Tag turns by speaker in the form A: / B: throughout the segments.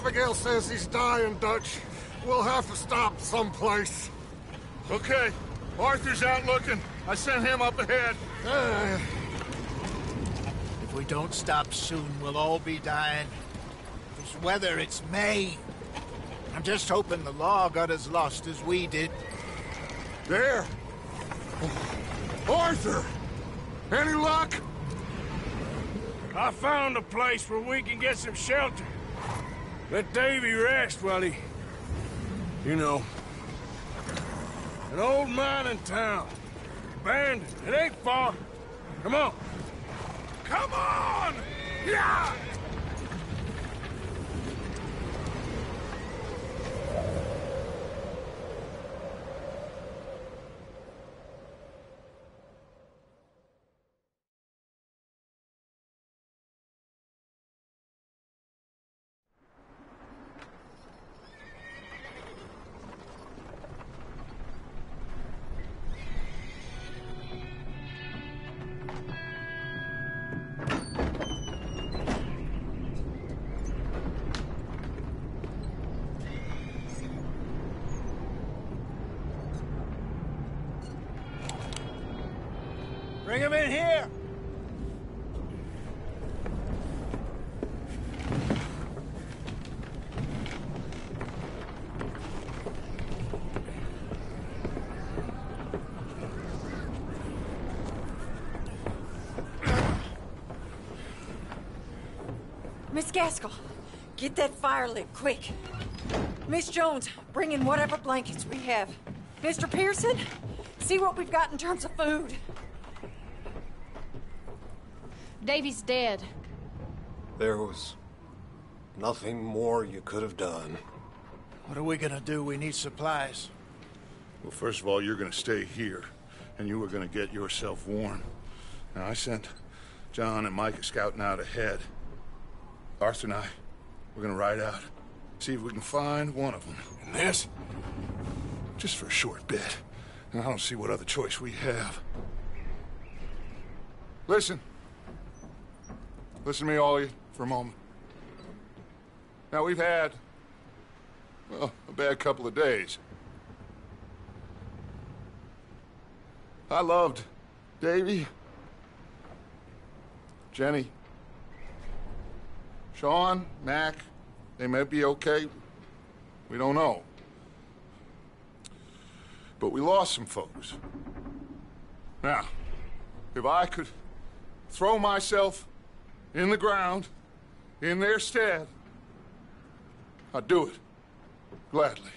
A: Abigail says he's dying, Dutch. We'll have to stop someplace.
B: Okay. Arthur's out looking. I sent him up ahead.
C: If we don't stop soon, we'll all be dying. This weather, it's May. I'm just hoping the law got as lost as we did.
A: There! Arthur! Any luck?
D: I found a place where we can get some shelter. Let Davy rest while he... You know. An old mining town. Abandoned. It ain't far. Come on. Come on! Yeah!
C: Bring him in here!
E: Miss Gaskell, get that fire lit, quick. Miss Jones, bring in whatever blankets we have. Mr. Pearson, see what we've got in terms of food.
F: Davy's dead.
A: There was nothing more you could have done.
C: What are we gonna do? We need supplies.
B: Well, first of all, you're gonna stay here, and you were gonna get yourself warm. Now, I sent John and Micah scouting out ahead. Arthur and I, we're gonna ride out, see if we can find one of them.
D: And this?
B: Just for a short bit. And I don't see what other choice we have. Listen. Listen to me, all of you, for a moment. Now, we've had, well, a bad couple of days. I loved Davy, Jenny, Sean, Mac. They may be okay. We don't know. But we lost some folks. Now, if I could throw myself in the ground, in their stead, I'd do it, gladly.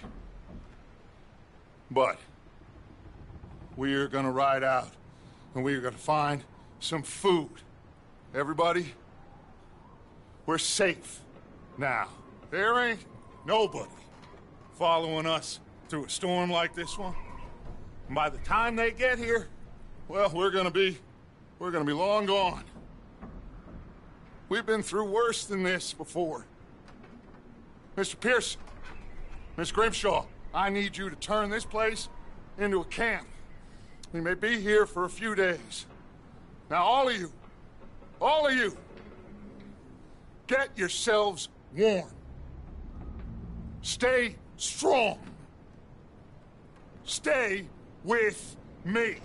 B: But we're gonna ride out, and we're gonna find some food. Everybody, we're safe now. There ain't nobody following us through a storm like this one. And by the time they get here, well, we're gonna be long gone. We've been through worse than this before. Mr. Pearson, Miss Grimshaw, I need you to turn this place into a camp. We may be here for a few days. Now, all of you, get yourselves warm. Stay strong. Stay with me.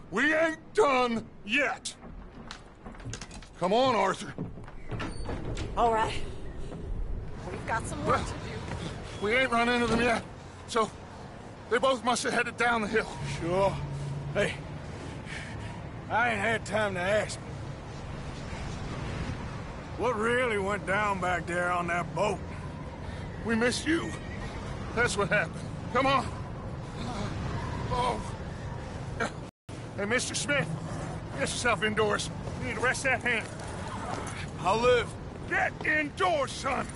B: We ain't done yet. Come on, Arthur.
E: All right. We've got some work to do.
B: We ain't run into them yet, so they both must have headed down the hill.
D: Sure. Hey, I ain't had time to ask. What really went down back there on that boat?
B: We missed you. That's what happened. Come on. Oh. Hey, Mr. Smith, get yourself indoors. You need to rest that hand.
D: I'll live.
B: Get indoors, son.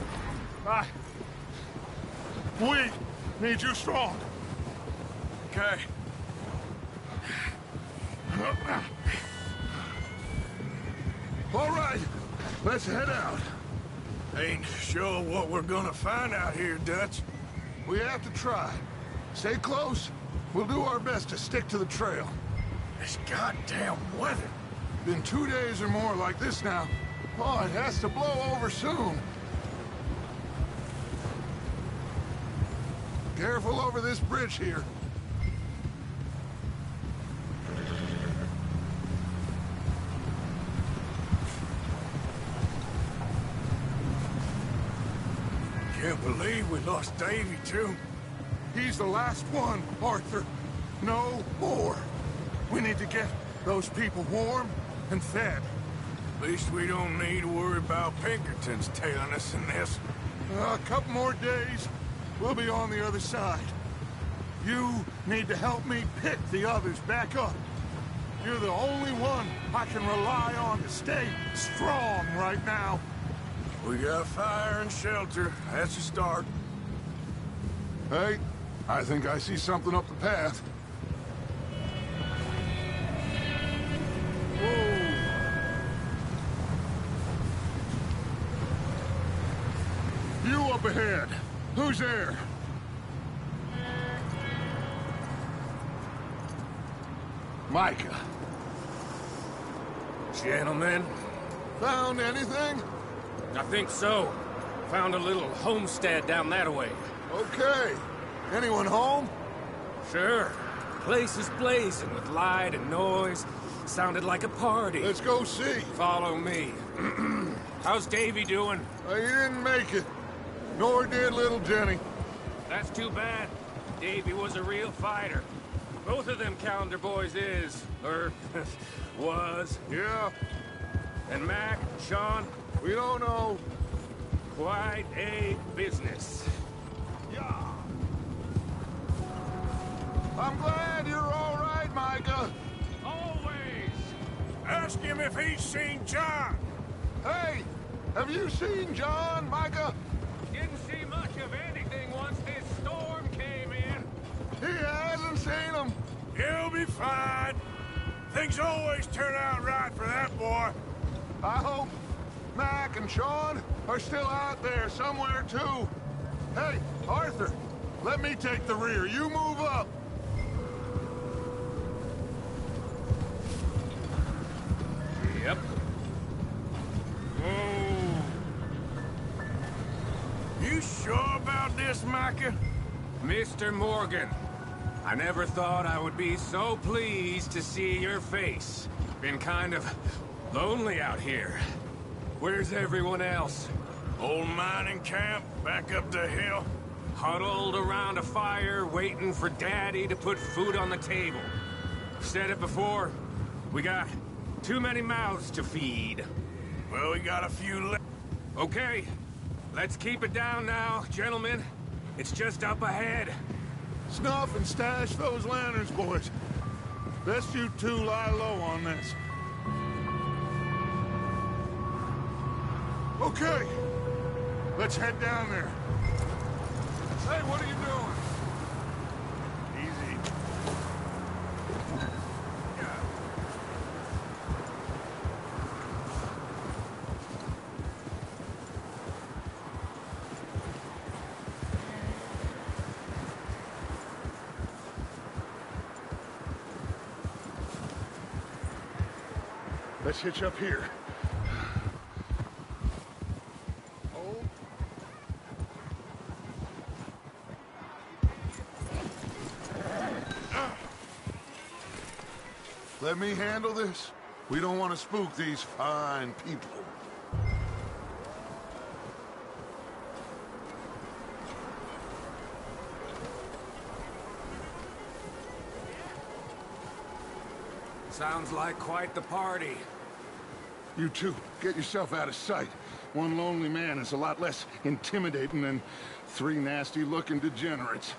B: We need you strong.
D: Okay.
B: All right, let's head out.
D: Ain't sure what we're gonna find out here, Dutch.
B: We have to try. Stay close. We'll do our best to stick to the trail.
D: This goddamn weather.
B: Been 2 days or more like this now. Oh, it has to blow over soon. Careful over this bridge here.
D: Can't believe we lost Davy, too.
B: He's the last one, Arthur. No more. We need to get those people warm and fed.
D: At least we don't need to worry about Pinkertons tailing us in this.
B: A couple more days, we'll be on the other side. You need to help me pick the others back up. You're the only one I can rely on to stay strong right now.
D: We got fire and shelter. That's a start.
B: Hey, I think I see something up the path. Whoa. You up ahead. Who's there? Micah.
G: Gentlemen,
B: Found anything?
G: I think so. Found a little homestead down that way.
B: Okay. Anyone home?
G: Sure. Place is blazing with light and noise. Sounded like a party.
B: Let's go see.
G: Follow me. How's Davy doing?
B: He didn't make it. Nor did little Jenny.
G: That's too bad. Davy was a real fighter. Both of them calendar boys is, or was.
B: Yeah,
G: And Mac, Sean,
B: we don't know.
G: quite a business.
B: Yeah. I'm glad you're all right, Micah.
G: Always.
D: Ask him if he's seen John.
B: Hey, have you seen John, Micah?
G: Didn't see much of anything once this storm came in.
B: He hasn't seen him.
D: He'll be fine. Things always turn out right for that boy.
B: I hope Mac and Sean are still out there somewhere, too. Hey, Arthur, let me take the rear. You move up.
G: Yep.
D: You sure about this, Micah?
G: Mr. Morgan, I never thought I would be so pleased to see your face. Been kind of lonely out here. Where's everyone else?
D: Old mining camp back up the hill.
G: Huddled around a fire, waiting for Daddy to put food on the table. Said it before, we got too many mouths to feed.
D: Well, we got a few left.
G: Okay, let's keep it down now, gentlemen. It's just up ahead.
B: Snuff and stash those lanterns, boys. Best you two lie low on this. Okay, let's head down there. Hey, what are you doing? Easy. Let's hitch up here. Let me handle this. We don't want to spook these fine people.
G: Sounds like quite the party.
B: You two, get yourself out of sight. One lonely man is a lot less intimidating than three nasty-looking degenerates.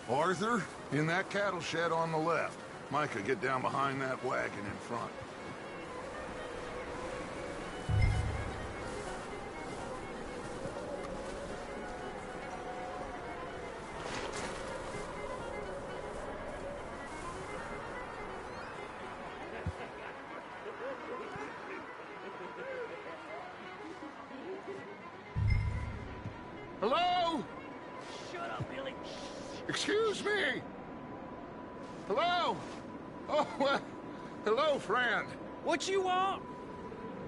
B: Arthur, in that cattle shed on the left. Micah, get down behind that wagon in front. Hello?
H: Shut up, Billy.
B: Excuse me? Hello? Oh, well, hello, friend.
H: What you want?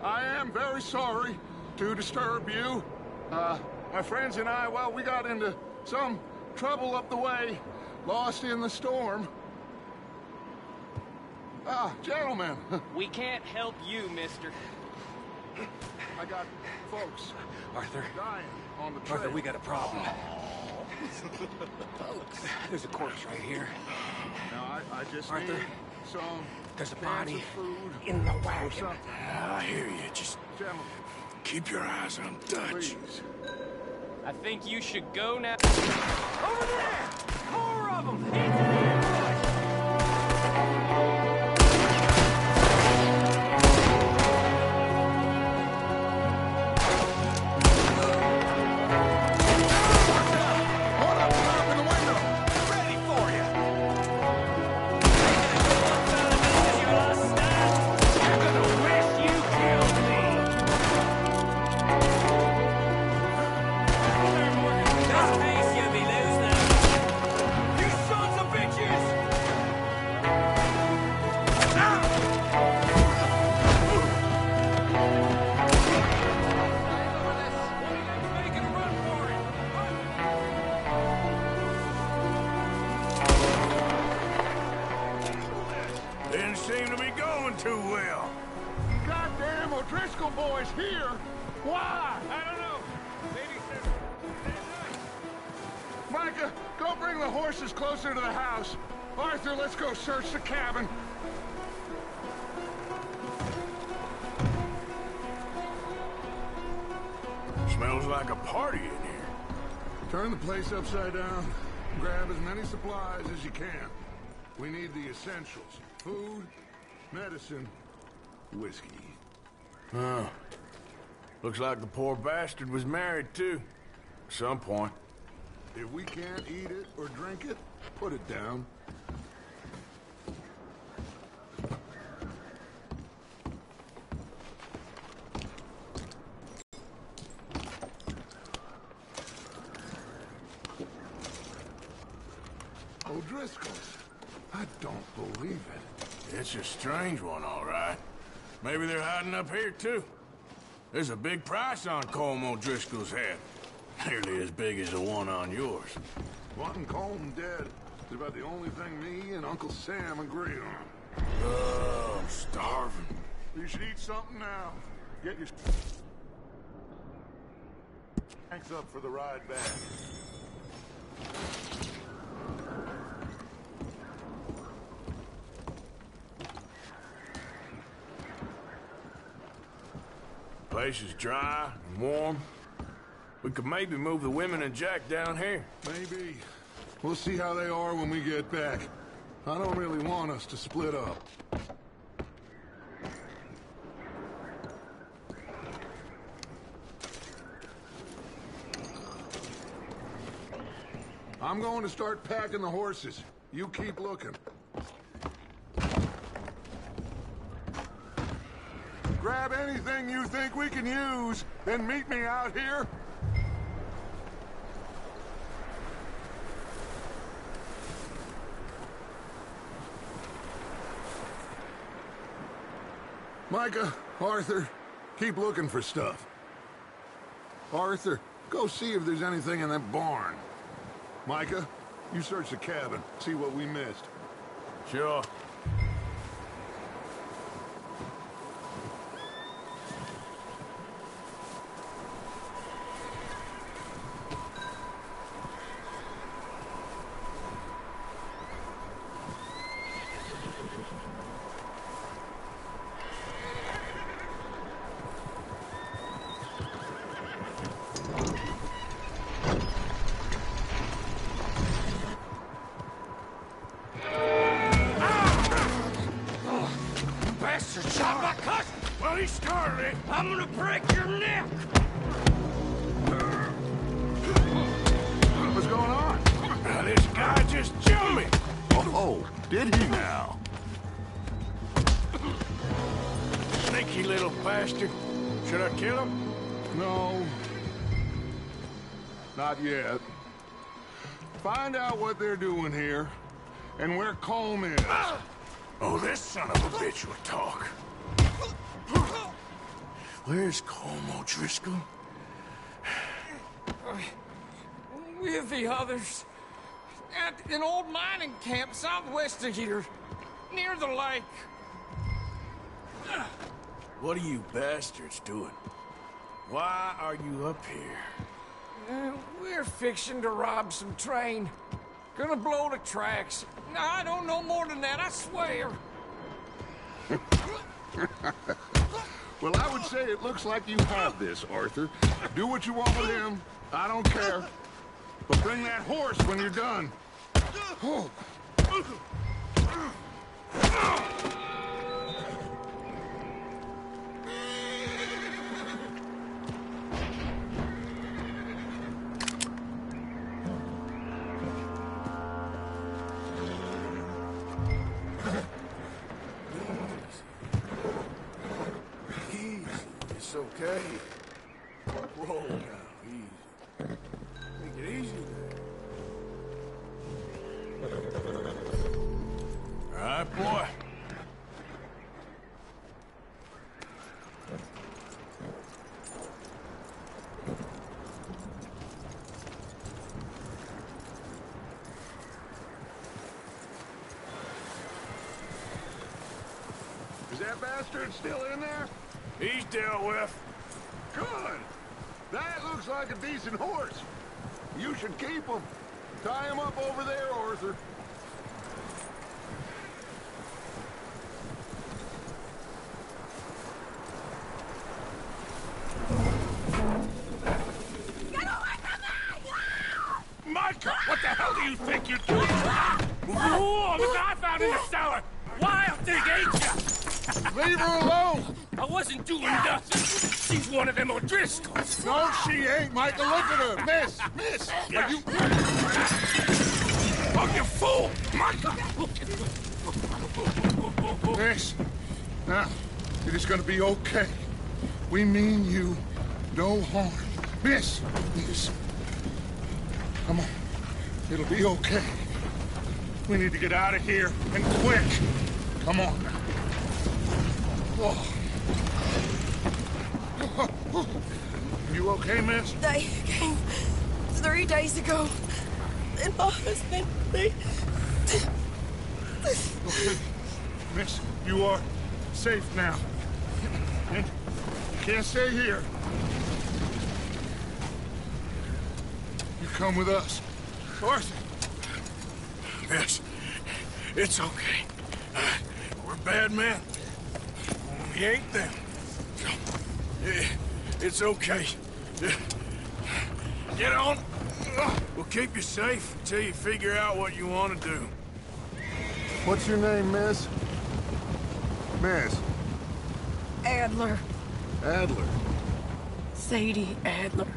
B: I am very sorry to disturb you. My friends and I, well, we got into some Trouble up the way. Lost in the storm. Ah, gentlemen.
H: We can't help you, mister.
B: I got folks
G: Arthur,
B: dying on the trail.
G: Arthur, we got a problem. There's a corpse right here.
B: Now, I just
G: Arthur,
B: need some
G: there's a
B: cans
G: body
B: of food
G: in the
B: or
G: wagon.
B: something.
D: I hear you. Just
B: Gentlemen,
D: keep your eyes on Dutch.
B: please.
H: I think you should go now. Over there! More of them! Into the ambush!
B: Hold up, stop in the window!
H: Ready for you! You lost that? You're gonna wish you killed me! This pace you'll be losing. You sons of bitches! Make him run for it!
D: Didn't seem to be going too well.
B: Goddamn O'Driscoll boys here! Why?
H: I don't know. Maybe
B: Micah, go bring the horses closer to the house. Arthur, let's go search the cabin.
D: Smells like a party in here.
B: Turn the place upside down. Grab as many supplies as you can. We need the essentials. Food, medicine, whiskey.
D: Oh. Looks like the poor bastard was married, too. At some point.
B: If we can't eat it or drink it, put it down. O'Driscoll's. I don't believe it.
D: It's a strange one, all right. Maybe they're hiding up here, too. There's a big price on Colm O'Driscoll's head. Nearly as big as the one on yours.
B: Wanting Colm dead is about the only thing me and Uncle Sam agree on.
D: Oh, I'm starving.
B: You should eat something now. Get your thanks up for the ride back.
D: Place is dry and warm. We could maybe move the women and Jack down here.
B: Maybe. We'll see how they are when we get back. I don't really want us to split up. I'm going to start packing the horses. You keep looking. Grab anything you think we can use, then meet me out here. Micah, Arthur, keep looking for stuff. Arthur, go see if there's anything in that barn. Micah, you search the cabin, see what we missed.
D: Sure.
H: bastard shot my cousin!
D: Well, he started it.
H: I'm gonna break your neck!
B: What's going on?
D: Now, this guy just jumped me.
B: Oh, did he now?
D: Sneaky little bastard. Should I kill him?
B: No. Not yet. Find out what they're doing here, and where Colm is.
D: Oh, this son of a bitch will talk. Where's Colm O'Driscoll?
H: With the others.
D: At an old mining camp southwest of here, near the lake.
I: What are you bastards doing? Why are you up here?
D: We're fixing to rob some train. Gonna blow the tracks. I don't know more than that, I swear.
B: Well, I would say it looks like you have this, Arthur. Do what you want with him. I don't care. But bring that horse when you're done. Oh.
I: It's okay. Whoa, now, easy. Take it easy there. All right, boy.
B: Is that bastard still in there?
I: He's dealt with.
B: Good. That looks like a decent horse. You should keep him. Tie him up over there, Arthur.
I: Micah, what the hell do you think you're doing? Whoa, look what I found in the cellar. Wild thing, ain't ya?
B: Leave her alone!
I: I wasn't doing nothing. She's one of them O'Driscolls.
B: No, she ain't, Michael. Look at her. Miss, are you...
I: Oh, you fool! Micah!
B: Miss, now, it is gonna be okay. We mean you no harm. Miss, come on. It'll be okay. We need to get out of here, and quick. Come on. Oh. You okay, miss?
J: They came 3 days ago. And my husband, they...
B: Okay. Miss, you are safe now. And you can't stay here. You come with us. Arthur.
I: Miss, it's okay. We're bad men. We ain't them. It's okay. Get on. We'll keep you safe until you figure out what you want to do.
B: What's your name, miss? Miss.
J: Adler.
B: Adler.
J: Sadie Adler.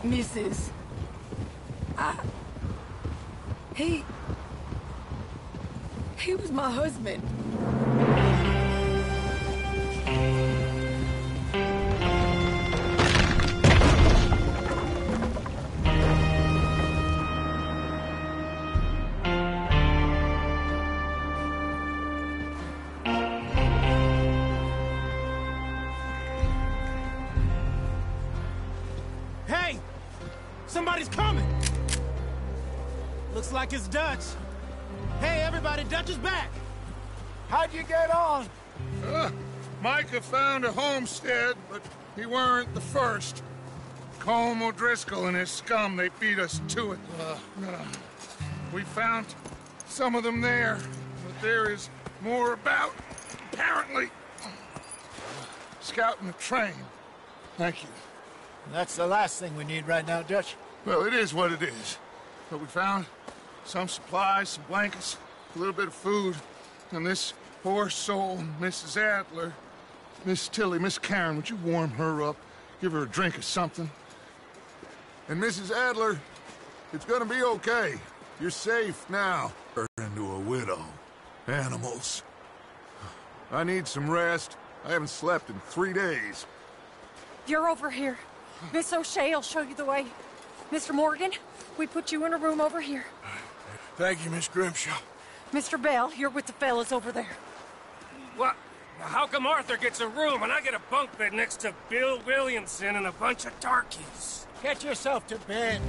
J: Mrs. He was my husband.
K: Hey! Somebody's coming! Looks like it's Dutch. Hey, everybody, Dutch is back!
C: How'd you get on?
B: Micah found a homestead, but he weren't the first. Colm O'Driscoll and his scum, they beat us to it. We found some of them there, but there is more about, apparently. Scouting the train. Thank you.
C: That's the last thing we need right now, Dutch.
B: Well, it is what it is. But we found some supplies, some blankets, a little bit of food, and this poor soul, Mrs. Adler, Miss Tilly, Miss Karen, would you warm her up? Give her a drink or something? And Mrs. Adler, it's gonna be okay. You're safe now. Turn into a widow. Animals. I need some rest. I haven't slept in 3 days.
E: You're over here. Miss O'Shea will show you the way. Mr. Morgan, we put you in a room over here.
I: Thank you, Miss Grimshaw.
E: Mr. Bell, you're with the fellas over there.
H: What? How come Arthur gets a room and I get a bunk bed next to Bill Williamson and a bunch of darkies?
C: Get yourself to bed.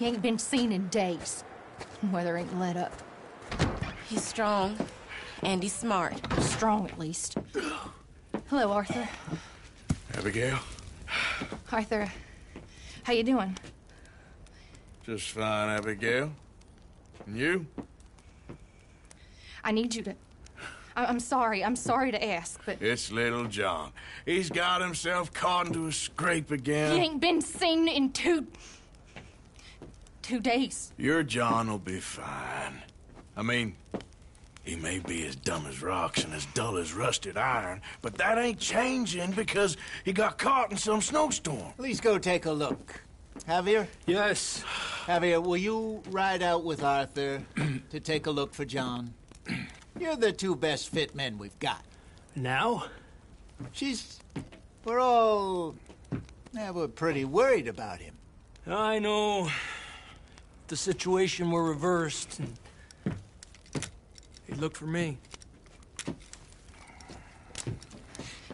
F: He ain't been seen in days. Weather ain't let up.
J: He's strong, and he's smart.
F: Strong, at least. Hello, Arthur.
I: Abigail?
F: Arthur, how you doing?
I: Just fine, Abigail. And you?
F: I need you to... I'm sorry to ask, but...
I: It's little John. He's got himself caught into a scrape again.
F: He ain't been seen in two days.
I: Your John will be fine. I mean, he may be as dumb as rocks and as dull as rusted iron, but that ain't changing because he got caught in some snowstorm.
C: Please go take a look. Javier?
K: Yes.
C: Javier, will you ride out with Arthur to take a look for John? You're the two best fit men we've got.
K: Now?
C: We're pretty worried about him.
K: I know. If the situation were reversed, and he'd look for me.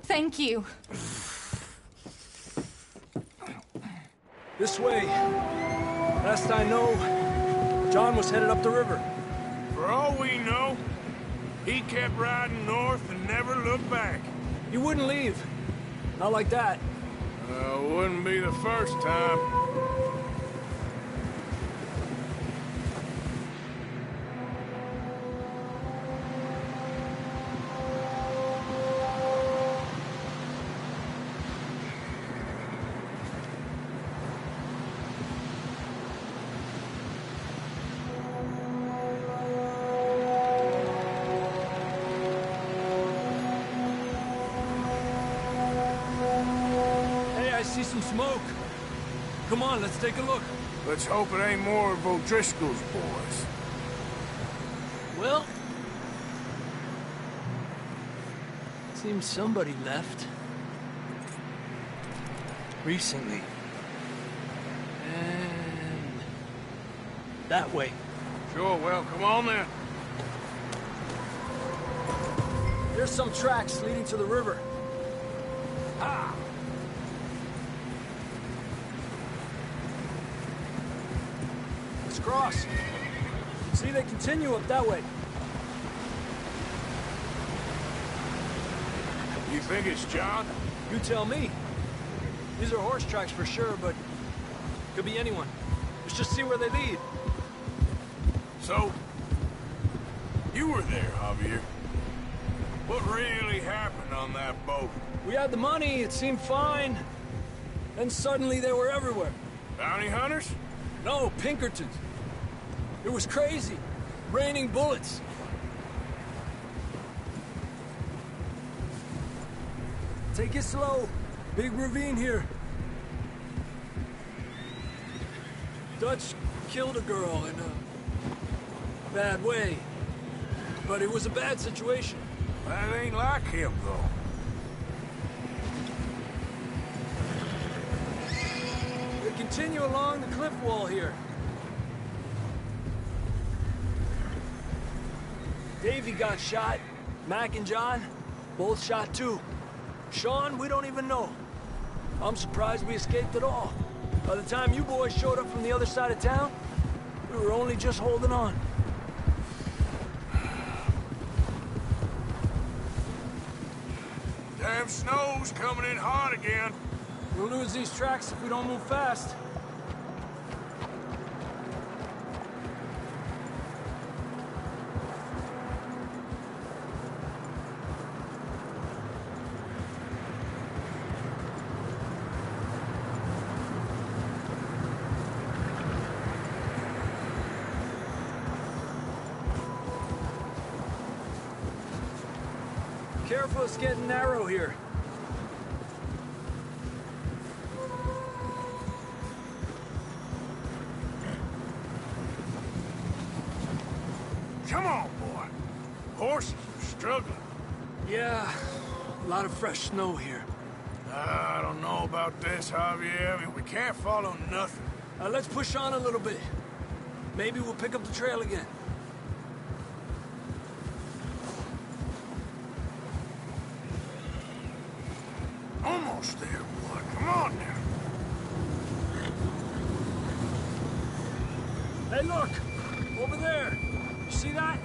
F: Thank you.
K: This way. Last I know, John was headed up the river.
D: For all we know, he kept riding north and never looked back.
K: He wouldn't leave. Not like that.
D: Wouldn't be the first time.
K: See some smoke. Come on, let's take a look.
D: Let's hope it ain't more of O'Driscoll's boys.
K: Well, seems somebody left. Recently. And that way.
D: Sure, well, come on then.
K: There's some tracks leading to the river. Ah! Cross. See, they continue up that way.
D: You think it's John?
K: You tell me. These are horse tracks for sure, but could be anyone. Let's just see where they lead.
D: So, you were there, Javier. What really happened on that boat?
K: We had the money, it seemed fine. Then suddenly they were everywhere.
D: Bounty hunters?
K: No, Pinkertons. It was crazy. Raining bullets. Take it slow. Big ravine here. Dutch killed a girl in a bad way. But it was a bad situation.
D: That ain't like him, though.
K: They continue along the cliff wall here. Davey got shot. Mac and John, both shot too. Sean, we don't even know. I'm surprised we escaped at all. By the time you boys showed up from the other side of town, we were only just holding on.
D: Damn snow's coming in hot again.
K: We'll lose these tracks if we don't move fast. Careful, it's getting narrow here.
D: Come on, boy. Horses are struggling.
K: Yeah, a lot of fresh snow here.
D: I don't know about this, Javier. I mean, we can't follow nothing.
K: Let's push on a little bit. Maybe we'll pick up the trail again.
D: Almost there, boy. Come on now.
K: Hey, look! Over there! You see that?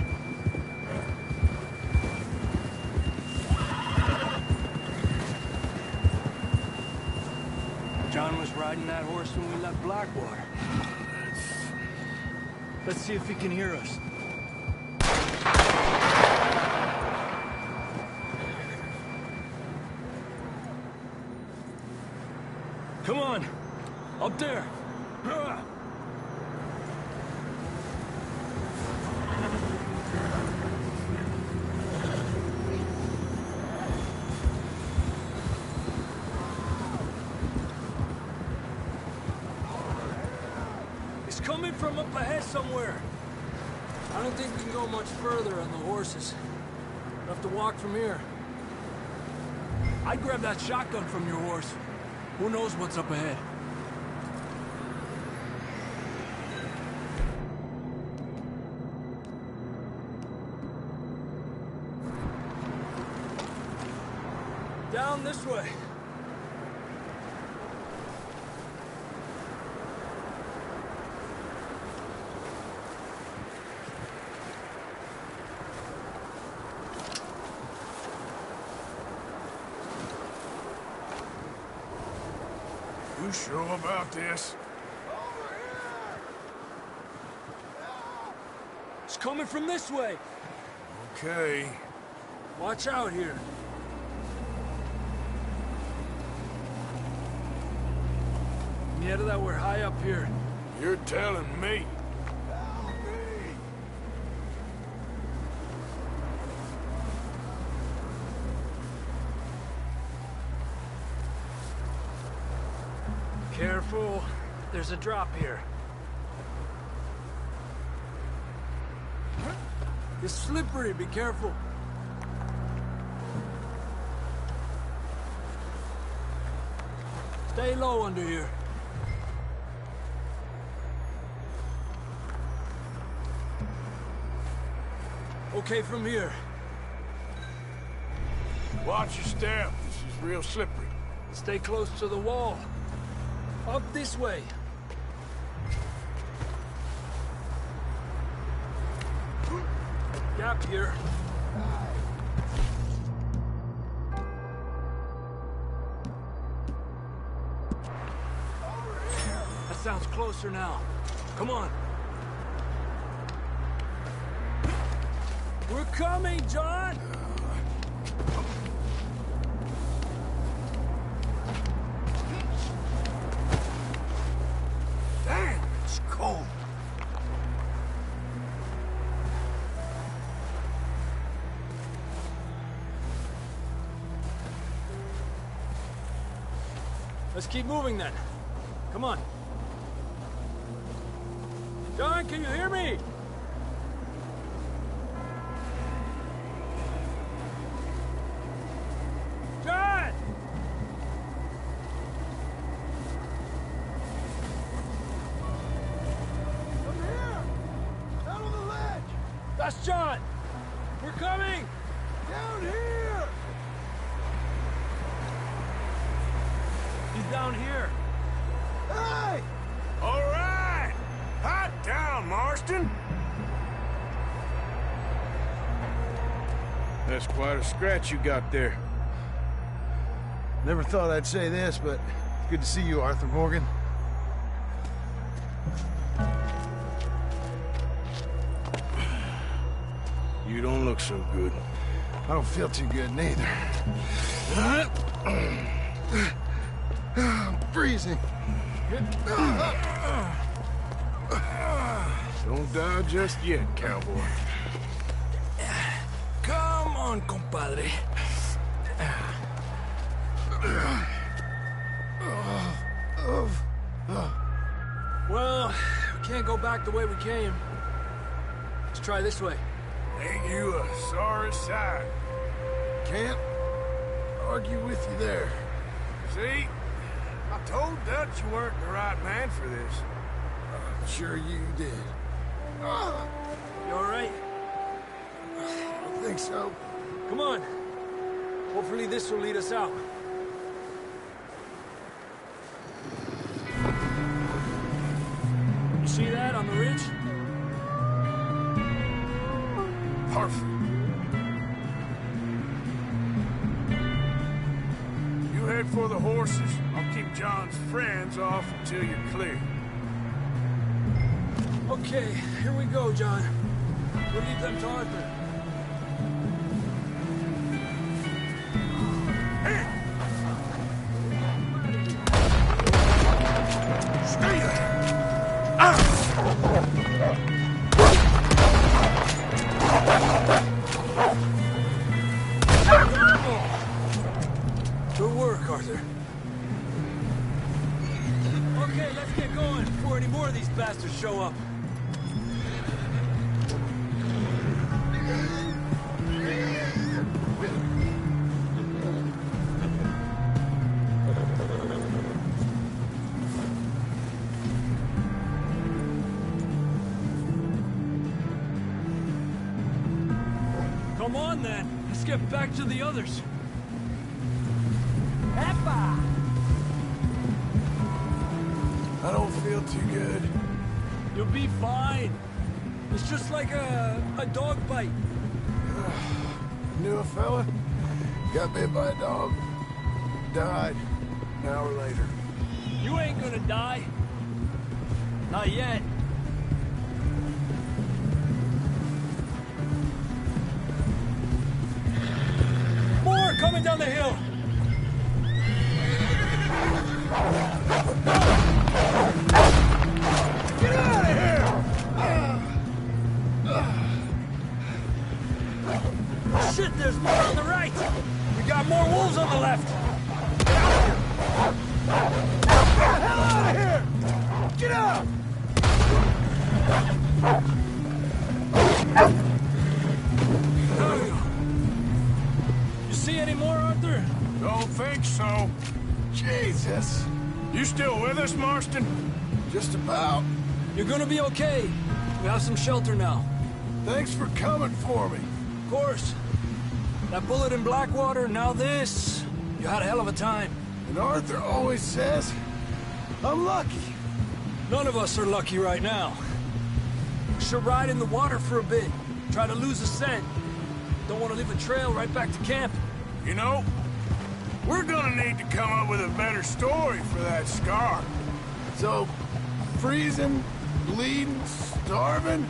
K: John was riding that horse when we left Blackwater. Let's see if he can hear us. Come on! Up there! It's coming from up ahead somewhere. I don't think we can go much further on the horses. We'll have to walk from here. I'd grab that shotgun from your horse. Who knows what's up ahead? Down this way.
I: You sure about this?
K: It's coming from this way.
I: Okay.
K: Watch out here. Mierda, that we're high up here.
I: You're telling me.
K: Careful. There's a drop here. It's slippery. Be careful. Stay low under here. Okay from here.
I: Watch your step. This is real slippery.
K: Stay close to the wall. Up this way. Gap here. That sounds closer now. Come on. We're coming, John!
I: Damn, it's cold.
K: Let's keep moving then. Come on. John, can you hear me? John!
B: Come here! Down on the ledge!
K: That's John! We're coming!
B: Down here!
K: He's down here.
B: Hey!
I: All right! Hot down, Marston!
L: That's quite a scratch you got there. Never thought I'd say this, but it's good to see you, Arthur Morgan.
I: You don't look so good.
L: I don't feel too good, neither. I'm freezing.
I: Don't die just yet, cowboy.
K: Come on, compadre. Well, we can't go back the way we came. Let's try this way.
I: Ain't you a sorry sight?
L: Can't argue with you there.
I: See? I told Dutch you weren't the right man for this.
L: I'm sure you did.
K: You all right?
L: I don't think so.
K: Come on. Hopefully this will lead us out. You see that on the ridge?
L: Arthur.
D: You head for the horses. I'll keep John's friends off until you're clear.
K: Okay, here we go, John. We'll leave them to Arthur.
D: Stay there!
K: Good work, Arthur. Okay, let's get going before any more of these bastards show up. Come on, then. Let's get back to the others. Eppa!
L: I don't feel too good.
K: You'll be fine. It's just like a dog bite.
L: Knew a fella? Got bit by a dog. Died an hour later.
K: You ain't gonna die. Not yet. More coming down the hill.
D: Get out of here!
K: Shit, there's more on the right. We got more wolves on the left.
D: Get the hell out of here! Get out!
K: You see any more, Arthur?
D: Don't think so.
L: Jesus.
D: You still with us, Marston?
L: Just about.
K: You're gonna be okay. We have some shelter now.
L: Thanks for coming for me.
K: Of course. That bullet in Blackwater, now this. You had a hell of a time.
L: And Arthur always says, I'm lucky.
K: None of us are lucky right now. Should ride in the water for a bit. Try to lose a scent. Don't want to leave a trail right back to camp.
D: You know, we're gonna need to come up with a better story for that scar.
L: So, freezing, bleeding, starving,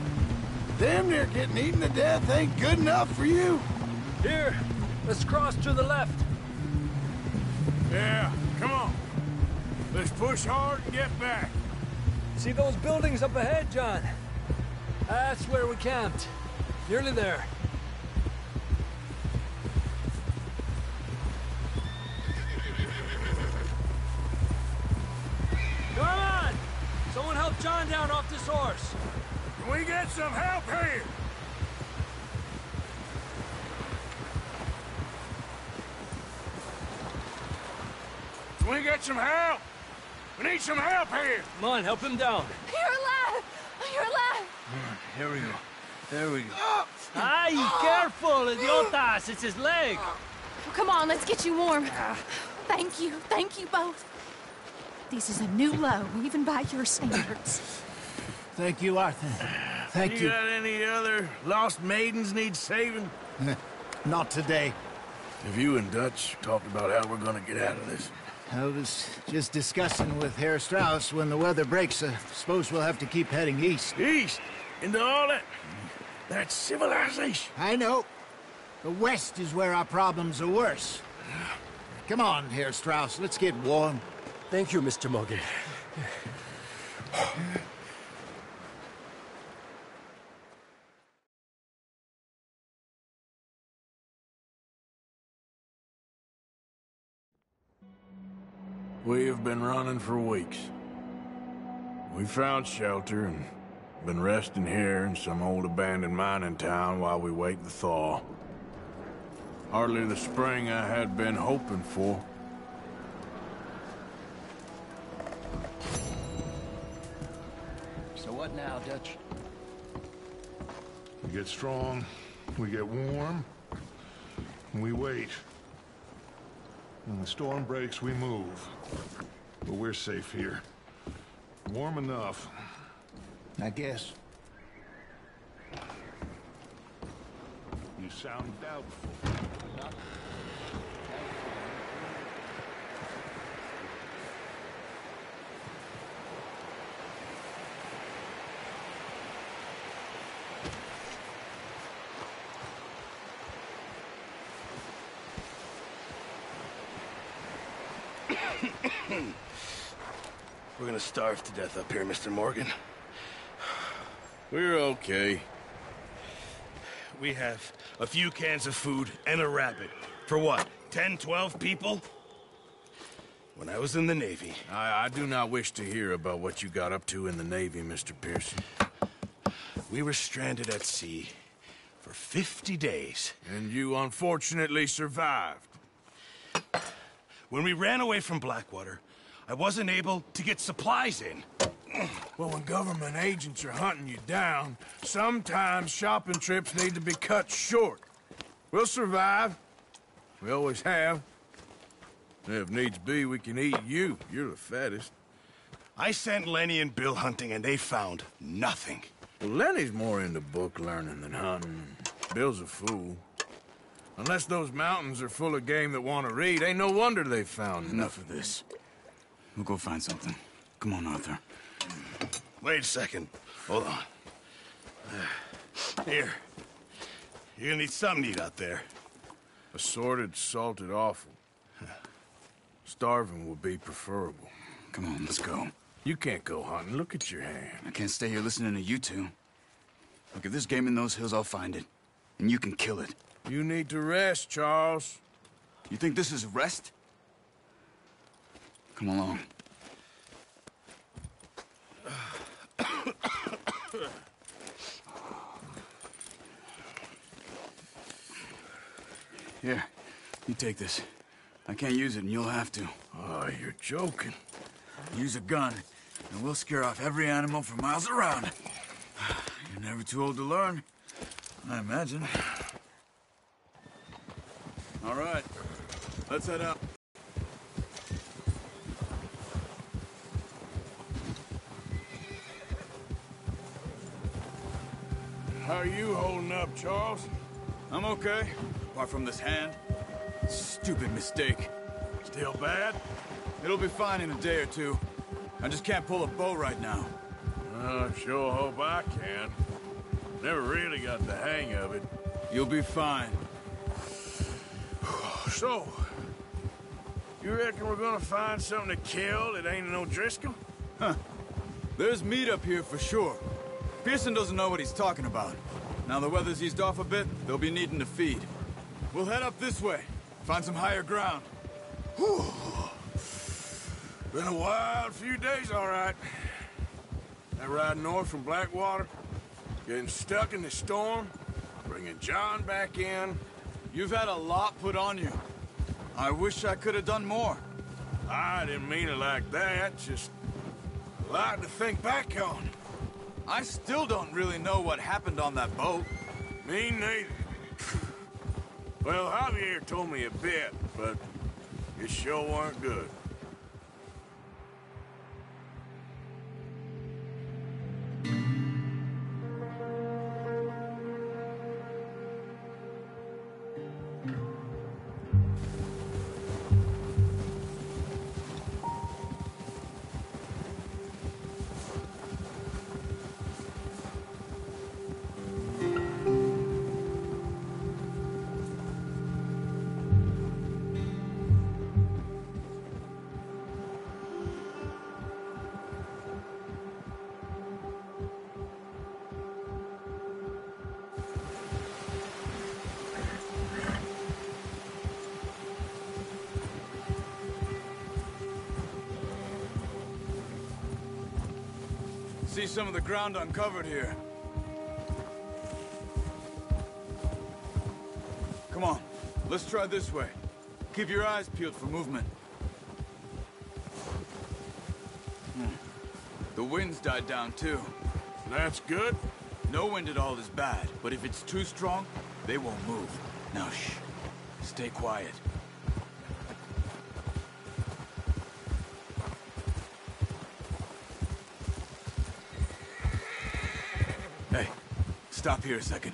L: damn near getting eaten to death ain't good enough for you?
K: Here, let's cross to the left.
D: Yeah, come on. Let's push hard and get back.
K: See those buildings up ahead, John? That's where we camped. Nearly there. Come on! Someone help John down off this horse.
D: Can we get some help here? Can we get some help? We need some help here.
K: Come on, help him down.
J: You're alive! You're alive!
K: Here we go. There we go. Ay, careful, idiotas! It's his leg.
F: Come on, let's get you warm. Thank you both. This is a new low, even by your standards.
C: Thank you, Arthur. Thank you.
I: You got any other lost maidens need saving?
C: Not today.
I: Have you and Dutch talked about how we're gonna get out of this?
C: I was just discussing with Herr Strauss when the weather breaks. I suppose we'll have to keep heading east.
I: East? Into all that... that civilization?
C: I know. The west is where our problems are worse. Come on, Herr Strauss, let's get warm.
K: Thank you, Mr. Morgan.
I: We have been running for weeks. We found shelter and been resting here in some old abandoned mining town while we wait the thaw. Hardly the spring I had been hoping for.
C: So what now, Dutch?
B: We get strong, we get warm, and we wait. When the storm breaks, we move. But we're safe here. Warm enough.
C: I guess.
B: sound doubtful.
M: We're gonna starve to death up here, Mr. Morgan.
I: We're okay.
M: We have a few cans of food and a rabbit. For what, 10, 12 people? When I was in the Navy...
I: I do not wish to hear about what you got up to in the Navy, Mr. Pearson.
M: We were stranded at sea for 50 days.
I: And you unfortunately survived.
M: When we ran away from Blackwater, I wasn't able to get supplies in.
I: Well, when government agents are hunting you down, sometimes shopping trips need to be cut short. We'll survive. We always have. If needs be, we can eat you. You're the fattest.
M: I sent Lenny and Bill hunting, and they found nothing.
I: Well, Lenny's more into book learning than hunting. Bill's a fool. Unless those mountains are full of game that want to read, ain't no wonder they found
N: Enough of this. We'll go find something. Come on, Arthur.
M: Wait a second. Hold on. Here. You're gonna need something to eat out there.
I: Assorted, salted offal. Starving would be preferable.
N: Come on, let's go.
I: You can't go hunting. Look at your hand.
N: I can't stay here listening to you two. Look, if there's game in those hills, I'll find it. And you can kill it.
I: You need to rest, Charles.
N: You think this is rest? Come along. Here, you take this. I can't use it, and you'll have to.
I: Oh, you're joking.
N: Use a gun, and we'll scare off every animal for miles around. You're never too old to learn, I imagine. All right, let's head out.
I: How are you holding up, Charles?
N: I'm okay, apart from this hand. Stupid mistake.
I: Still bad?
N: It'll be fine in a day or two. I just can't pull a bow right now.
I: I sure hope I can. Never really got the hang of it.
N: You'll be fine.
I: So, you reckon we're gonna find something to kill that ain't no Driscoll?
N: Huh. There's meat up here for sure. Pearson doesn't know what he's talking about. Now the weather's eased off a bit, they'll be needing to feed. We'll head up this way, find some higher ground.
I: Whew. Been a wild few days, all right. That ride north from Blackwater, getting stuck in the storm, bringing John back in.
N: You've had a lot put on you. I wish I could have done more.
I: I didn't mean it like that, just a lot to think back on.
N: I still don't really know what happened on that boat.
I: Me neither. Well, Javier told me a bit, but it sure weren't good.
N: See some of the ground uncovered here. Come on, let's try this way. Keep your eyes peeled for movement. The wind's died down too.
I: That's good.
N: No wind at all is bad, but if it's too strong, they won't move. Now shh, stay quiet. Hey, stop here a second.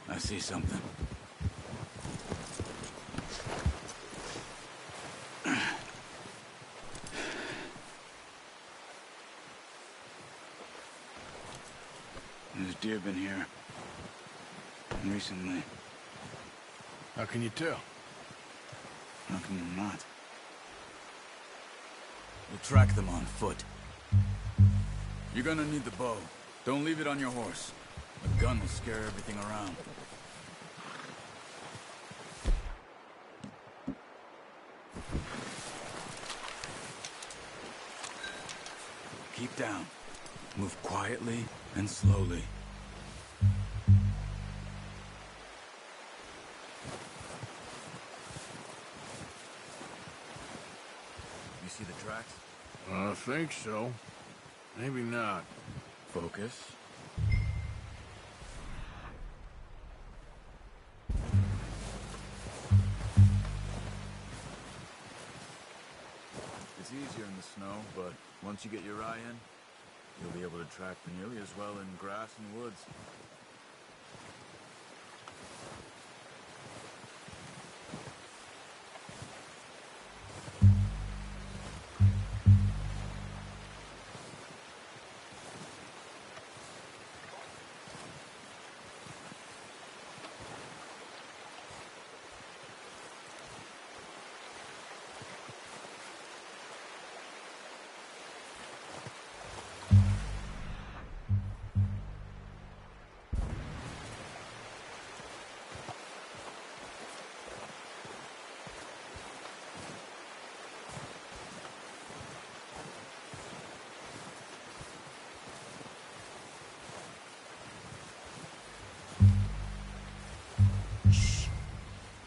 N: I see something. There's deer been here. Recently.
I: How can you tell?
N: How can you not? We'll track them on foot. You're gonna need the bow. Don't leave it on your horse. A gun will scare everything around. Keep down. Move quietly and slowly. You see the tracks?
I: I think so. Maybe not.
N: Focus. It's easier in the snow, but once you get your eye in, you'll be able to track nearly as well in grass and woods.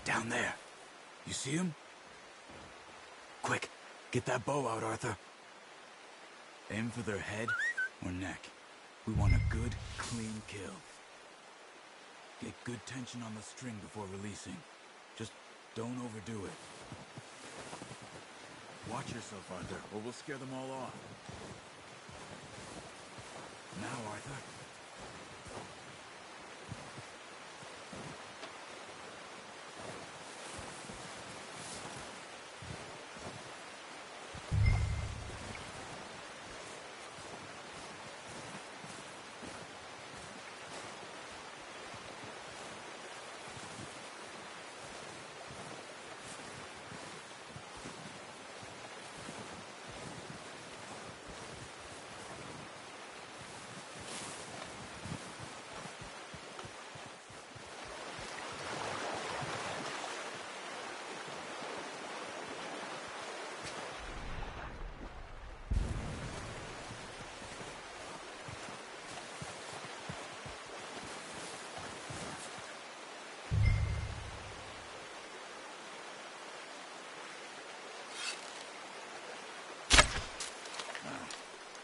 N: Down there. You see him? Quick, get that bow out, Arthur. Aim for their head or neck. We want a good, clean kill. Get good tension on the string before releasing. Just don't overdo it. Watch yourself, Arthur, or we'll scare them all off. Now, Arthur.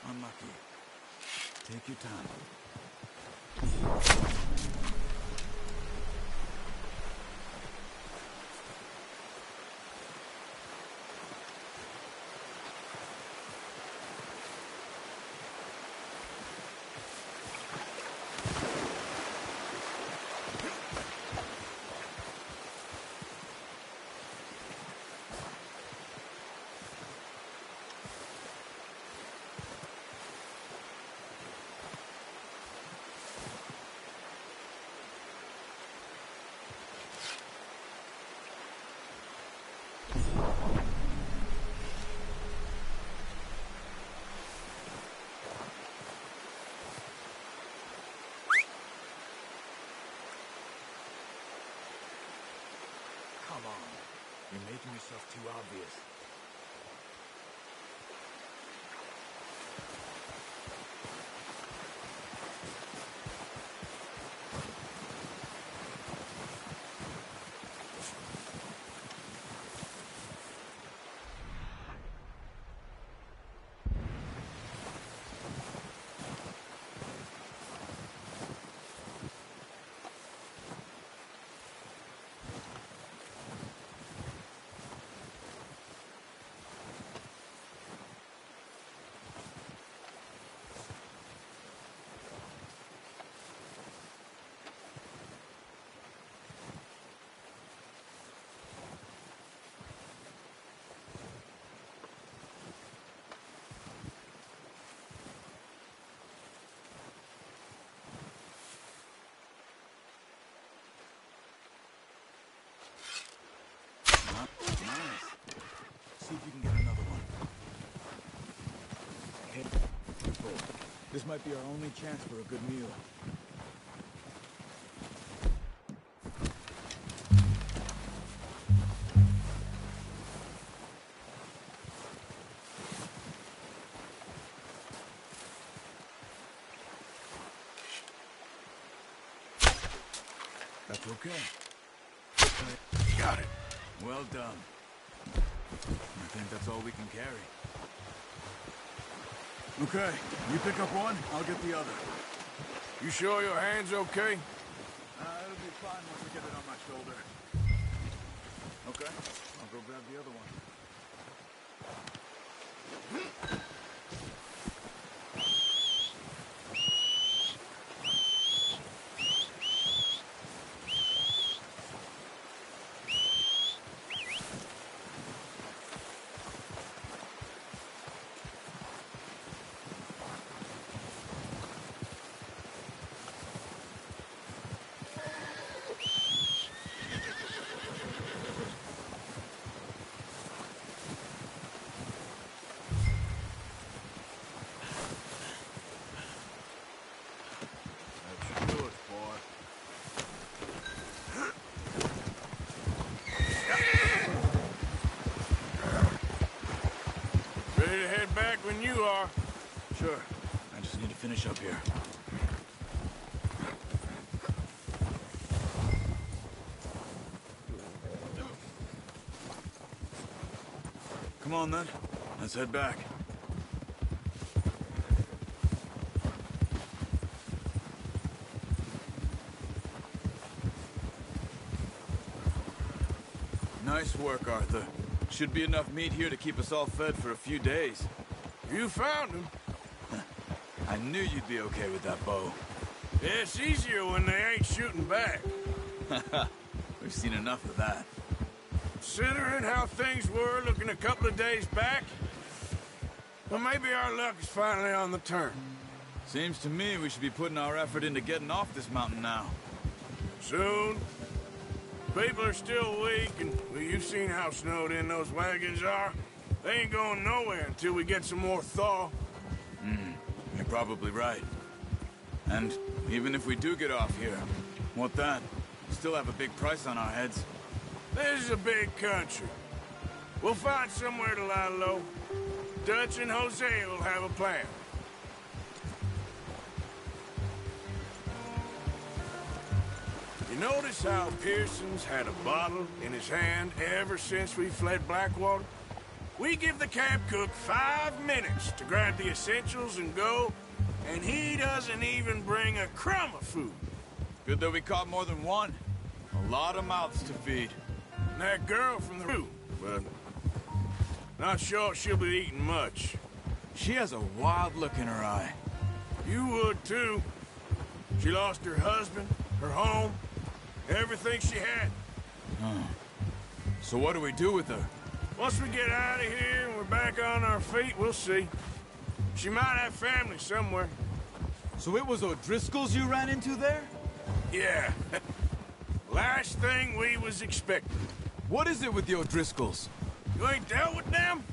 N: Unlucky. Take your time. Come on. You're making yourself too obvious. See if you can get another one. Hey, careful. This might be our only chance for a good meal. That's okay.
I: Got it.
N: Well done. I think that's all we can carry. Okay, you pick up one, I'll get the other.
I: You sure your hand's okay?
N: It'll be fine once I get it on my shoulder. Okay, I'll go grab the other one.
I: Ready to head back when you are.
N: Sure. I just need to finish up here. Come on, then. Let's head back. Nice work, Arthur. Should be enough meat here to keep us all fed for a few days.
I: You found him.
N: I knew you'd be okay with that bow.
I: Yeah, it's easier when they ain't shooting back.
N: We've seen enough of that.
I: Considering how things were looking a couple of days back, well, maybe our luck is finally on the turn.
N: Seems to me we should be putting our effort into getting off this mountain now.
I: Soon. People are still weak, and well, you've seen how snowed in those wagons are. They ain't going nowhere until we get some more thaw.
N: You're probably right. And even if we do get off here, what then? We still have a big price on our heads.
I: This is a big country. We'll find somewhere to lie low. Dutch and Jose will have a plan. You notice how Pearson's had a bottle in his hand ever since we fled Blackwater? We give the camp cook 5 minutes to grab the essentials and go, and he doesn't even bring a crumb of food.
N: Good that we caught more than one. A lot of mouths to feed.
I: And that girl from the room, but not sure she'll be eating much.
N: She has a wild look in her eye.
I: You would too. She lost her husband, her home, everything she had.
N: So what do we do with her?
I: Once we get out of here and we're back on our feet, we'll see. She might have family somewhere.
N: So it was O'Driscoll's you ran into there?
I: Yeah. Last thing we was expecting.
N: What is it with the O'Driscolls?
I: You ain't dealt with them?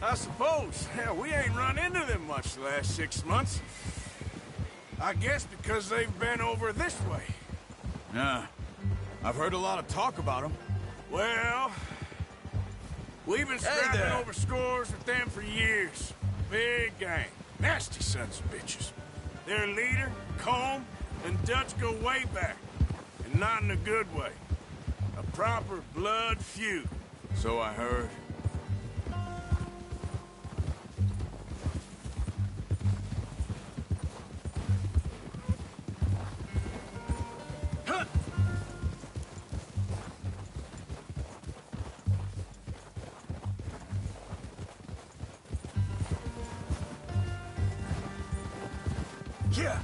I: I suppose. Hell, we ain't run into them much the last 6 months. I guess because they've been over this way.
N: Yeah. I've heard a lot of talk about them.
I: Well, we've been scrapping over scores with them for years. Big gang. Nasty sons of bitches. Their leader, Combe, and Dutch go way back. And not in a good way. A proper blood feud.
N: So I heard.
I: Yeah.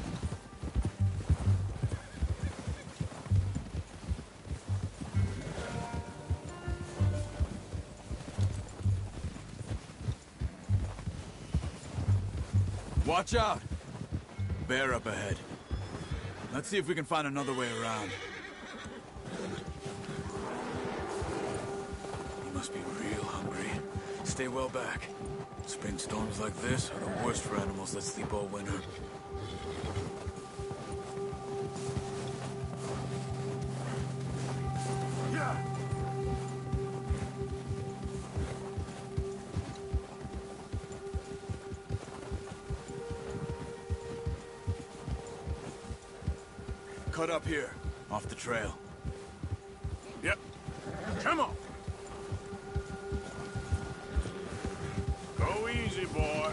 N: Watch out! Bear up ahead. Let's see if we can find another way around. He must be real hungry. stay well back. Spring storms like this are the worst for animals that sleep all winter.
I: Yeah.
N: Cut up here, off the trail.
I: Yep. Come on. Go easy, boy.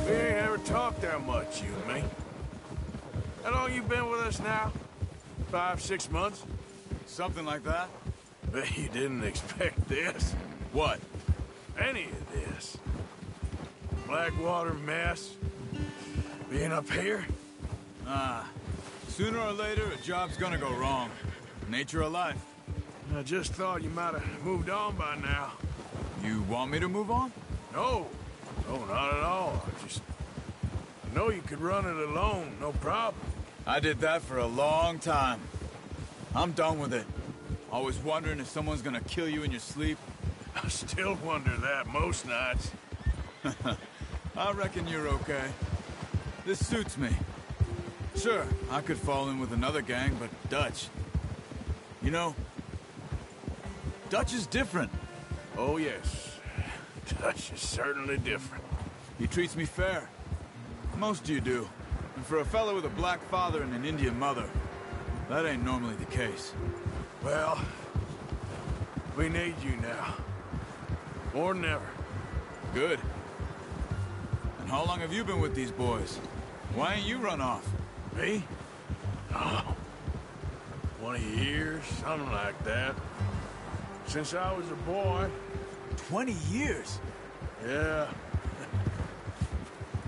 I: We ain't ever talked that much, you and me. How long you been with us now? 5, 6 months?
N: Something like that?
I: Bet you didn't expect this.
N: What?
I: Any of this. Blackwater mess. Being up here?
N: Sooner or later, a job's gonna go wrong. Nature of life.
I: I just thought you might have moved on by now.
N: You want me to move on?
I: No. No, not at all. I know you could run it alone, no problem.
N: I did that for a long time. I'm done with it. Always wondering if someone's gonna kill you in your sleep.
I: I still wonder that most nights.
N: I reckon you're okay. This suits me. Sure, I could fall in with another gang, but Dutch... You know, Dutch is different.
I: Oh, yes. Dutch is certainly different.
N: He treats me fair. Most of you do. And for a fellow with a black father and an Indian mother, that ain't normally the case.
I: Well, we need you now. More than ever.
N: Good. And how long have you been with these boys? Why ain't you run off?
I: Me? Oh, 20 years, something like that. Since I was a boy.
N: 20 years?
I: Yeah.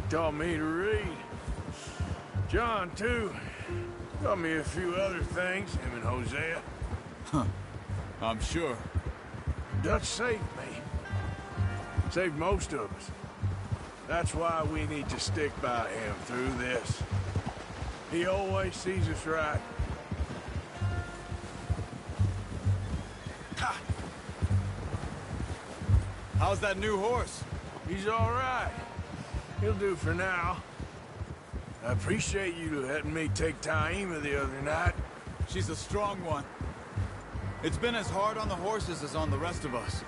I: Taught me to read. John, too. Taught me a few other things, him and Hosea.
N: Huh. I'm sure.
I: Dutch saved me. Saved most of us. That's why we need to stick by him through this. He always sees us right.
N: Ha! How's that new horse?
I: He's all right. He'll do for now. I appreciate you letting me take Taima the other night.
N: She's a strong one. It's been as hard on the horses as on the rest of us.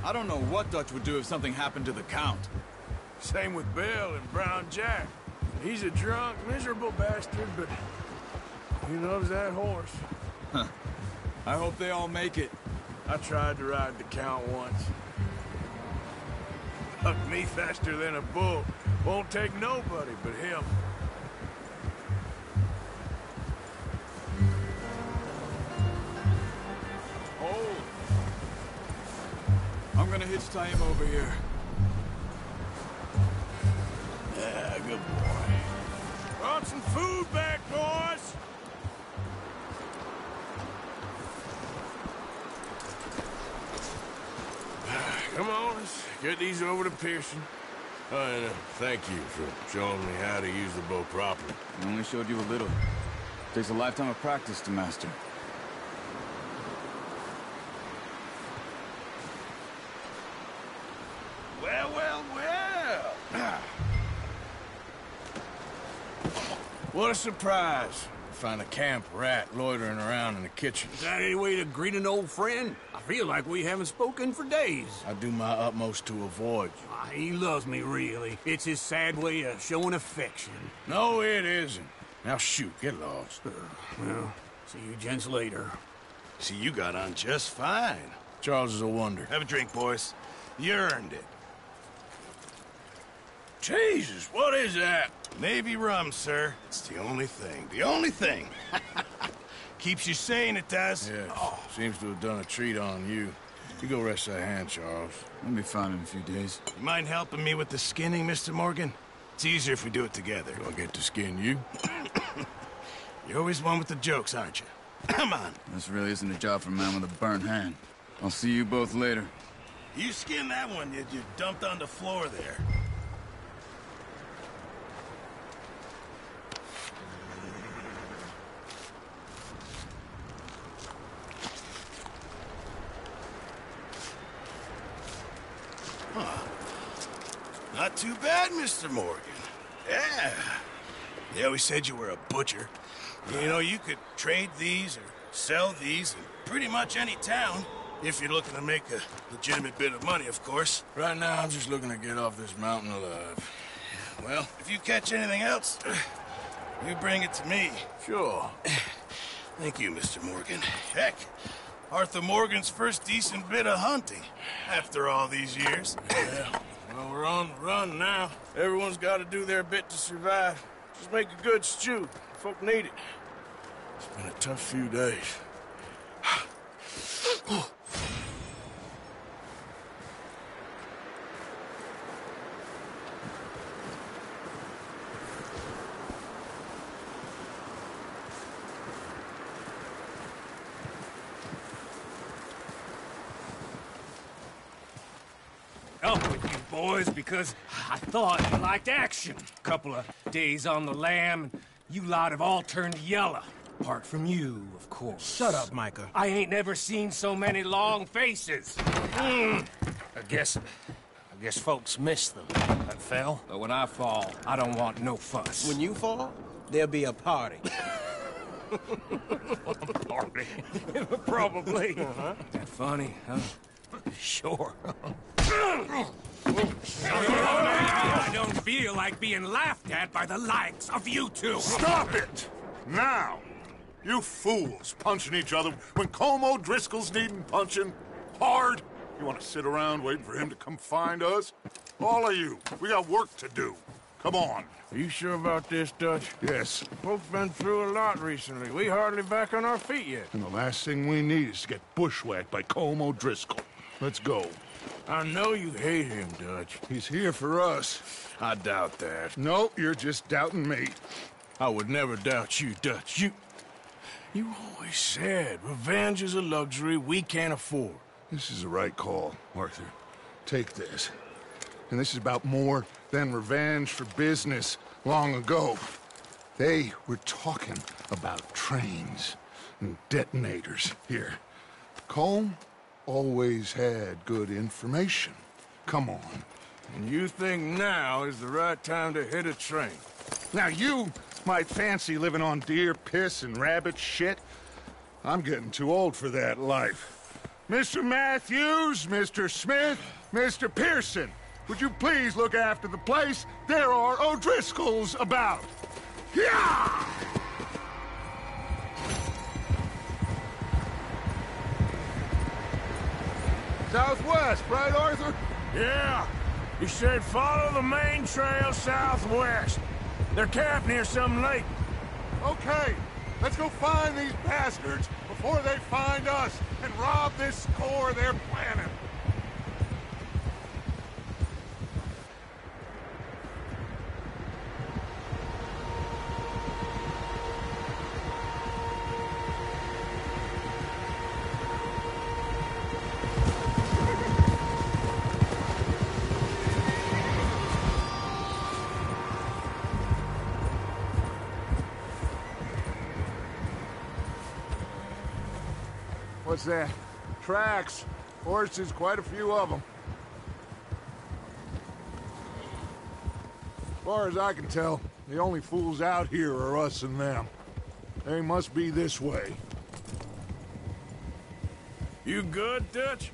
N: I don't know what Dutch would do if something happened to the Count.
I: Same with Bill and Brown Jack. He's a drunk, miserable bastard, but he loves that horse.
N: Huh. I hope they all make it.
I: I tried to ride the Count once. Bucked me faster than a bull. Won't take nobody but him.
N: Oh! I'm gonna hitch Taima over here.
I: Yeah, good boy. Brought some food back, boys! Come on, let's get these over to Pearson. And thank you for showing me how to use the bow properly.
N: I only showed you a little. Takes a lifetime of practice to master.
I: Well, well, well! What a surprise. Find a camp rat loitering around in the kitchen.
D: Is that any way to greet an old friend? I feel like we haven't spoken for days.
I: I do my utmost to avoid you.
D: He loves me, really. It's his sad way of showing affection.
I: No, it isn't. Now shoot, get lost.
D: Well, see you gents later.
M: See, you got on just fine.
I: Charles is a wonder.
M: Have a drink, boys. You earned it.
I: Jesus, what is that?
M: Navy rum, sir. It's the only thing. The only thing. Keeps you sane, it does.
I: Yes. Oh. Seems to have done a treat on you. You go rest that hand, Charles.
N: I'll be fine in a few days.
M: You mind helping me with the skinning, Mr. Morgan? It's easier if we do it together.
I: Do I get to skin you?
M: You're always one with the jokes, aren't you? Come on.
N: This really isn't a job for a man with a burnt hand. I'll see you both later.
M: You skin that one you dumped on the floor there. Not too bad, Mr. Morgan. Yeah. They always said you were a butcher. You know, you could trade these or sell these in pretty much any town. If you're looking to make a legitimate bit of money, of course.
I: Right now, I'm just looking to get off this mountain alive.
M: Well, if you catch anything else, you bring it to me.
I: Sure.
M: Thank you, Mr. Morgan. Heck, Arthur Morgan's first decent bit of hunting after all these years.
I: Yeah. Well, we're on the run now. Everyone's got to do their bit to survive. Just make a good stew. Folk need it. It's been a tough few days.
D: Up with you boys because I thought you liked action. Couple of days on the lam, and you lot have all turned yellow. Apart from you, of course.
C: Shut up, Micah.
D: I ain't never seen so many long faces. I guess folks miss them. I fell, but when I fall, I don't want no fuss.
C: When you fall, there'll be a party.
D: Party? Probably. That funny, huh? Sure. I don't feel like being laughed at by the likes of you two.
B: Stop it! Now! You fools punching each other when Colm O'Driscoll's needing punching hard. You want to sit around waiting for him to come find us? All of you, we got work to do. Come on.
I: Are you sure about this, Dutch?
B: Yes.
I: Folks been through a lot recently. We hardly back on our feet yet.
B: And the last thing we need is to get bushwhacked by Colm O'Driscoll. Let's go.
I: I know you hate him, Dutch.
B: He's here for us.
I: I doubt that.
B: No, you're just doubting me.
I: I would never doubt you, Dutch. You always said revenge is a luxury we can't afford.
B: This is the right call, Arthur. Take this. And this is about more than revenge for business long ago. They were talking about trains and detonators here. Colm always had good information. Come on.
I: And you think now is the right time to hit a train?
B: Now you might fancy living on deer piss and rabbit shit. I'm getting too old for that life. Mr. Matthews, Mr. Smith, Mr. Pearson, would you please look after the place? There are O'Driscolls about. Yeah! Southwest, right, Arthur?
I: Yeah. He said follow the main trail southwest. They're camped near some lake.
B: Okay, let's go find these bastards before they find us and rob this core they're planning. What's that? Tracks. Horses, quite a few of them. As far as I can tell, the only fools out here are us and them. They must be this way.
I: You good, Dutch?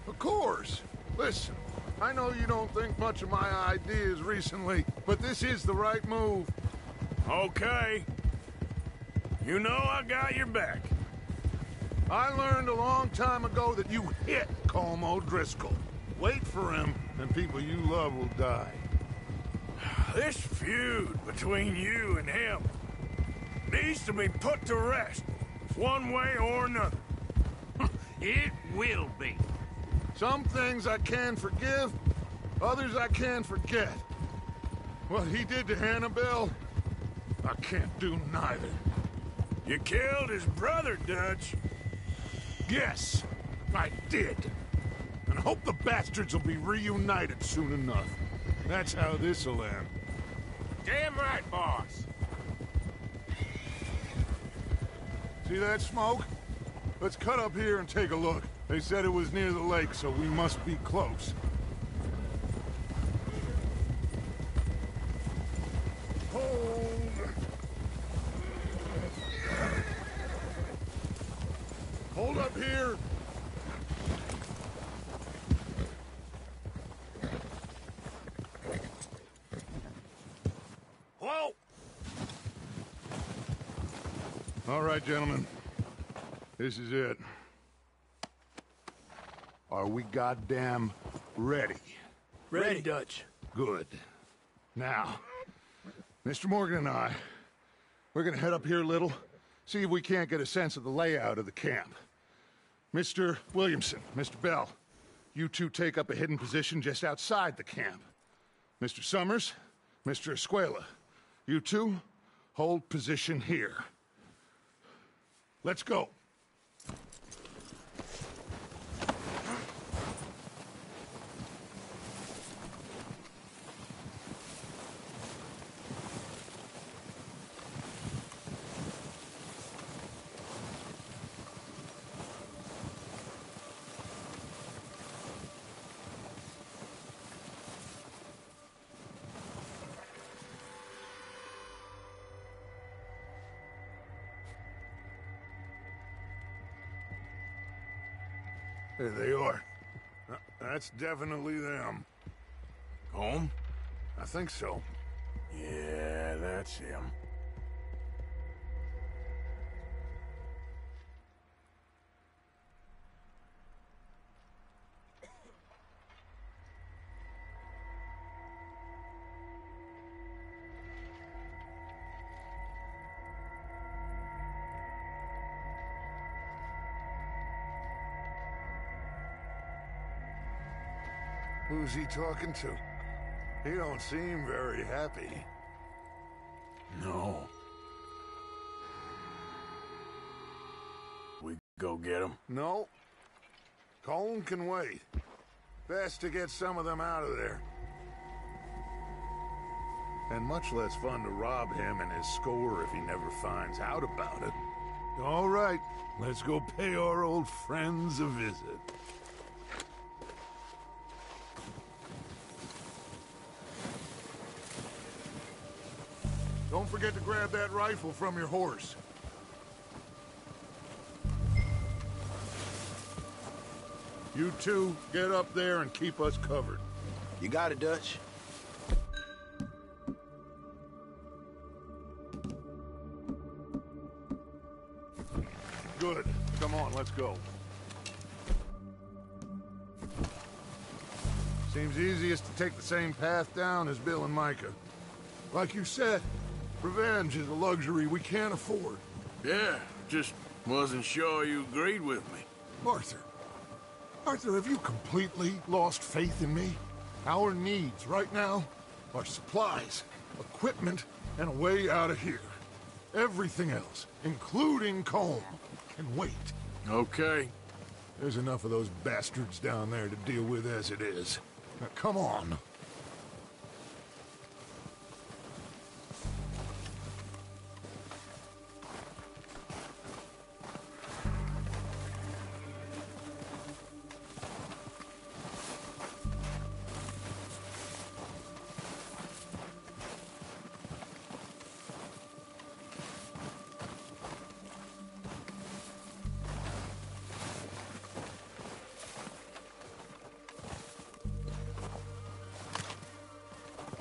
B: Of course. Listen, I know you don't think much of my ideas recently, but this is the right move.
I: Okay. You know I got your back.
B: I learned a long time ago that you hit Colm O'Driscoll. Wait for him, and people you love will die.
I: This feud between you and him needs to be put to rest, one way or another.
D: It will be.
B: Some things I can forgive, others I can forget. What he did to Annabelle, I can't do neither.
I: You killed his brother, Dutch.
B: Yes, I did. And I hope the bastards will be reunited soon enough. That's how this'll end.
D: Damn right, boss.
B: See that smoke? Let's cut up here and take a look. They said it was near the lake, so we must be close. All right, gentlemen. This is it. Are we goddamn ready?
K: Ready, Dutch.
B: Good. Now, Mr. Morgan and I, we're gonna head up here a little, see if we can't get a sense of the layout of the camp. Mr. Williamson, Mr. Bell, you two take up a hidden position just outside the camp. Mr. Summers, Mr. Escuela, you two hold position here. Let's go. There they are. That's definitely them.
I: Home?
B: I think so.
I: Yeah, that's him.
B: Who's he talking to? He don't seem very happy.
I: No. We go get him?
B: No. Colin can wait. Best to get some of them out of there. And much less fun to rob him and his score if he never finds out about it. All right, let's go pay our old friends a visit. Don't forget to grab that rifle from your horse. You two, get up there and keep us covered.
N: You got it, Dutch.
B: Good. Come on, let's go. Seems easiest to take the same path down as Bill and Micah. Like you said, revenge is a luxury we can't afford.
I: Yeah, just wasn't sure you agreed with me.
B: Arthur. Arthur, have you completely lost faith in me? Our needs right now are supplies, equipment, and a way out of here. Everything else, including Colm, can wait.
I: Okay.
B: There's enough of those bastards down there to deal with as it is. Now, come on.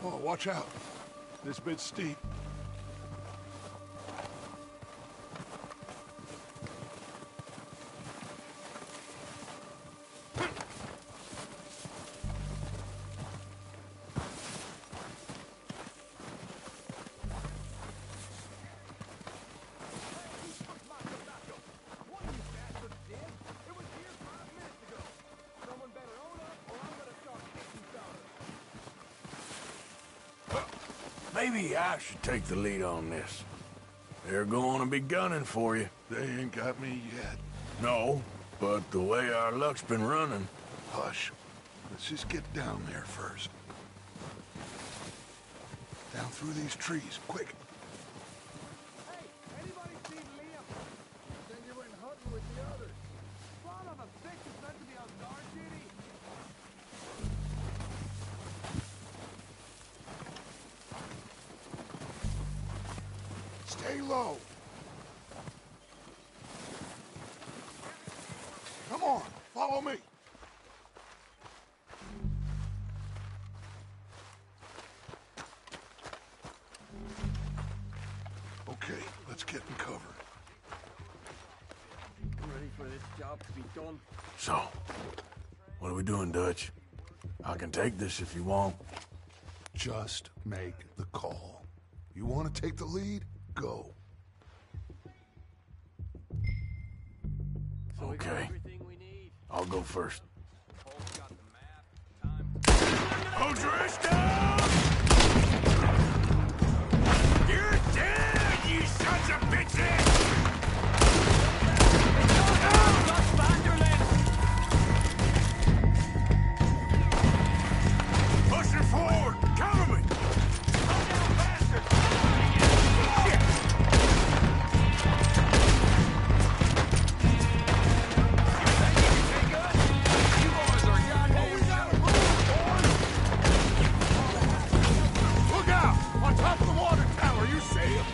B: Oh, watch out. This bit's steep.
I: Maybe I should take the lead on this. They're going to be gunning for you.
B: They ain't got me yet.
I: No, but the way our luck's been running...
B: Hush. Let's just get down there first. Down through these trees, quick.
L: Hey, anybody seen Liam? Then you went hunting with the others. Son of a bitch is meant to be on guard duty.
B: Stay low. Come on, follow me. Okay, let's get in cover.
H: ready for this job to be done.
I: So, what are we doing, Dutch? I can take this if you want.
B: Just make the call. You want to take the lead? Go.
I: Okay. I'll go first.
G: O'Driscoll! You're dead, you sons of bitches! Pushing forward! Cover me! Slow down, bastard! Shit!
B: Look out! On top of the water tower, you see him?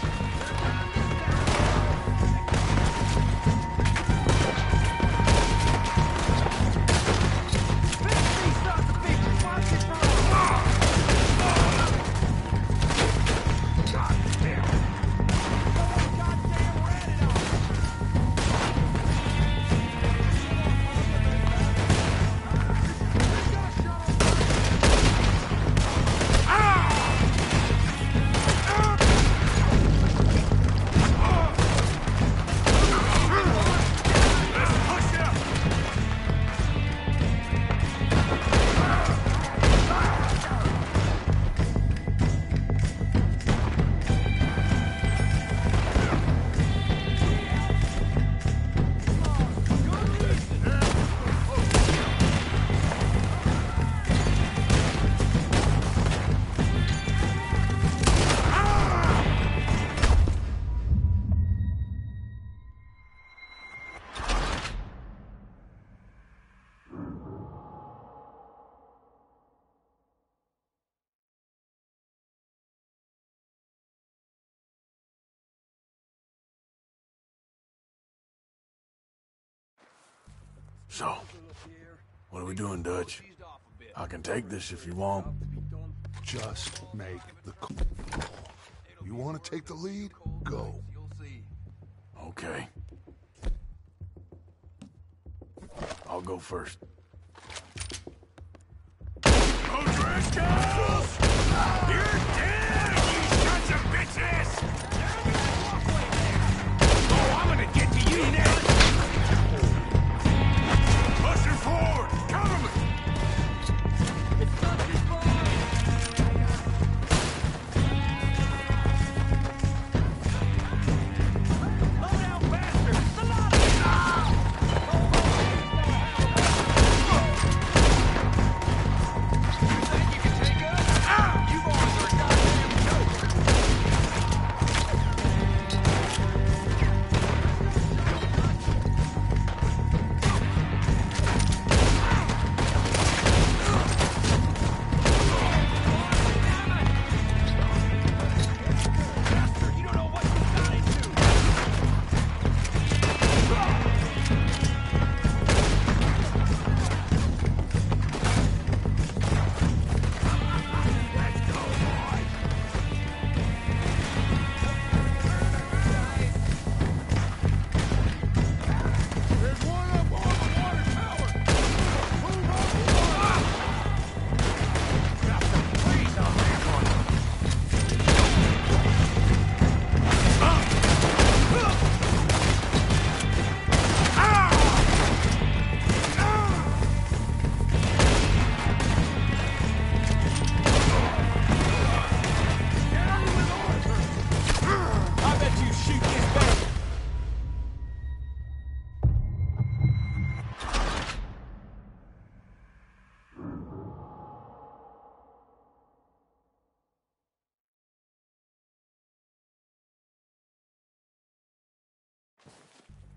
I: So, what are we doing, Dutch? I can take this if you want.
B: Just make the call. You want to take the lead? Go.
I: Okay. I'll go first.
G: O'Driscolls! You're dead, you sons of bitches! Oh, I'm gonna get to you next! Pushing forward! Cover me! It's not too far! Slow down, bastard!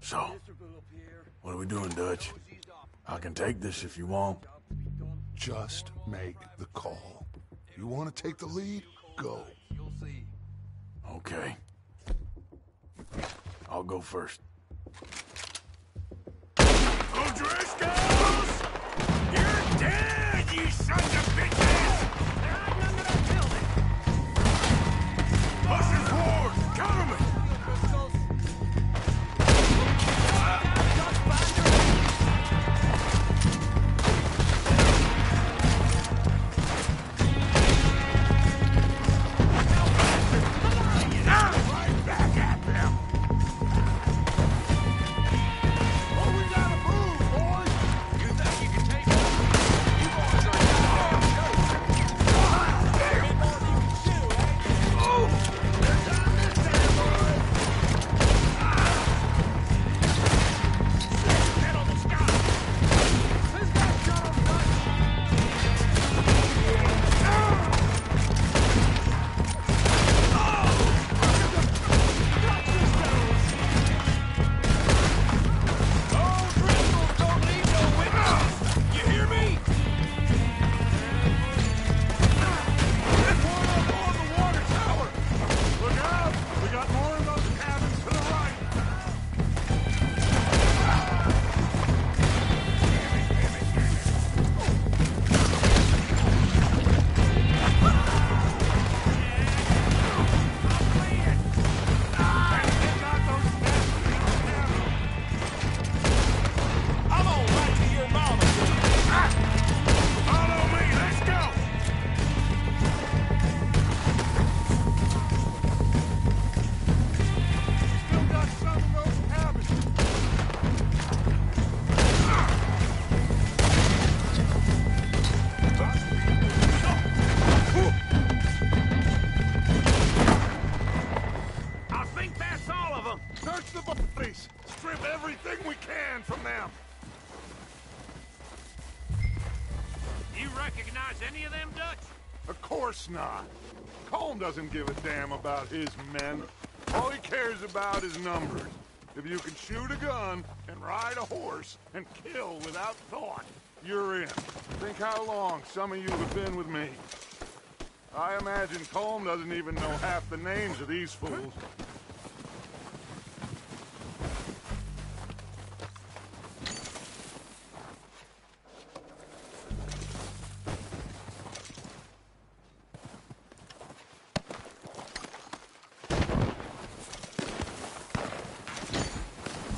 I: So, what are we doing, Dutch? I can take this if you want.
B: Just make the call. You want to take the lead? Go.
I: Okay. I'll go first.
G: O'Driscolls! You're dead, you sons of bitches! Pushing forward! Cover me!
B: them! Search the bodies! Strip everything we can from them!
G: You recognize any of them, Dutch?
B: Of course not. Colm doesn't give a damn about his men. All he cares about is numbers. If you can shoot a gun and ride a horse and kill without thought, you're in. Think how long some of you have been with me. I imagine Colm doesn't even know half the names of these fools.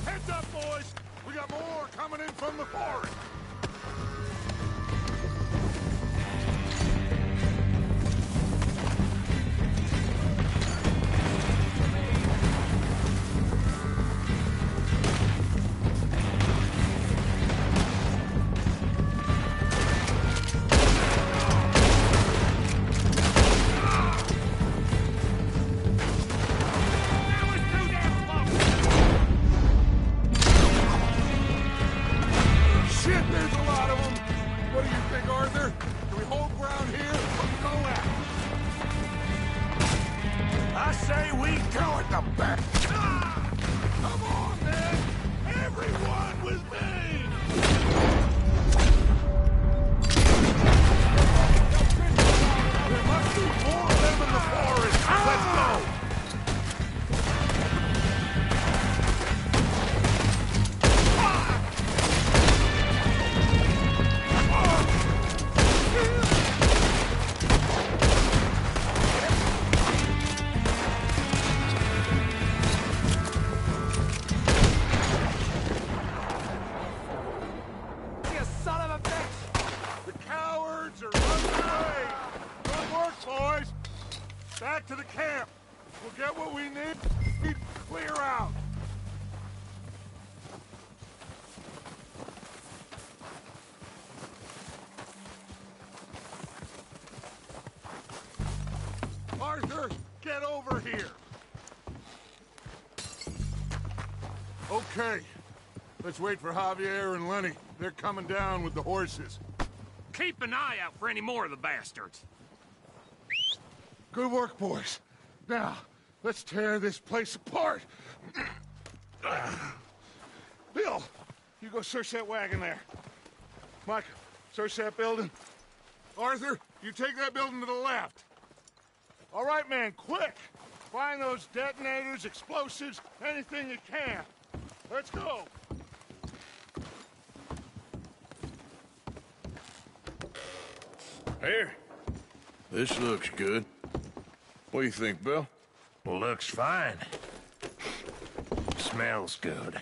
B: Heads up, boys! We got more coming in from the forest! Shit, there's a lot of them! What do you think, Arthur? Can we hold ground here or go out? I say we go at the back! Ah! Come on, man! Everyone with me! There must be more of them in the forest! Let's go!
K: You son of a bitch!
B: The cowards are running away! Good work, boys! Back to the camp! We'll get what we need. Clear out! Arthur, get over here! Okay. Let's wait for Javier and Lenny. They're coming down with the horses.
G: Keep an eye out for any more of the bastards.
B: Good work, boys. Now, let's tear this place apart. Bill, you go search that wagon there. Mike, search that building. Arthur, you take that building to the left. All right, man, quick. Find those detonators, explosives, anything you can. Let's go.
I: Here. This looks good. What do you think, Bill?
D: Looks fine. Smells good.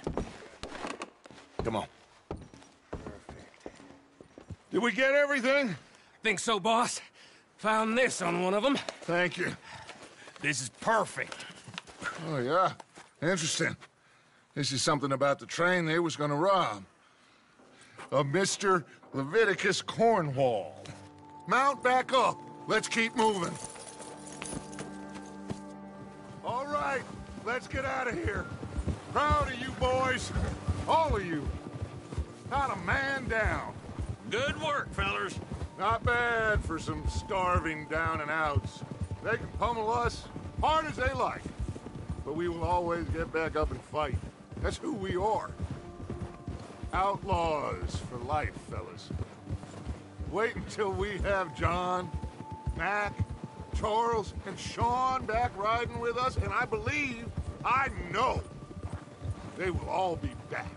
I: Come on.
B: Did we get everything?
G: Think so, boss? Found this on one of them.
B: Thank you.
G: This is perfect.
B: Oh, yeah? Interesting. This is something about the train they was gonna rob. Of Mr. Leviticus Cornwall. Mount back up. Let's keep moving. All right, let's get out of here. Proud of you boys. All of you. Not a man down.
G: Good work, fellers.
B: Not bad for some starving down and outs. They can pummel us hard as they like. But we will always get back up and fight. That's who we are. Outlaws for life, fellas. Wait until we have John, Mac, Charles, and Sean back riding with us, and I know, they will all be back.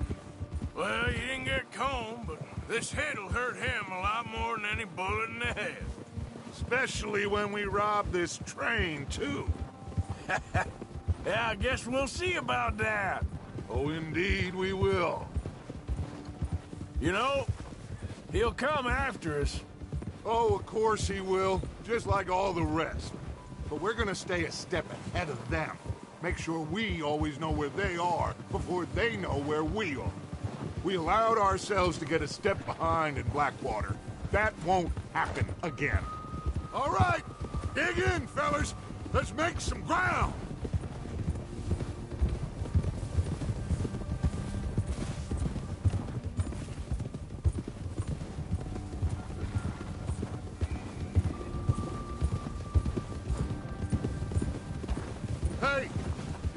I: Well, you didn't get Colm, but this hit'll hurt him a lot more than any bullet in the head.
B: Especially when we rob this train, too.
I: Yeah, I guess we'll see about that.
B: Oh, indeed we will.
I: You know, he'll come after us.
B: Oh, of course he will, just like all the rest. But we're gonna stay a step ahead of them. Make sure we always know where they are before they know where we are. We allowed ourselves to get a step behind in Blackwater. That won't happen again. All right, dig in, fellas. Let's make some ground.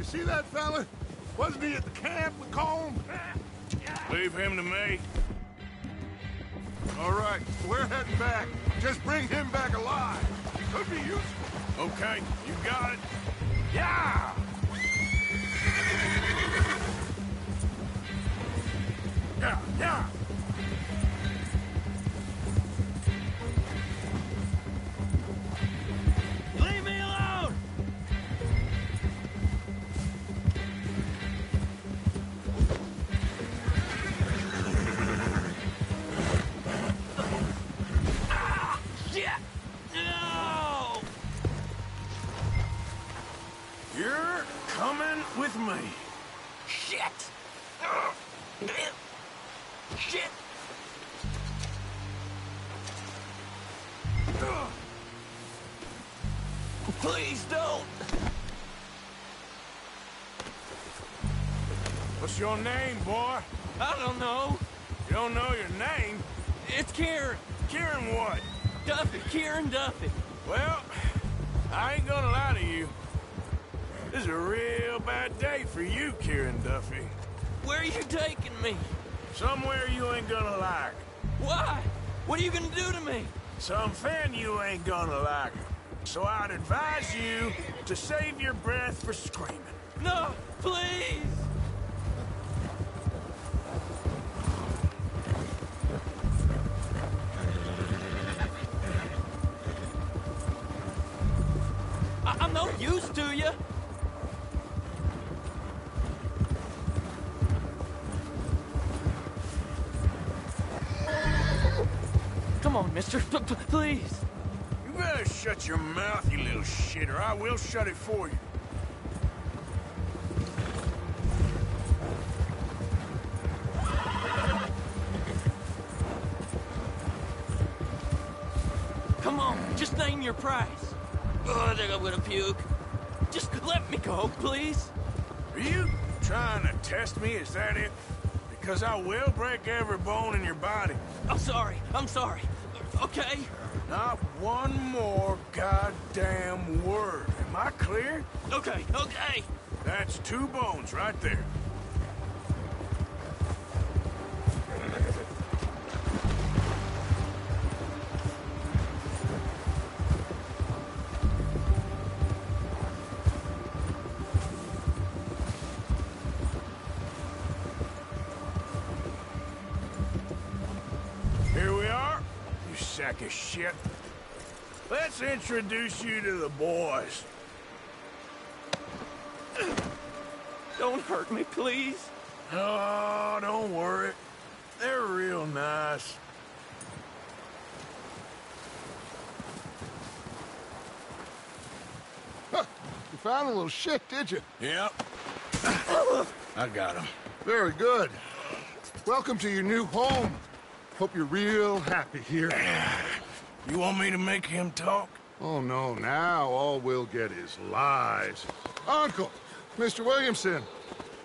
B: see that fella? Wasn't he at the camp with Colm?
I: Leave him to me.
B: All right, we're heading back. Just bring him back alive. Could be useful.
I: Okay, you got it.
B: Yeah! Yeah!
K: Leave me alone! Ah! Shit! No!
I: You're coming with me.
K: Shit! Shit! Please don't!
I: What's your name, boy?
K: I don't know.
I: You don't know your name?
K: It's Kieran.
I: Kieran what?
K: Duffy. Kieran Duffy.
I: Well, I ain't gonna lie to you. This is a real bad day for you, Kieran Duffy.
K: Where are you taking me?
I: Somewhere you ain't gonna like.
K: Why? What are you gonna do to me?
I: Something you ain't gonna like. So I'd advise you to save your breath for screaming.
K: No, please! I'm no use to you. Come on, mister. Please.
I: You better shut your mouth, you little shit, or I will shut it for you.
K: Come on, just name your price. Oh, I think I'm gonna puke. Just let me go, please.
I: Are you trying to test me? Is that it? Because I will break every bone in your body.
K: I'm sorry. Okay?
I: Not one more goddamn word. Am I clear?
K: Okay.
I: That's 2 bones right there. Here we are, you sack of shit. Let's introduce you to the boys.
K: Don't hurt me, please.
I: Oh, don't worry. They're real nice.
B: Huh, you found a little shit, did you?
I: Yep. I got him.
B: Very good. Welcome to your new home. Hope you're real happy here.
I: You want me to make him talk?
B: Oh, no, now all we'll get is lies. Uncle, Mr. Williamson,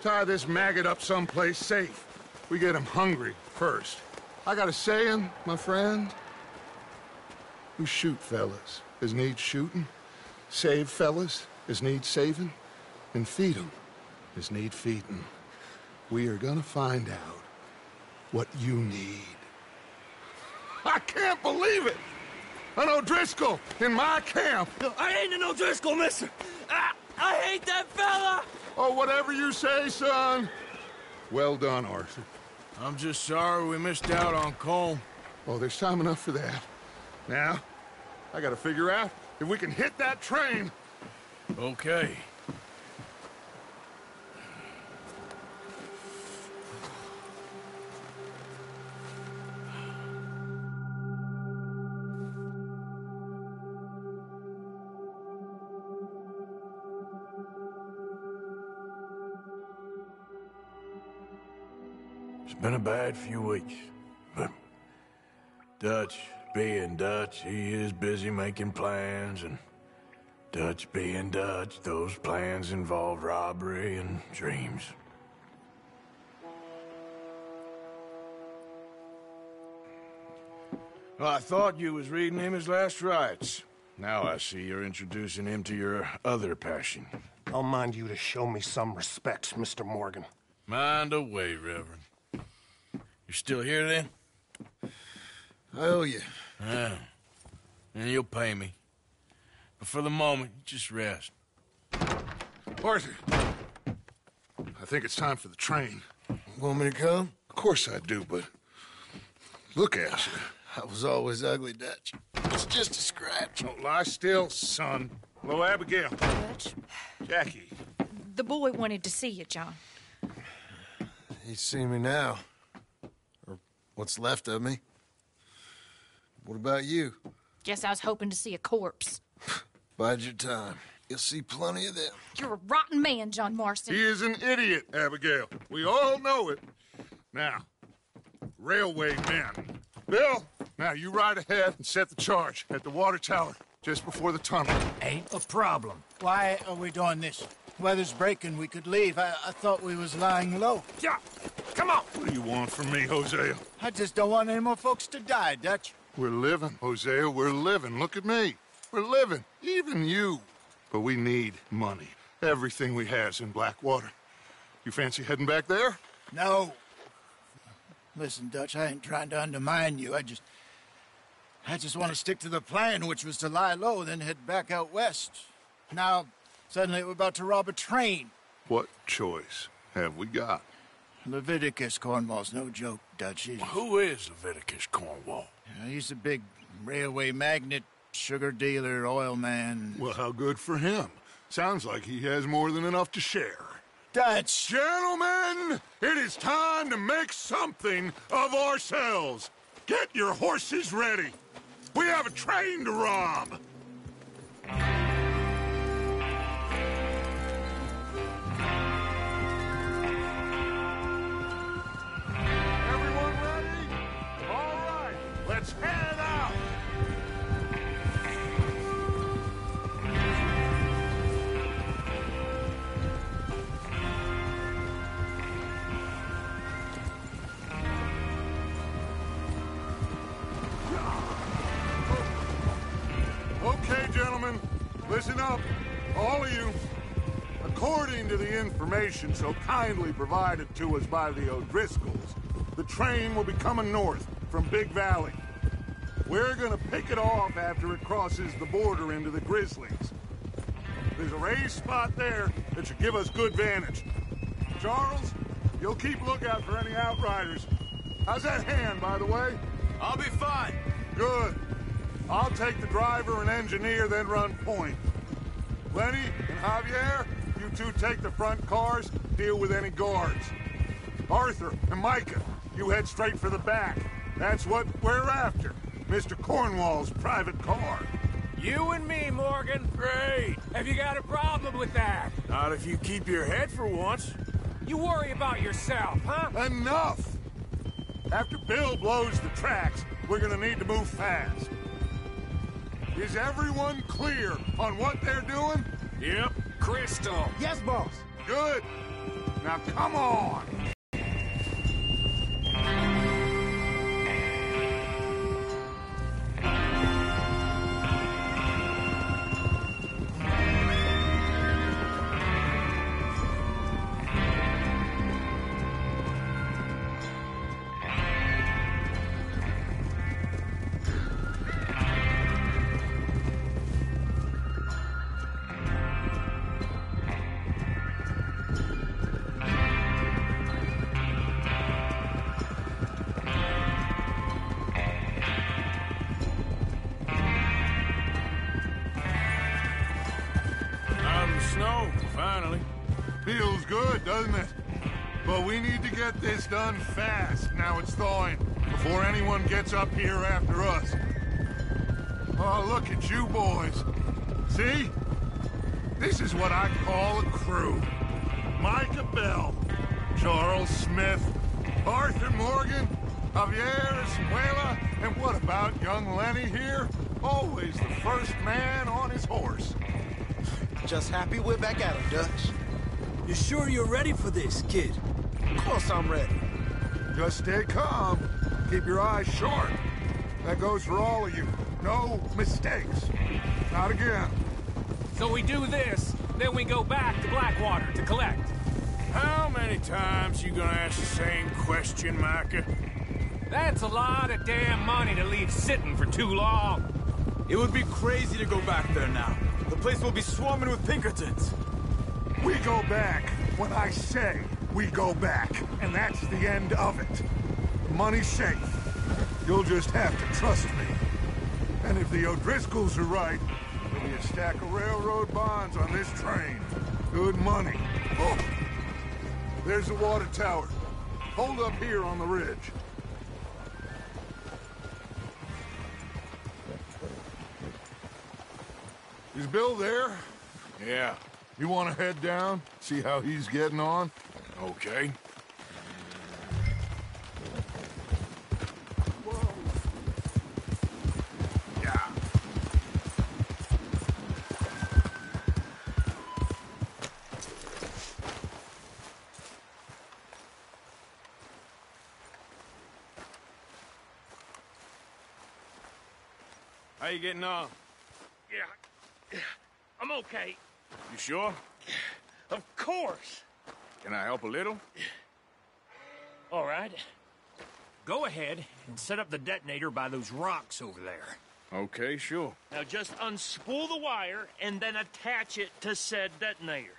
B: tie this maggot up someplace safe. We get him hungry first. I got a saying, my friend. We shoot fellas as need shooting, save fellas as need saving, and feed 'em as need feeding. We are gonna find out what you need. I can't believe it! An O'Driscoll in my camp!
K: I ain't an O'Driscoll, mister! I hate that fella!
B: Oh, whatever you say, son. Well done, Arthur.
I: I'm just sorry we missed out on Colm.
B: Oh, there's time enough for that. Now, I gotta figure out if we can hit that train.
I: Okay. It's been a bad few weeks, but Dutch being Dutch, he is busy making plans, and Dutch being Dutch, those plans involve robbery and dreams. Well, I thought you was reading him his last rites. Now I see you're introducing him to your other passion.
L: I'll mind you to show me some respect, Mr. Morgan.
I: Mind away, Reverend. You're still here, then?
L: I owe you.
I: Yeah. And you'll pay me. But for the moment, just rest.
B: Arthur, I think it's time for the train.
L: Want me to come?
B: Of course I do, but look at you.
L: I was always ugly, Dutch. It's just a scratch.
B: Don't lie still, son. Hello, Abigail.
F: Dutch,
B: Jackie.
F: the boy wanted to see you, John.
L: He's seen me now. Or what's left of me. What about you?
F: Guess I was hoping to see a corpse.
L: Bide your time. You'll see plenty of them.
F: You're a rotten man, John Marston.
B: He is an idiot, Abigail. We all know it. Now, railway men. Bill, now you ride ahead and set the charge at the water tower just before the tunnel.
C: Ain't a problem. Why are we doing this? Weather's breaking. We could leave. I thought we was lying low.
B: Yeah, come on. What do you want from me, Hosea?
C: I just don't want any more folks to die, Dutch.
B: We're living, Hosea. We're living. Look at me. We're living. Even you. But we need money. Everything we has in Blackwater. You fancy heading back there?
C: No. Listen, Dutch, I ain't trying to undermine you. I just want to stick to the plan, which was to lie low, then head back out west. Now, suddenly we're about to rob a train.
B: What choice have we got?
C: Leviticus Cornwall's no joke, Dutch.
I: Who is Leviticus Cornwall?
C: He's a big railway magnate, sugar dealer, oil man.
B: Well, how good for him. Sounds like he has more than enough to share.
C: Dutch!
B: Gentlemen, it is time to make something of ourselves. Get your horses ready. We have a train to rob. Everyone ready? All right, let's head out. Okay, gentlemen, listen up, all of you. According to the information so kindly provided to us by the O'Driscolls, the train will be coming north from Big Valley. We're gonna pick it off after it crosses the border into the Grizzlies. There's a raised spot there that should give us good vantage. Charles, you'll keep lookout for any outriders. How's that hand, by the way?
N: I'll be fine.
B: Good. I'll take the driver and engineer, then run point. Lenny and Javier, you two take the front cars, deal with any guards. Arthur and Micah, you head straight for the back. That's what we're after. Mr. Cornwall's private car.
G: You and me, Morgan. Great. Have you got a problem with that?
I: Not if you keep your head for once.
G: You worry about yourself, huh?
B: Enough! After Bill blows the tracks, we're gonna need to move fast. Is everyone clear on what they're doing?
G: Yep. Crystal.
C: Yes, boss.
B: Good. Now come on.
I: Snow, finally.
B: Feels good, doesn't it? But we need to get this done fast, now it's thawing, before anyone gets up here after us. Oh, look at you boys. See? This is what I call a crew. Micah Bell, Charles Smith, Arthur Morgan, Javier Escuela, and what about young Lenny here? Always the first man on his horse.
O: Just happy we're back at him, Dutch.
K: You sure you're ready for this, kid?
O: Of course I'm ready.
B: Just stay calm. Keep your eyes sharp. That goes for all of you. No mistakes. Not again.
G: So we do this, then we go back to Blackwater to collect.
D: How many times you gonna ask the same question, Micah?
G: That's a lot of damn money to leave sitting for too long.
N: It would be crazy to go back there now. The place will be swarming with Pinkertons.
B: We go back when I say we go back, and that's the end of it. Money's safe. You'll just have to trust me. And if the O'Driscolls are right, there'll be a stack of railroad bonds on this train. Good money. Oh. There's the water tower. Hold up here on the ridge. Is Bill there?
D: Yeah.
B: You want to head down? See how he's getting on?
D: Okay.
B: Yeah.
D: How you getting on?
P: Yeah, I'm okay.
D: You sure?
P: Of course.
D: Can I help a little?
P: All right. Go ahead and set up the detonator by those rocks over there.
D: Okay, sure.
P: Now just unspool the wire and then attach it to said detonator.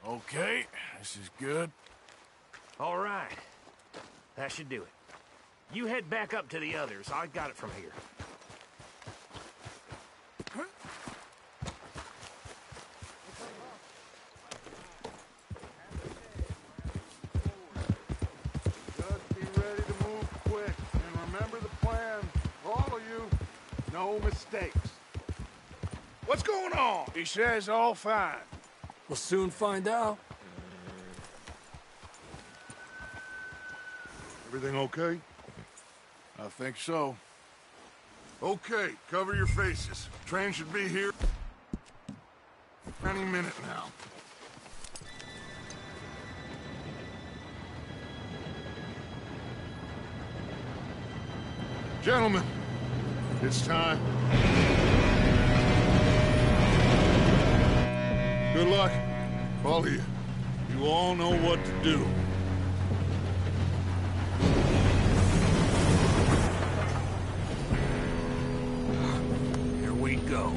D: Okay, this is good.
P: All right. That should do it. You head back up to the others. I got it from here.
B: Just be ready to move quick. And remember the plan. For all of you, no mistakes. What's going on?
D: He says all fine.
K: We'll soon find out.
B: Everything okay?
D: I think so.
B: Okay, cover your faces. Train should be here any minute now. Gentlemen, it's time. Good luck, all of you. You all know what to do.
P: Here we go.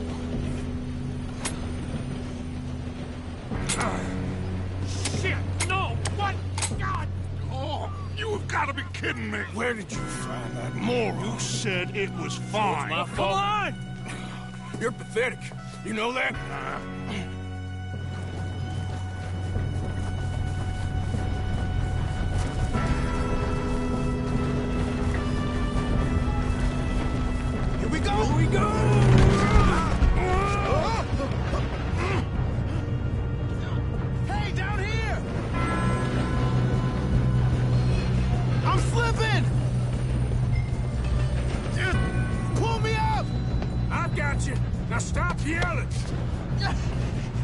P: Shit! No! What? God!
B: Oh, you have got to be kidding me.
D: Where did you find that moron?
B: You said it was fine.
D: My
P: Come
D: fault.
P: on!
D: You're pathetic. You know that?
O: Here we go!
D: Here we go!
O: Hey, down here! I'm slipping! Just pull me up!
D: I've got you. Now stop yelling.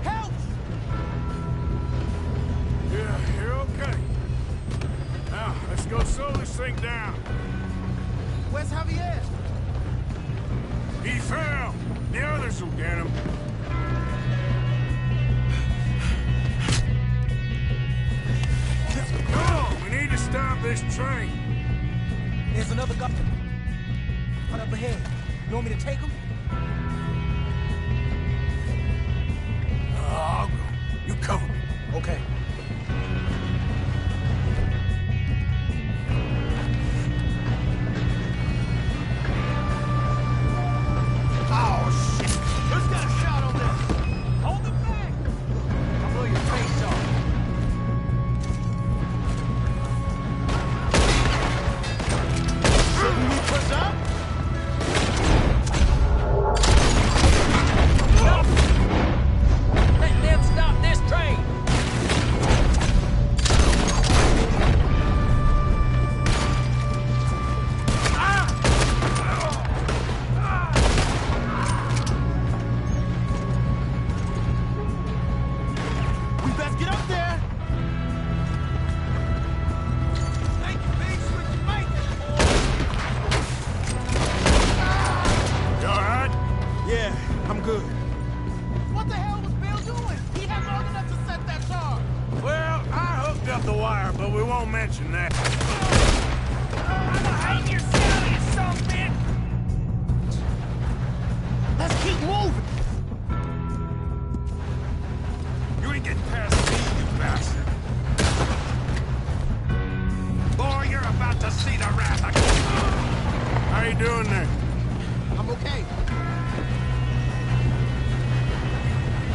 O: Help!
D: Yeah, you're okay. Now, let's go slow this thing down.
O: Where's Javier?
D: He fell. The others will get him. Come on, we need to stop this train.
O: There's another guy right up ahead. You want me to take him?
D: I'll go. You cover me.
O: Okay. Oh, shit! Who's got a shot on this? Hold them back! I'll blow your face off. Shouldn't we push up?
P: off the wire, but we won't mention that.
O: Hang yourself, you son of a bitch! Let's keep moving!
D: You ain't getting past me, you bastard! Boy, you're about to see the Ratla!
P: How you doing there?
O: I'm okay.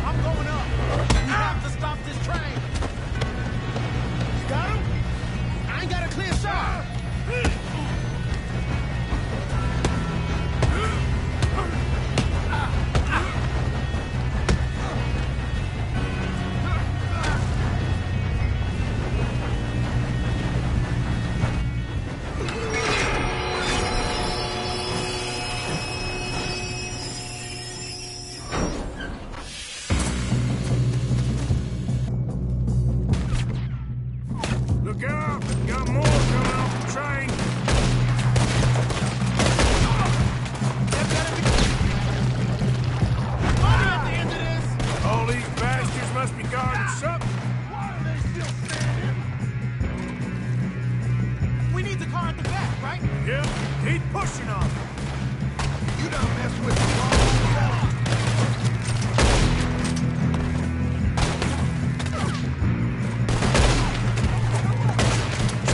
O: I'm going up. We have to stop this train. You got him? I ain't got a clear shot.
P: Look out! Got more coming off the train!
O: Money at the end of this.
P: All these bastards must be guarding something.
O: Why are they still standing? We need the car at the back, right?
P: Yep, keep pushing on.
O: You done messed with the wrong fella.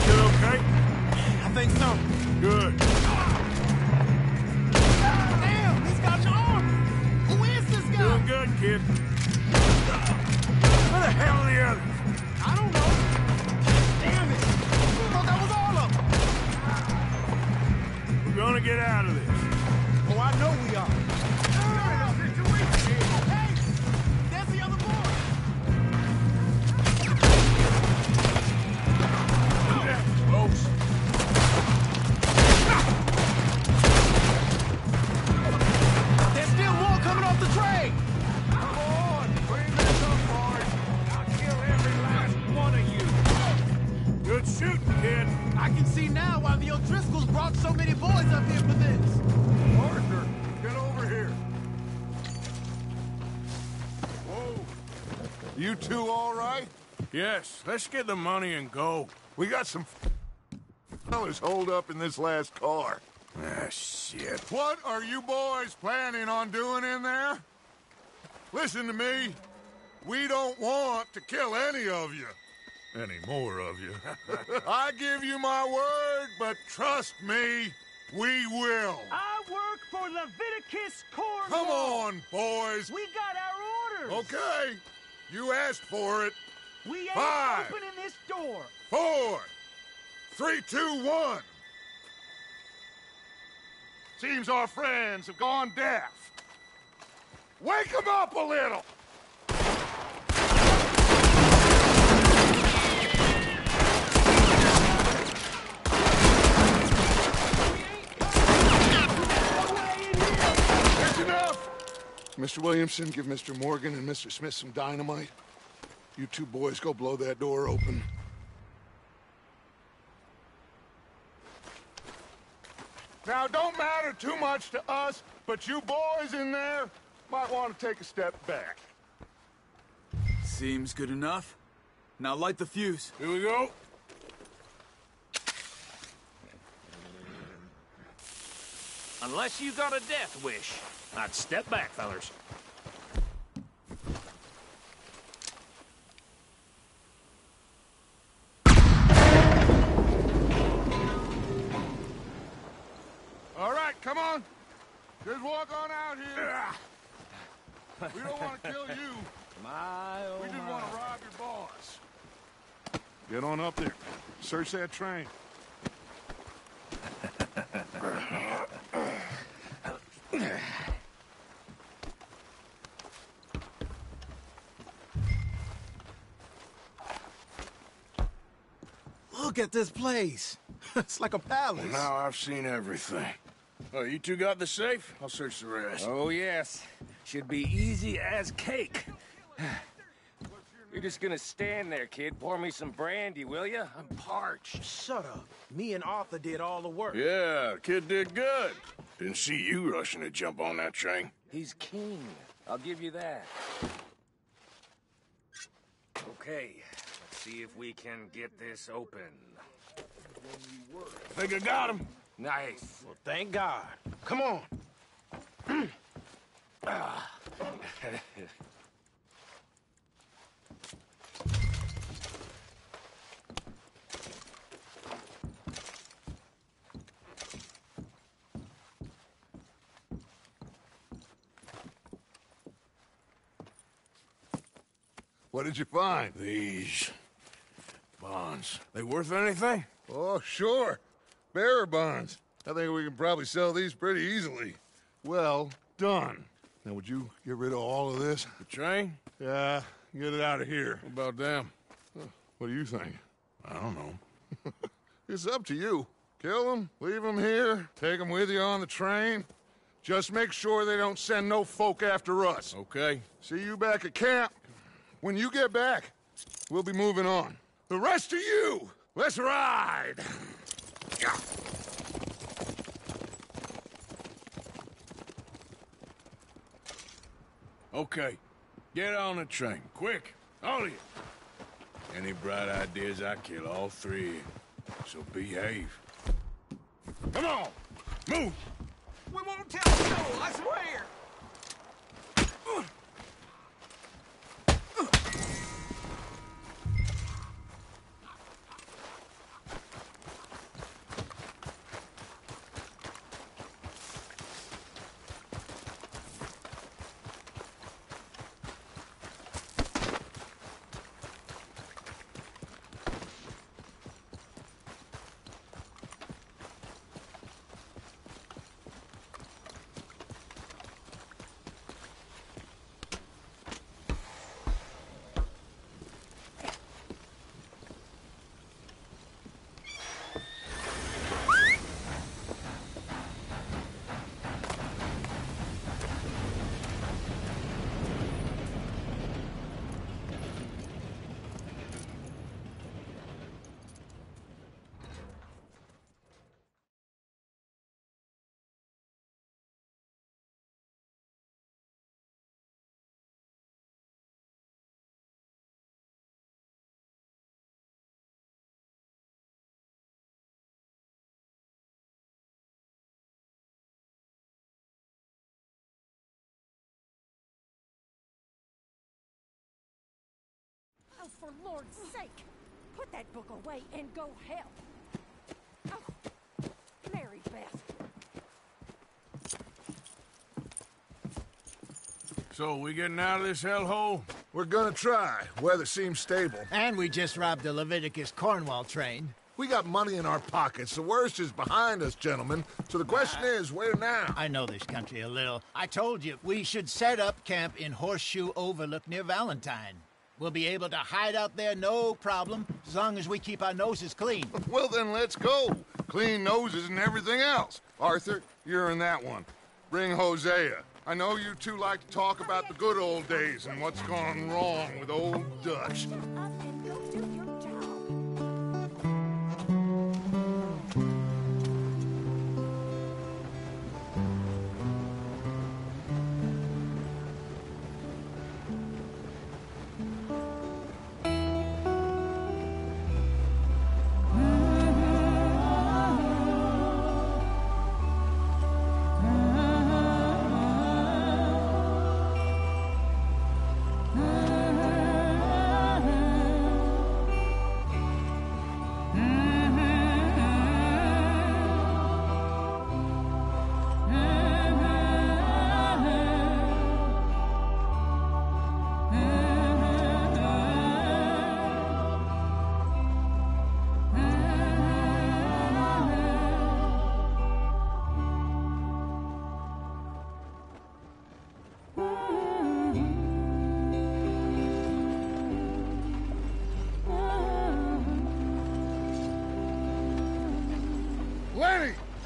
P: Still okay?
O: I think so.
P: Good.
O: Damn, he's got an arm. Who is this guy?
P: Doing good, kid. Where the hell are the others?
O: I don't know. Damn it. I thought that was all of them.
P: We're gonna get out of this.
O: Oh, I know we are. Hey, there's the other boy.
P: Folks.
O: There's still more coming off the train.
D: Come on! Clean this up, boys! I'll kill every last one of you!
P: Good shooting, kid.
O: I can see now why the O'Driscolls brought so many boys up here for this.
B: Arthur, get over here. Whoa. You two all right?
P: Yes, let's get the money and go.
B: We got some fellas holed up in this last car.
P: Ah, shit.
B: What are you boys planning on doing in there? Listen to me. We don't want to kill any of you. Any more of you. I give you my word, but trust me, we will.
O: I work for Leviticus Corps.
B: Come on, boys.
O: We got our orders.
B: Okay. You asked for it.
O: We ain't
B: 5,
O: opening this door.
B: 4, 3, 2, 1. Seems our friends have gone deaf. Wake them up a little. That's enough. Mr. Williamson, give Mr. Morgan and Mr. Smith some dynamite. You two boys go blow that door open. Now, don't matter too much to us, but you boys in there might want to take a step back.
N: Seems good enough. Now light the fuse.
P: Here we go.
H: Unless you got a death wish, I'd step back, fellers.
B: All right, come on. Just walk on out here. We don't want to kill you. We just want to rob your boss. Get on up there. Search that train.
C: Look at this place. It's like a palace.
I: Now I've seen everything. Oh, you two got the safe? I'll search the rest.
H: Oh, yes. Should be easy as cake. You're just gonna stand there, kid. Pour me some brandy, will you? I'm parched.
C: Shut up. Me and Arthur did all the work.
I: Yeah, kid did good. Didn't see you rushing to jump on that train.
H: He's keen. I'll give you that. Okay, let's see if we can get this open.
P: Think I got him?
H: Nice.
P: Well, thank God. Come on.
B: What did you find?
I: These bonds. They worth anything?
B: Oh, sure. Bearer bonds. I think we can probably sell these pretty easily. Well done. Now, would you get rid of all of this?
I: The train?
B: Yeah, get it out of here.
I: What about them?
B: What do you think?
I: I don't know.
B: It's up to you. Kill them, leave them here, take them with you on the train. Just make sure they don't send no folk after us.
I: Okay.
B: See you back at camp. When you get back, we'll be moving on. The rest of you, let's ride!
I: Okay. Get on the train. Quick. All of you. Any bright ideas, I kill all three of you. So behave. Come on! Move!
O: We won't tell a soul, I swear!
E: Oh, for Lord's sake! Put that book away and go help! Oh, Mary Beth.
I: So, we getting out of this hellhole?
B: We're gonna try. Weather seems stable.
C: And we just robbed the Leviticus Cornwall train.
B: We got money in our pockets. The worst is behind us, gentlemen. So the question is, where now?
C: I know this country a little. I told you, we should set up camp in Horseshoe Overlook near Valentine. We'll be able to hide out there, no problem, as long as we keep our noses clean.
B: Well, then let's go. Clean noses and everything else. Arthur, you're in that one. Bring Hosea. I know you two like to talk about the good old days and what's gone wrong with old Dutch.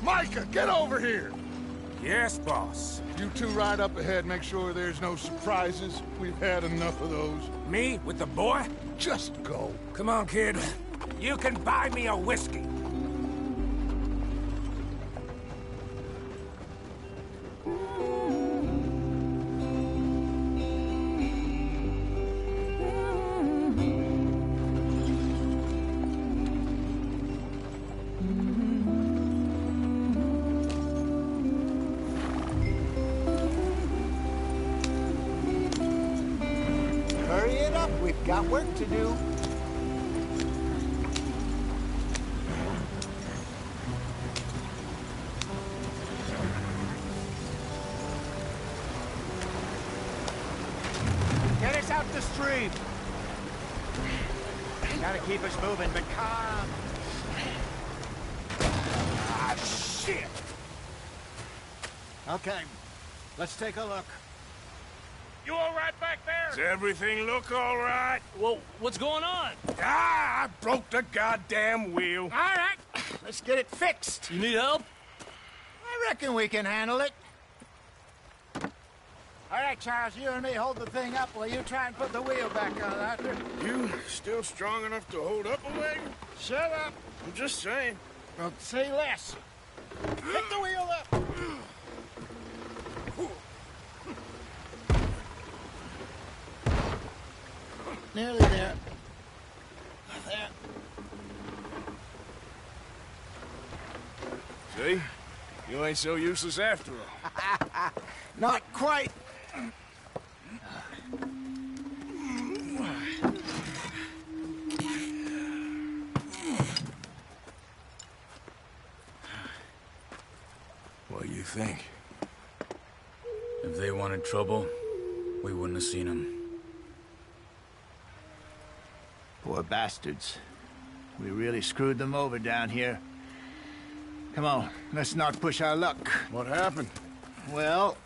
B: Micah, get over here!
H: Yes, boss.
B: You two ride up ahead, make sure there's no surprises. We've had enough of those.
H: Me? With the boy?
B: Just go.
H: Come on, kid. You can buy me a whiskey.
C: up. We've got work to do.
O: Get us out the stream. Gotta keep us moving, but calm. Ah, shit.
C: Okay, let's take a look.
D: You all right back there? Does everything look all right?
P: Well, what's going on?
D: Ah, I broke the goddamn wheel.
C: All right, let's get it fixed.
P: You need help?
C: I reckon we can handle it. All right, Charles, you and me hold the thing up while you try and put the wheel back on, Arthur.
D: You still strong enough to hold up a wagon?
C: Shut up.
D: I'm just saying.
C: Well, say less. Pick the wheel up. Nearly there. There.
D: See? You ain't so useless after all.
C: Not quite.
D: What do you think?
N: If they wanted trouble, we wouldn't have seen them.
C: Poor bastards. We really screwed them over down here. Come on, let's not push our luck.
D: What happened?
C: Well,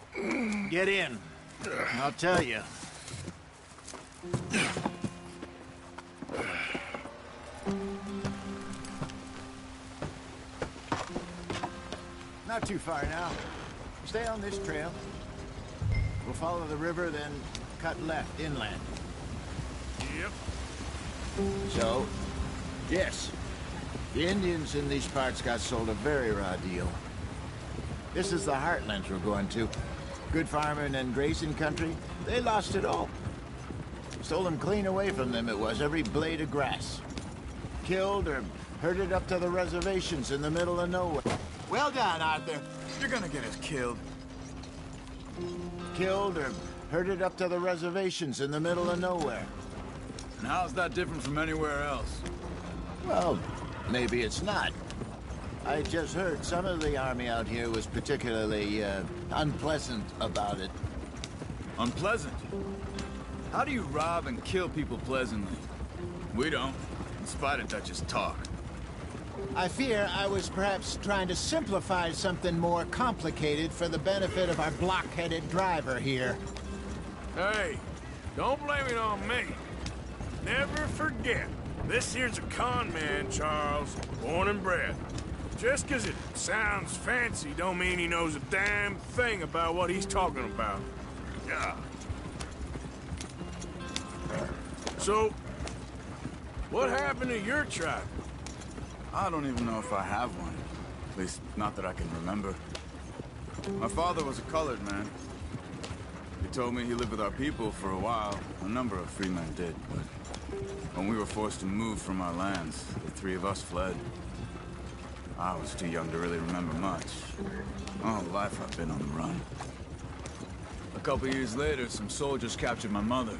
C: get in. I'll tell you. Not too far now. Stay on this trail. We'll follow the river, then cut left inland.
D: Yep.
C: So, yes, the Indians in these parts got sold a very raw deal. This is the heartlands we're going to. Good farming and grazing country, they lost it all. Stolen clean away from them it was, every blade of grass. Killed or herded up to the reservations in the middle of nowhere. Well done, Arthur.
L: You're gonna get us killed.
C: Killed or herded up to the reservations in the middle of nowhere.
N: And how's that different from anywhere else?
C: Well, maybe it's not. I just heard some of the army out here was particularly, unpleasant about it.
N: Unpleasant? How do you rob and kill people pleasantly? We don't, in spite of Dutch's talk.
C: I fear I was perhaps trying to simplify something more complicated for the benefit of our block-headed driver here.
D: Hey, don't blame it on me. Never forget, this here's a con man, Charles, born and bred. Just 'cause it sounds fancy don't mean he knows a damn thing about what he's talking about. Yeah. So, what happened to your tribe?
N: I don't even know if I have one. At least, not that I can remember. My father was a colored man. He told me he lived with our people for a while. A number of free men did, but when we were forced to move from our lands, the three of us fled. I was too young to really remember much. My whole life I've been on the run. A couple years later, some soldiers captured my mother.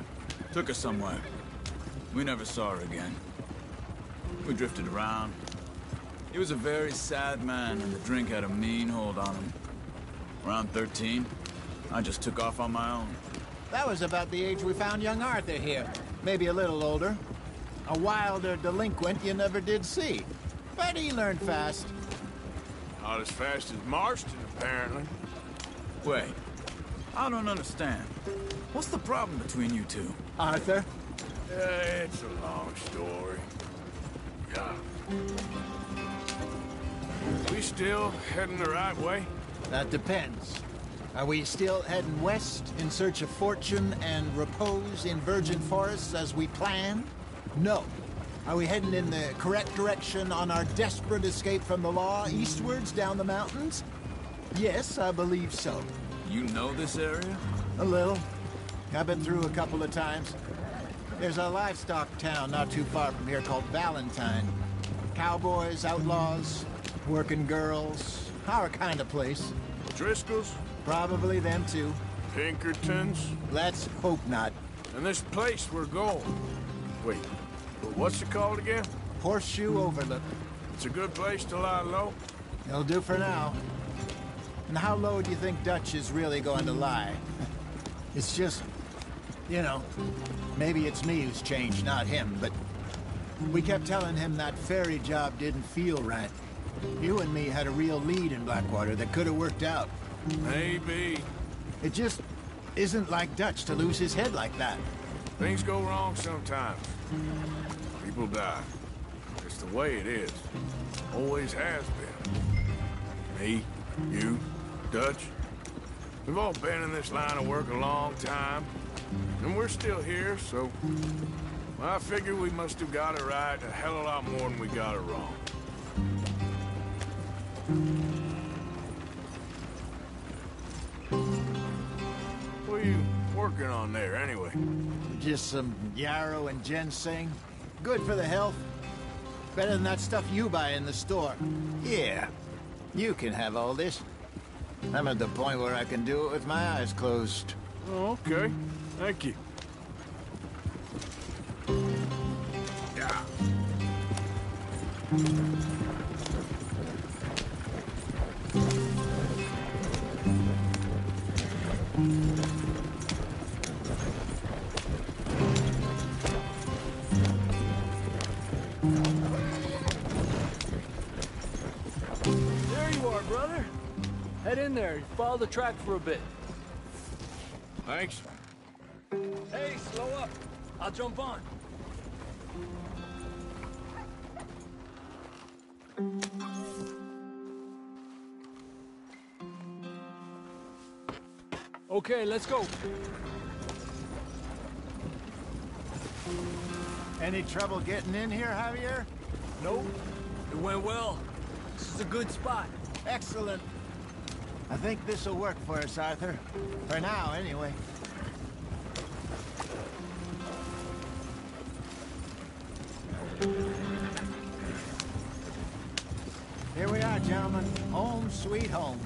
N: Took her somewhere. We never saw her again. We drifted around. He was a very sad man, and the drink had a mean hold on him. Around 13, I just took off on my own.
C: That was about the age we found young Arthur here. Maybe a little older. A wilder delinquent you never did see. But he learned fast.
D: Not as fast as Marston, apparently.
N: Wait, I don't understand. What's the problem between you two?
C: Arthur?
D: It's a long story. Yeah. We still heading the right way?
C: That depends. Are we still heading west in search of fortune and repose in virgin forests as we planned? No. Are we heading in the correct direction on our desperate escape from the law eastwards down the mountains? Yes, I believe so.
N: You know this area?
C: A little. I've been through a couple of times. There's a livestock town not too far from here called Valentine. Cowboys, outlaws, working girls, our kind of place.
D: Driscoll's?
C: Probably them too.
D: Pinkertons?
C: Let's hope not.
I: And this place we're going. Wait, what's it called again?
C: Horseshoe Overlook.
I: It's a good place to lie low?
C: It'll do for now. And how low do you think Dutch is really going to lie? It's just, you know, maybe it's me who's changed, not him, but we kept telling him that ferry job didn't feel right. You and me had a real lead in Blackwater that could have worked out.
I: Maybe.
C: It just isn't like Dutch to lose his head like that.
I: Things go wrong sometimes. People die. It's the way it is. Always has been. Me, you, Dutch. We've all been in this line of work a long time. And we're still here, so... well, I figure we must have got it right a hell of a lot more than we got it wrong. What are you working on there, anyway?
C: Just some yarrow and ginseng. Good for the health. Better than that stuff you buy in the store. Yeah, you can have all this. I'm at the point where I can do it with my eyes closed.
I: Oh, okay. Thank you.
C: Yeah.
K: There you are, brother. Head in there. Follow the track for a bit.
I: Thanks.
K: Hey, slow up. I'll jump on. Okay, let's go.
C: Any trouble getting in here, Javier?
K: Nope. It went well. This is a good spot.
C: Excellent. I think this'll work for us, Arthur. For now, anyway. Here we are, gentlemen. Home sweet home.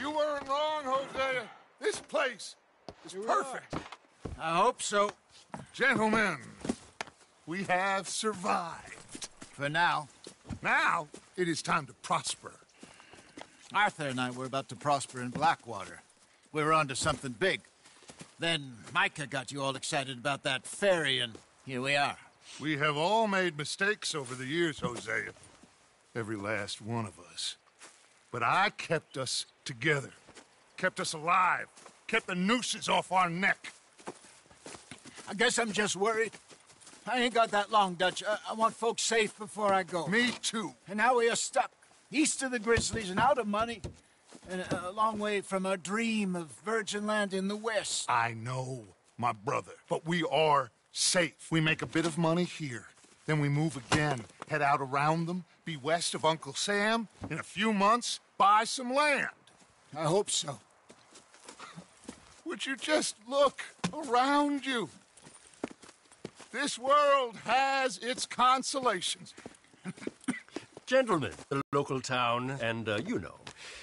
B: You weren't wrong, Hosea. This place is perfect.
C: I hope so.
B: Gentlemen, we have survived.
C: For now.
B: Now, it is time to prosper.
C: Arthur and I were about to prosper in Blackwater. We were on to something big. Then Micah got you all excited about that ferry, and here we are.
B: We have all made mistakes over the years, Hosea. Every last one of us. But I kept us together. Kept us alive. Kept the nooses off our neck.
C: I guess I'm just worried. I ain't got that long, Dutch. I want folks safe before I go.
B: Me too.
C: And now we are stuck. East of the Grizzlies and out of money. And a long way from our dream of virgin land in the west.
B: I know, my brother. But we are safe. We make a bit of money here. Then we move again. Head out around them. Be west of Uncle Sam. In a few months, buy some land.
C: I hope so.
B: Would you just look around you? This world has its consolations.
Q: Gentlemen, the local town, and, you know,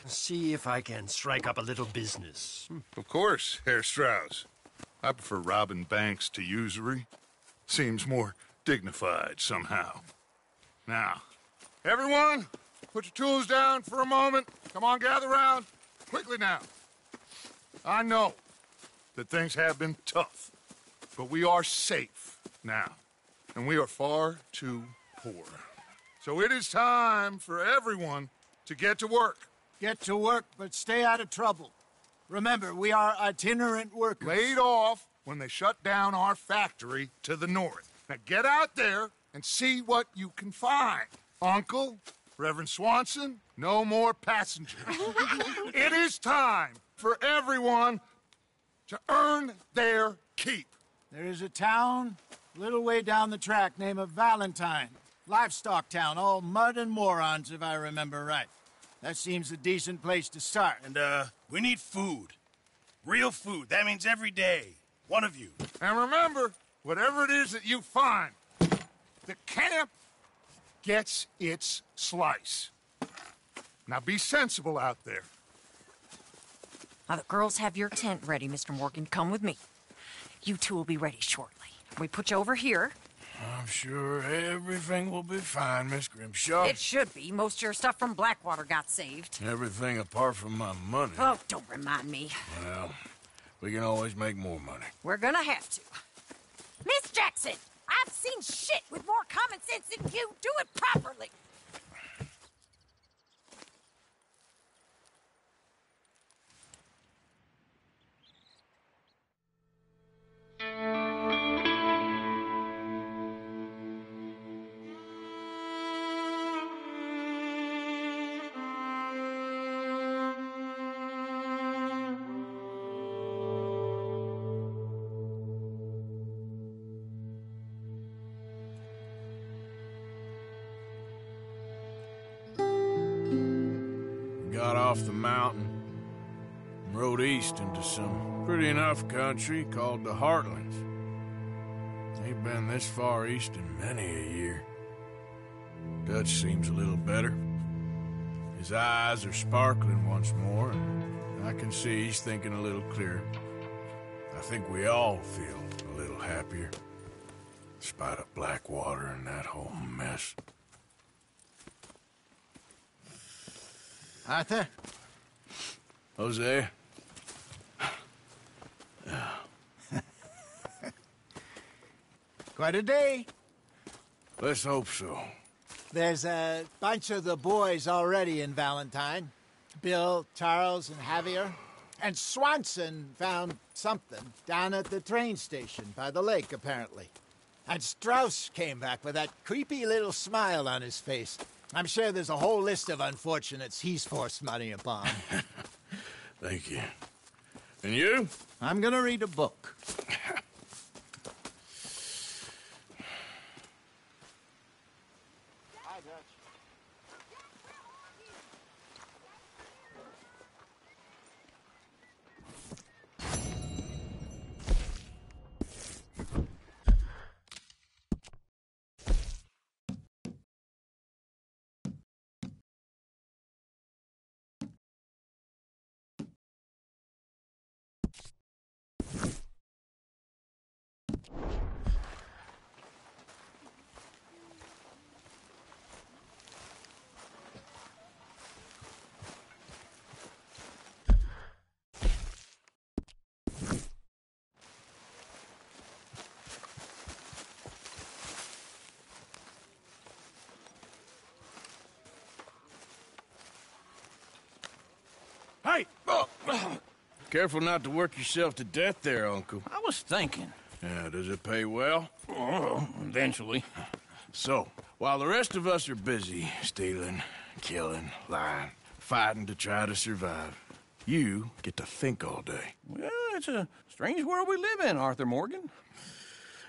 Q: see if I can strike up a little business.
B: Of course, Herr Strauss. I prefer robbing banks to usury. Seems more dignified somehow. Now, everyone, put your tools down for a moment. Come on, gather round. Quickly now. I know that things have been tough, but we are safe now, and we are far too poor. So it is time for everyone to get to work.
C: Get to work, but stay out of trouble. Remember, we are itinerant workers.
B: Laid off when they shut down our factory to the north. Now get out there and see what you can find. Uncle, Reverend Swanson, no more passengers. It is time for everyone to earn their keep.
C: There is a town a little way down the track named Valentine. Livestock town, all mud and morons, if I remember right. That seems a decent place to start.
M: And, we need food. Real food. That means every day. One of you.
B: And remember, whatever it is that you find, the camp gets its slice. Now be sensible out there.
E: Now, the girls have your tent ready, Mr. Morgan. Come with me. You two will be ready shortly. We put you over here.
I: I'm sure everything will be fine, Miss Grimshaw.
E: It should be. Most of your stuff from Blackwater got saved.
I: Everything apart from my money.
E: Oh, don't remind me.
I: Well, we can always make more money.
E: We're gonna have to. Miss Jackson, I've seen shit with more common sense than you. Do it properly.
I: Got off the mountain and rode east into some pretty enough country called the Heartlands. Ain't been this far east in many a year. Dutch seems a little better. His eyes are sparkling once more, and I can see he's thinking a little clearer. I think we all feel a little happier, despite of Blackwater and that whole mess.
C: Arthur?
I: Jose?
C: Quite a day.
I: Let's hope so.
C: There's a bunch of the boys already in Valentine. Bill, Charles, and Javier. And Swanson found something down at the train station by the lake, apparently. And Strauss came back with that creepy little smile on his face. I'm sure there's a whole list of unfortunates he's forced money upon.
I: Thank you. And you?
C: I'm gonna read a book.
I: Hey! Oh. Careful not to work yourself to death there, Uncle.
P: I was thinking.
I: Yeah, does it pay well?
P: Oh, eventually.
I: So, while the rest of us are busy stealing, killing, lying, fighting to try to survive, you get to think all day.
P: Well, it's a strange world we live in, Arthur Morgan.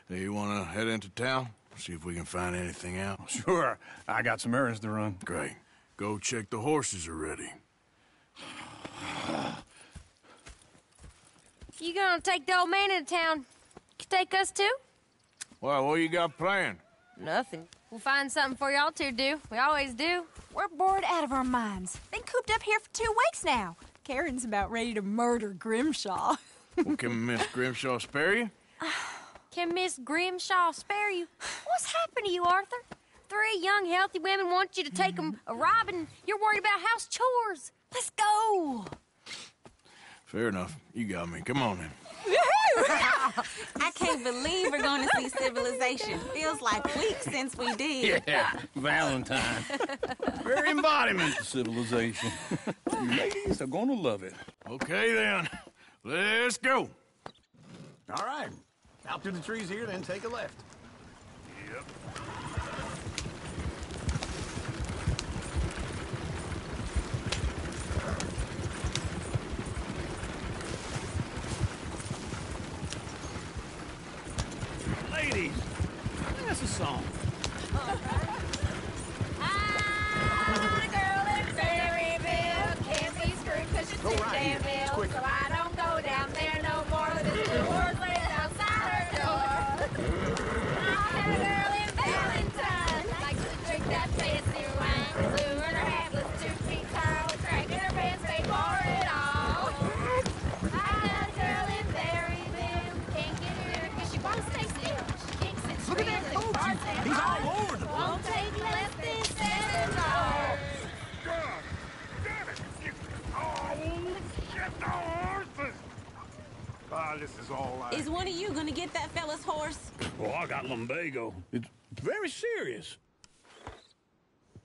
I: Hey, you want to head into town? See if we can find anything out?
P: Sure. I got some errands to run.
I: Great. Go check the horses are ready.
R: You gonna take the old man into town? You take us too?
I: Well, what you got planned?
R: Nothing. We'll find something for y'all to do. We always do.
F: We're bored out of our minds. Been cooped up here for 2 weeks now. Karen's about ready to murder Grimshaw.
I: Well, can Miss Grimshaw spare you?
R: Can Miss Grimshaw spare you? What's happened to you, Arthur? 3 young, healthy women want you to take them a robbing. You're worried about house chores. Let's go.
I: Fair enough. You got me. Come on, then.
S: I can't believe we're going to see civilization. Feels like weeks since we did.
P: Yeah, Valentine. Very embodiment of civilization. You ladies are gonna love it.
I: Okay, then. Let's go.
P: All right. Out through the trees here, then take a left.
I: Yep.
P: Ladies, sing us a song.
R: Go right here. It's quicker. So I don't go down there no more with this two words laid outside her door. I had a girl in Valentine, likes to drink that fancy wine. Blue and her hat was 2 feet tall, cracking her pants, paid for it all.
T: this is all I...
S: Is one of you gonna get that fella's horse?
U: Well, I got lumbago. It's very serious.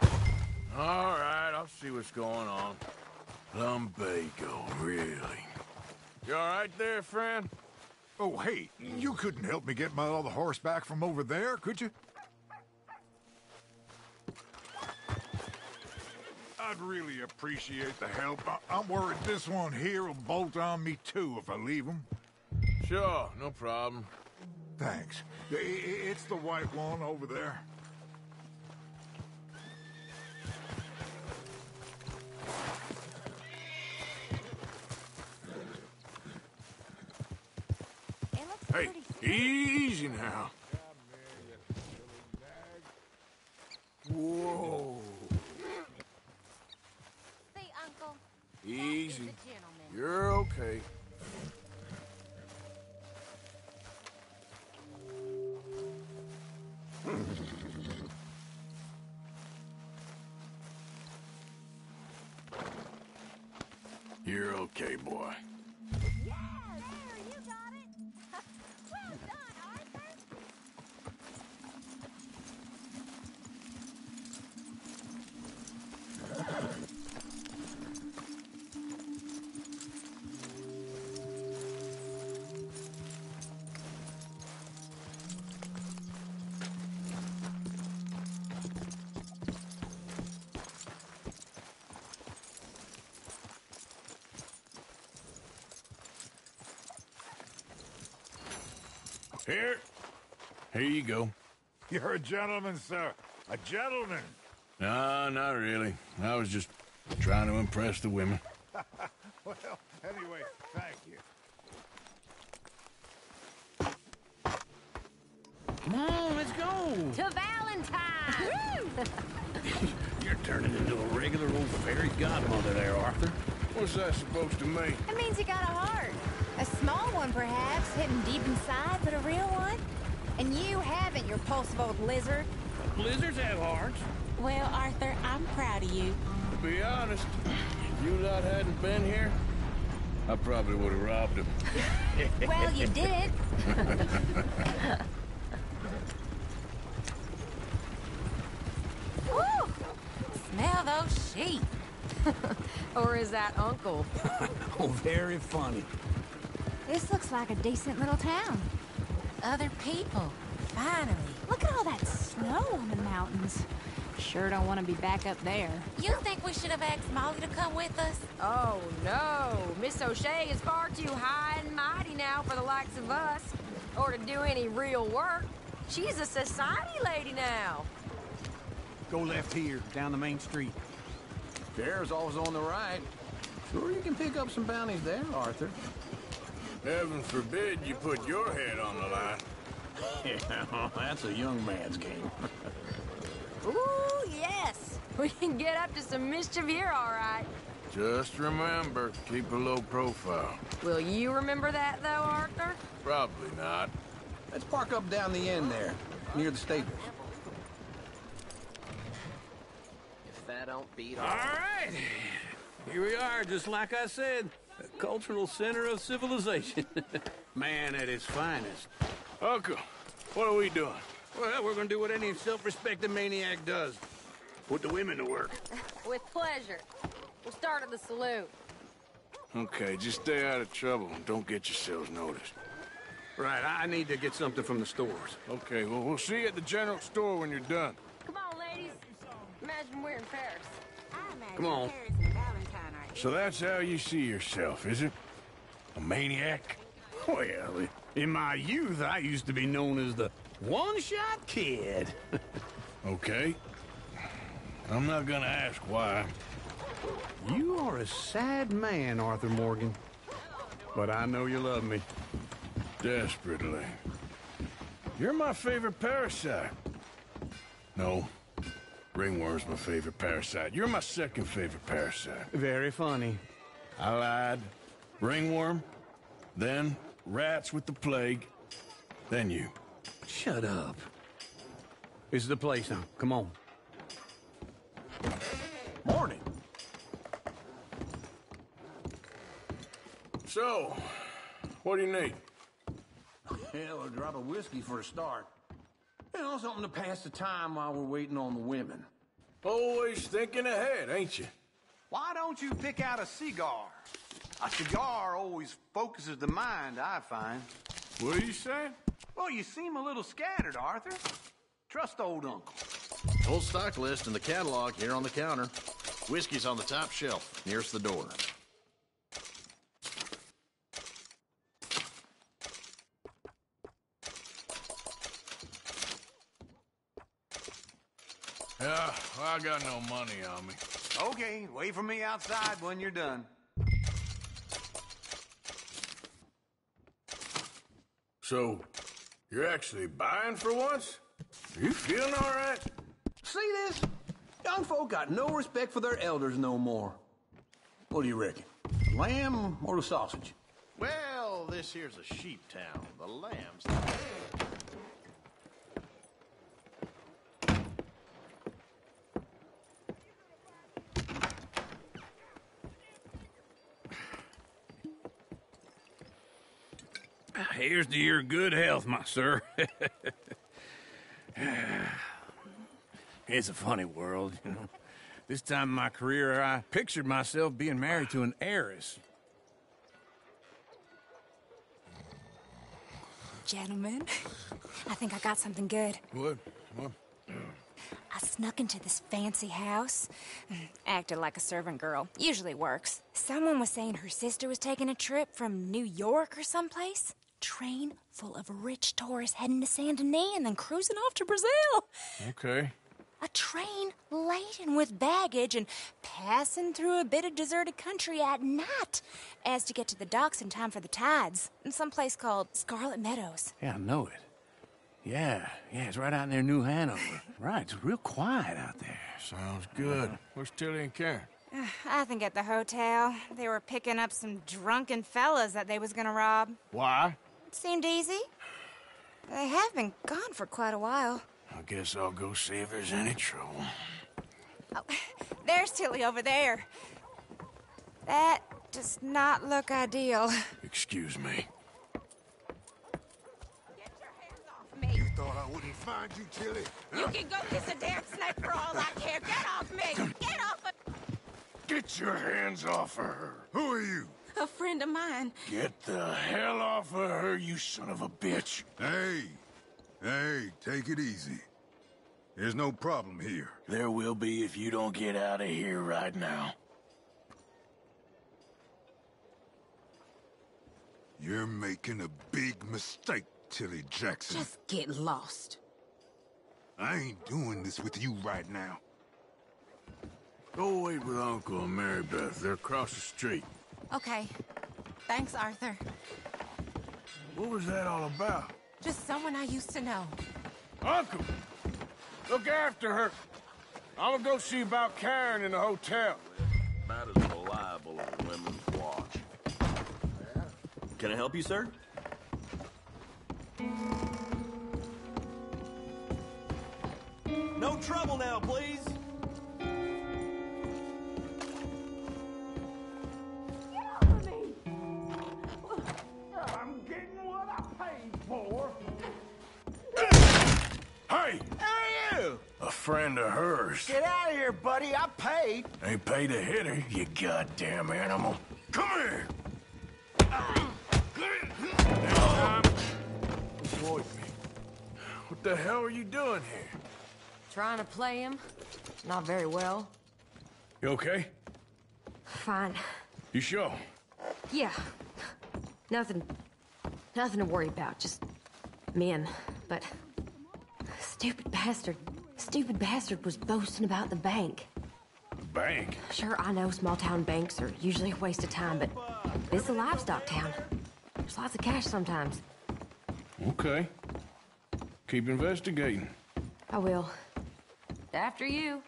I: All right, I'll see what's going on. Lumbago, really? You all right there, friend?
T: Oh, hey, you couldn't help me get my other horse back from over there, could you? I'd really appreciate the help. I'm worried this one here will bolt on me too if I leave him.
I: Sure, no problem.
T: Thanks. It's the white one over there.
I: Hey, easy now. Whoa.
R: See, Uncle.
I: Easy. You're okay. You're okay, boy. Here you go.
T: You're a gentleman, sir. A gentleman.
I: No, not really. I was just trying to impress the women.
T: Well, anyway, thank you.
U: Come on, let's go.
R: To Valentine!
U: You're turning into a regular old fairy godmother there, Arthur.
I: What's that supposed to mean?
V: It means you got a heart. A small one, perhaps, hidden deep inside, but a real one. And you haven't, you repulsive old lizard.
U: Lizards have hearts.
S: Well, Arthur, I'm proud of you.
I: To be honest, if you lot hadn't been here, I probably would have robbed him.
V: Well, you did.
E: Woo! Smell those sheep. Or is that Uncle?
U: Oh, very funny.
V: This looks like a decent little town.
E: Other people. Finally.
V: Look at all that snow on the mountains. Sure don't want to be back up there.
E: You think we should have asked Molly to come with us?
W: Oh, no. Miss O'Shea is far too high and mighty now for the likes of us. Or to do any real work. She's a society lady now.
K: Go left here, down the main street. Fair's always on the right. Sure you can pick up some bounties there, Arthur.
I: Heaven forbid you put your head on the line.
K: Yeah, that's a young man's game.
W: Ooh, yes. We can get up to some mischief here, all right.
I: Just remember, keep a low profile.
W: Will you remember that, though, Arthur?
I: Probably not.
K: Let's park up down the end there, near the stables.
X: If that don't beat
U: All
X: all.
U: right. Here we are, just like I said. A cultural center of civilization. Man at its finest.
I: Uncle, what are we doing?
U: Well, we're gonna do what any self-respecting maniac does. Put the women to work.
W: With pleasure. We'll start at the saloon.
I: Okay, just stay out of trouble and don't get yourselves noticed.
U: Right, I need to get something from the stores.
I: Okay, well, we'll see you at the general store when you're done.
W: Come on, ladies. Imagine we're in Paris.
I: Come on. So that's how you see yourself, is it? A maniac?
U: Well, in my youth, I used to be known as the one-shot kid.
I: Okay. I'm not gonna ask why.
K: You are a sad man, Arthur Morgan. But I know you love me.
I: Desperately. You're my favorite parasite. No. Ringworm's my favorite parasite. You're my second favorite parasite.
K: Very funny.
I: I lied. Ringworm, then rats with the plague, then you.
K: Shut up. This is the place now. Come on. Morning.
I: So, what do you need?
U: Hell, a drop of whiskey for a start. You know, something to pass the time while we're waiting on the women.
I: Always thinking ahead, ain't you?
O: Why don't you pick out a cigar? A cigar always focuses the mind, I find.
I: What are you saying?
O: Well, you seem a little scattered, Arthur. Trust old Uncle.
A: Full stock list in the catalog here on the counter. Whiskey's on the top shelf, nearest the door.
I: Yeah, well, I got no money on me.
O: Okay, wait for me outside when you're done.
I: So, you're actually buying for once? Are you feeling all right?
U: See this? Young folk got no respect for their elders no more. What do you reckon? The lamb or the sausage?
A: Well, this here's a sheep town. The lamb's...
U: Here's to your good health, my sir.
D: It's a funny world, you know. This time in my career, I pictured myself being married to an heiress.
G: Gentlemen, I think I got something good.
I: What?
G: I snuck into this fancy house, acted like a servant girl. Usually works. Someone was saying her sister was taking a trip from New York or someplace. Train full of rich tourists heading to Saint Denis and then cruising off to Brazil.
I: Okay.
G: A train laden with baggage and passing through a bit of deserted country at night as to get to the docks in time for the tides in some place called Scarlet Meadows.
D: Yeah, I know it. Yeah, it's right out near New Hanover. Right, it's real quiet out there.
I: Sounds good. Where's Tilly and Karen?
G: I think at the hotel. They were picking up some drunken fellas that they was gonna rob.
I: Why?
G: It seemed easy. They have been gone for quite a while.
I: I guess I'll go see if there's any trouble.
G: Oh, there's Tilly over there. That does not look ideal.
I: Excuse me.
B: You thought I wouldn't find you, Tilly?
S: You can go kiss a damn snake for all I care. Get off me! Get off of...
I: Get your hands off of her.
B: Who are you?
S: A friend of mine.
I: Get the hell off of her, you son of a bitch.
T: Hey, take it easy. There's no problem here.
I: There will be if you don't get out of here right now.
T: You're making a big mistake, Tilly Jackson.
S: Just get lost.
T: I ain't doing this with you right now.
I: Go wait with Uncle and Mary Beth. They're across the street.
S: Okay. Thanks, Arthur.
I: What was that all about?
S: Just someone I used to know.
I: Uncle! Look after her. I'm gonna go see about Karen in the hotel.
H: Matters reliable on women's watch. Can I help you, sir? No trouble now, please.
U: I'm getting what I paid for.
I: Hey!
O: Hey, you!
I: A friend of hers.
O: Get out of here, buddy. I paid.
I: Ain't paid to hit her, you goddamn animal. Come here! Avoid me. What the hell are you doing here?
W: Trying to play him. Not very well.
I: You okay?
W: Fine.
I: You sure?
W: Yeah. Nothing to worry about. Just men. But stupid bastard was boasting about the bank.
I: The bank?
W: Sure, I know small town banks are usually a waste of time, but this is a livestock town. There's lots of cash sometimes.
I: Okay. Keep investigating.
W: I will. After you.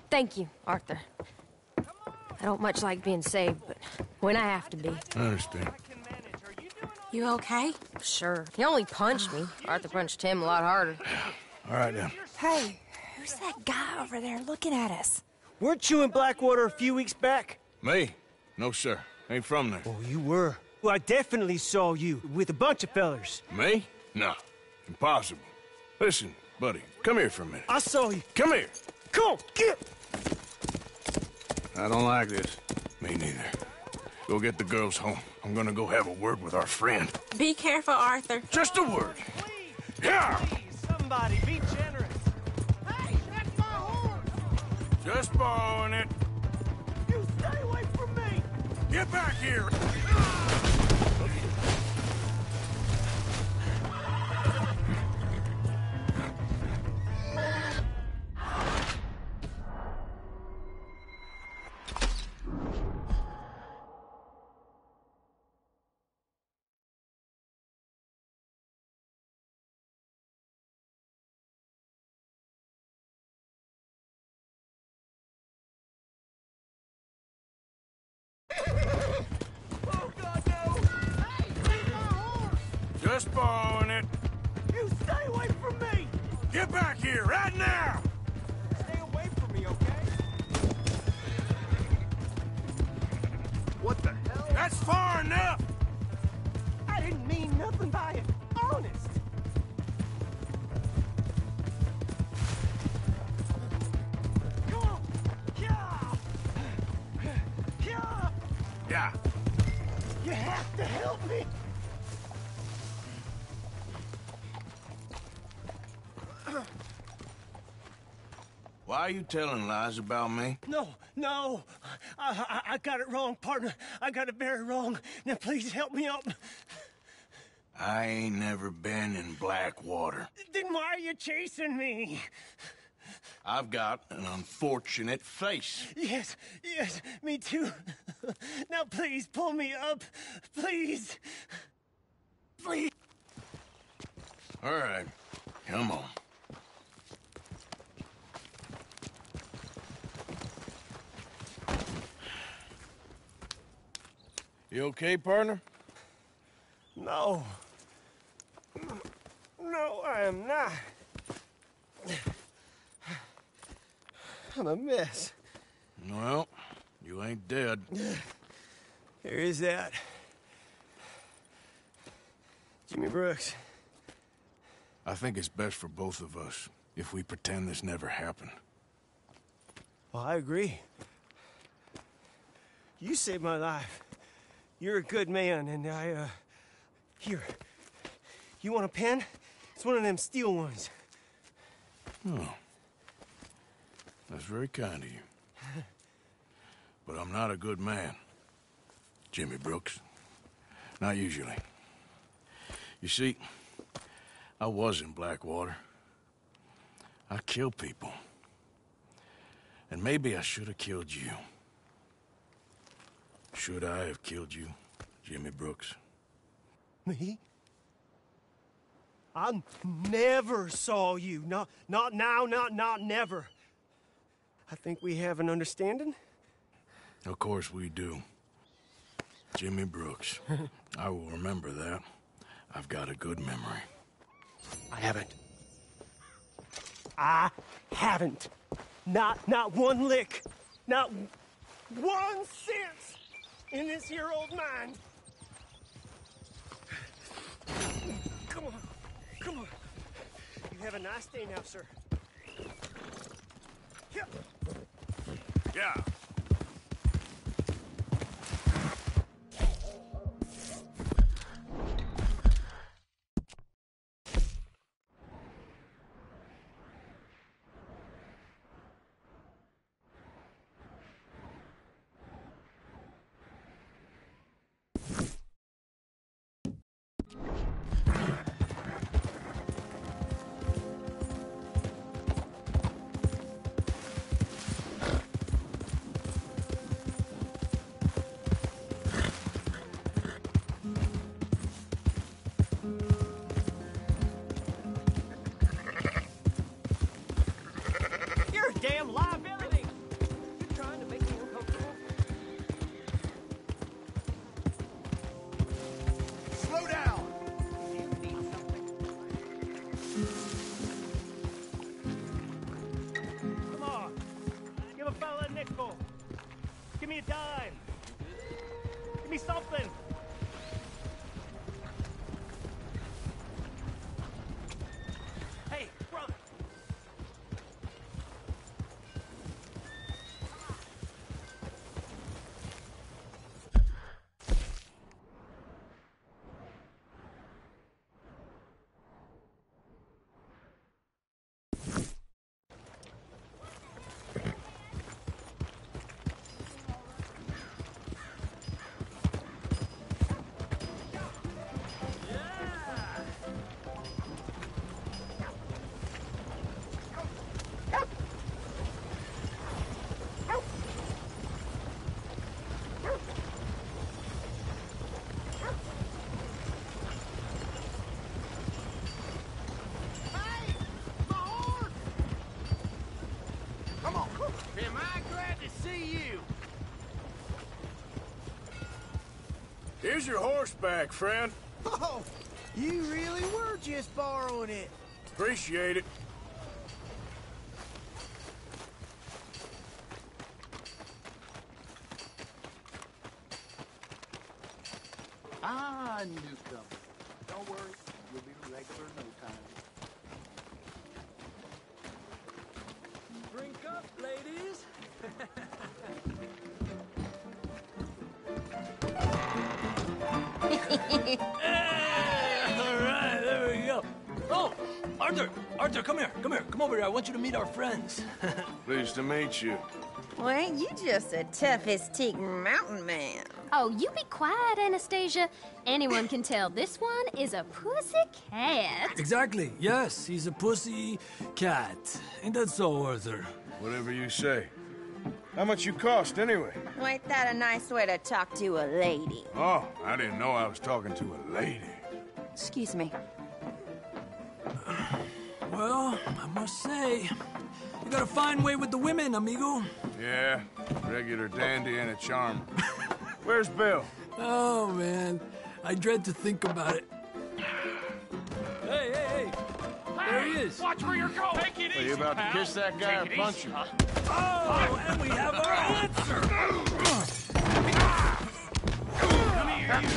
W: Thank you, Arthur. I don't much like being saved, but when I have to be.
I: I understand.
S: You okay?
W: Sure. He only punched me. Arthur punched him a lot harder.
I: All right, then.
G: Hey, who's that guy over there looking at us?
J: Weren't you in Blackwater a few weeks back?
I: Me? No, sir. Ain't from there.
J: Oh, you were?
O: Well, I definitely saw you with a bunch of fellers.
I: Me? No. Impossible. Listen, buddy, come here for a minute.
O: I saw you.
I: Come here.
O: Come on, get!
I: I don't like this. Me neither. Go get the girls home. I'm gonna go have a word with our friend.
S: Be careful, Arthur.
I: Just a word. Yeah!
O: Somebody, be generous. Hey, that's my horse!
I: Just borrowing it.
O: You stay away from me!
I: Get back here! Just borrowing it.
O: You stay away from me!
I: Get back here, right now!
O: Stay away from me, okay?
I: What the hell? That's far enough!
O: I didn't mean nothing by it. Honest. Come on. Yeah. Yeah.
I: Yeah.
O: You have to help me.
I: Why are you telling lies about me?
O: No. I got it wrong, partner. I got it very wrong. Now, please help me up.
I: I ain't never been in Blackwater.
O: Then why are you chasing me?
I: I've got an unfortunate face.
O: Yes, me too. Now, please, pull me up. Please. Please.
I: All right, come on. You okay, partner?
O: No, I am not. I'm a mess.
I: Well, you ain't dead.
O: There is that. Jimmy Brooks.
I: I think it's best for both of us if we pretend this never happened.
O: Well, I agree. You saved my life. You're a good man, and here. You want a pen? It's one of them steel ones.
I: Oh. That's very kind of you. But I'm not a good man, Jimmy Brooks. Not usually. You see, I was in Blackwater. I killed people. And maybe I should have killed you. Should I have killed you, Jimmy Brooks?
O: Me? I never saw you. Not now, not never. I think we have an understanding.
I: Of course we do. Jimmy Brooks. I will remember that. I've got a good memory.
O: I haven't. Not one lick. Not 1 cent in this here old mind. Come on. You have a nice day now, sir.
I: Yeah.
D: Here's your horseback, friend.
O: Oh, you really were just borrowing it.
D: Appreciate it.
O: I knew something. Don't worry, you'll be regular in no time.
K: Drink up, ladies. All right, there we go. Oh, Arthur, come here. Come over here. I want you to meet our friends.
D: Pleased to meet you.
W: Well, ain't you just the toughest teak mountain man?
J: Oh, you be quiet, Anastasia. Anyone can tell this one is a pussy cat.
K: Exactly. Yes, he's a pussy cat. Ain't that so, Arthur?
D: Whatever you say. How much you cost, anyway?
W: Well, ain't that a nice way to talk to a lady?
D: Oh, I didn't know I was talking to a lady.
W: Excuse me.
K: Well, I must say, you got a fine way with the women, amigo.
D: Yeah, regular dandy and a charmer. Where's Bill?
K: Oh, man. I dread to think about it. Hey! There he is.
L: Watch where you're going. Take it easy,
D: Are you about to kiss that guy or punch him?
K: Oh, and we have our answer.
L: Come here, you.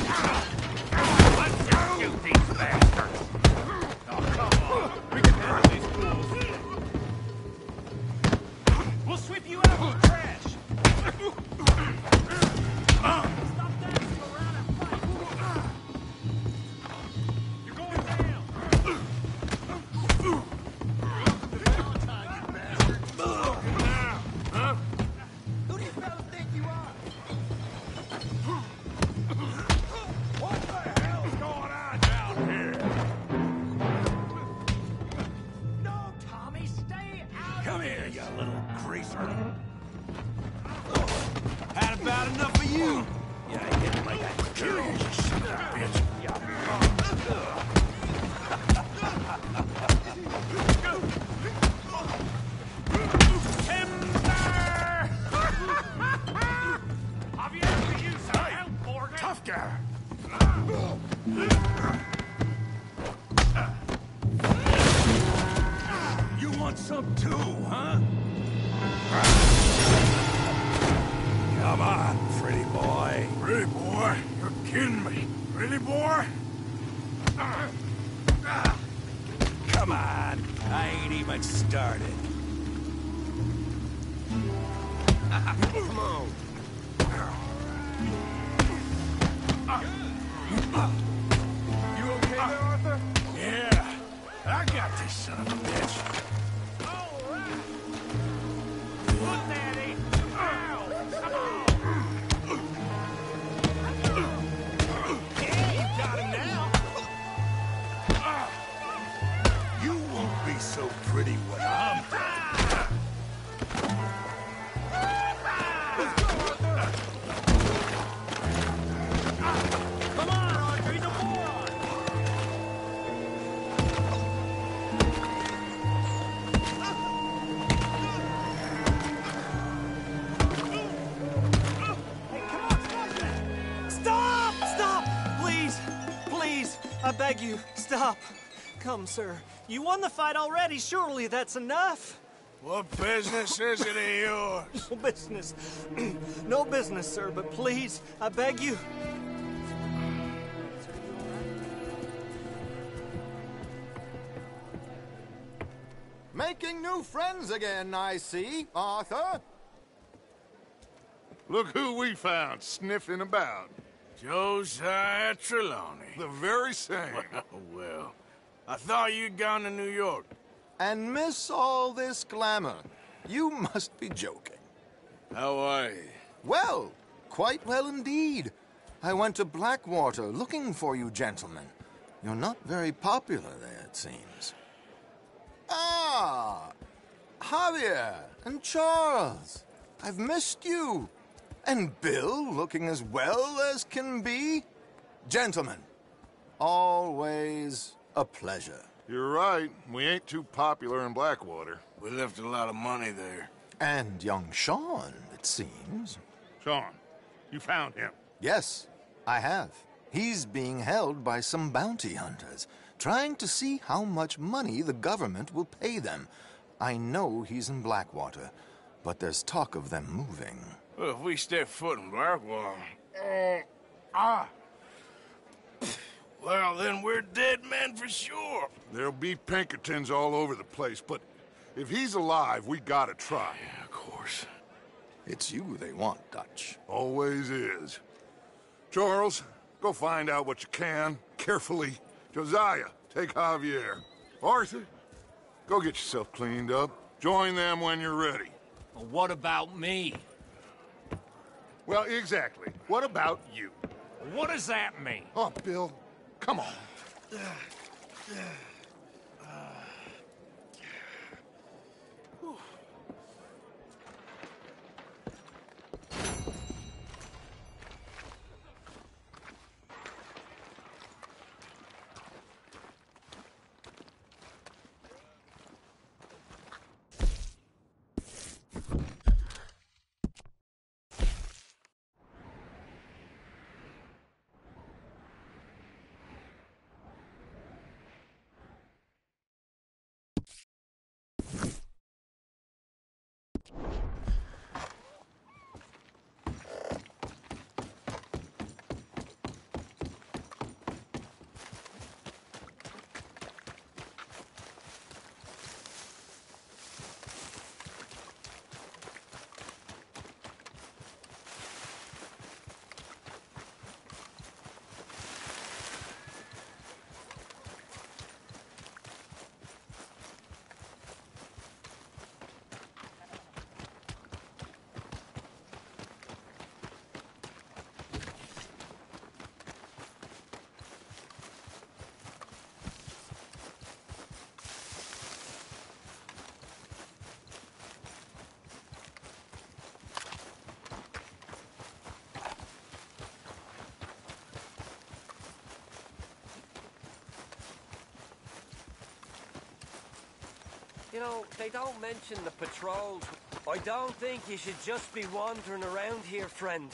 L: Let's just shoot these bastards. Oh, come on. We can handle these fools. We'll sweep you out with trash. You're going down.
O: Who do you fellas think you are?
L: What the hell's going on down here? No, Tommy, stay out.
U: Come here, you little greaser. Had about enough of you. Yeah, I hit like I kill you, son of a bitch.
L: Have you ever used some help, Morgan?
U: Tough guy. You want some too, huh? Come on, pretty boy.
D: Pretty boy? You're kidding me. Pretty boy?
U: Come on. I ain't even started.
D: Come on. You okay there, Arthur?
U: Yeah, I got this son of a bitch.
L: All right. Look, Daddy. Ow. Come on. Yeah, you got him now.
U: You won't be so pretty when I'm done.
L: Come on, Arthur. He's a moron.
N: Stop! Please, I beg you, stop. Come, sir. You won the fight already. Surely that's enough.
D: What business is it of yours?
N: No business. No business, sir, but please, I beg you.
B: Making new friends again, I see, Arthur. Look who we found sniffing about.
D: Josiah Trelawney.
B: The very same.
D: Well, I thought you'd gone to New York.
B: And miss all this glamour. You must be joking.
D: How are you?
B: Well, quite well indeed. I went to Blackwater looking for you gentlemen. You're not very popular there, it seems. Ah, Javier and Charles. I've missed you. And Bill looking as well as can be. Gentlemen, always a pleasure. You're right. We ain't too popular in Blackwater.
D: We left a lot of money there.
B: And young Sean, it seems. Sean, you found him? Yes, I have.
C: He's being held by some bounty hunters, trying to see how much money the government will pay them. I know he's in Blackwater, but there's talk of them moving.
D: Well, if we step foot in Blackwater... Well, then we're dead men for sure.
B: There'll be Pinkertons all over the place, but if he's alive, we gotta try.
D: Yeah, of course.
C: It's you they want, Dutch.
B: Always is. Charles, go find out what you can, carefully. Josiah, take Javier. Arthur, go get yourself cleaned up. Join them when you're ready.
P: Well, what about me?
B: Well, exactly. What about you?
P: What does that mean?
B: Oh, Bill, come on.
F: You know, they don't mention the patrols. I don't think you should just be wandering around here, friend.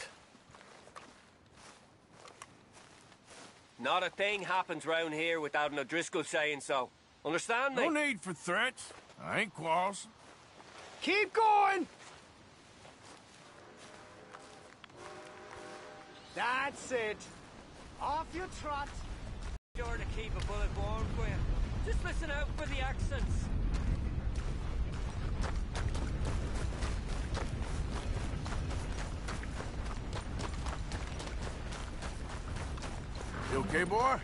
F: Not a thing happens round here without an O'Driscoll saying so. Understand me?
D: No need for threats. I ain't quarrelsome.
N: Keep going! That's it. Off you trot.
F: Sure to keep a bullet warm for you. Just listen out for the accents.
D: You okay, boy?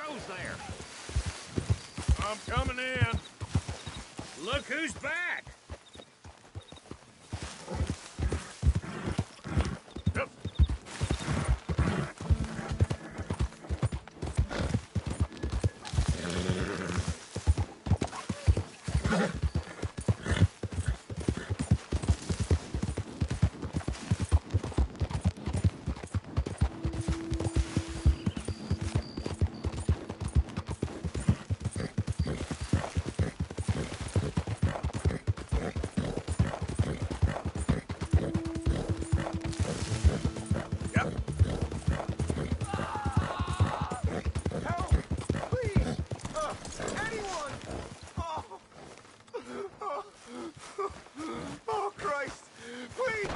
P: goes there. I'm coming in. Look who's back. Yep.
B: Oh, Christ! Please!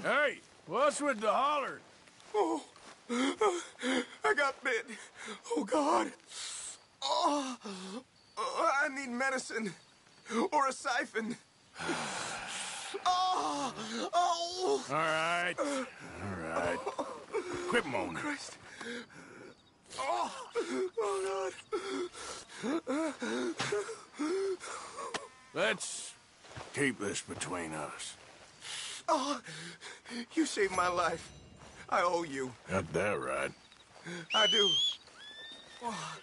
I: Hey, what's with the holler?
B: Oh, I got bit. Oh, God. Oh, I need medicine. Or a siphon. Oh! Oh!
I: All right. All right. Quit moaning.
B: Christ. Oh! Oh, God.
I: Let's keep this between us.
B: Oh, you saved my life. I owe you.
I: Got that right.
B: I do. Oh.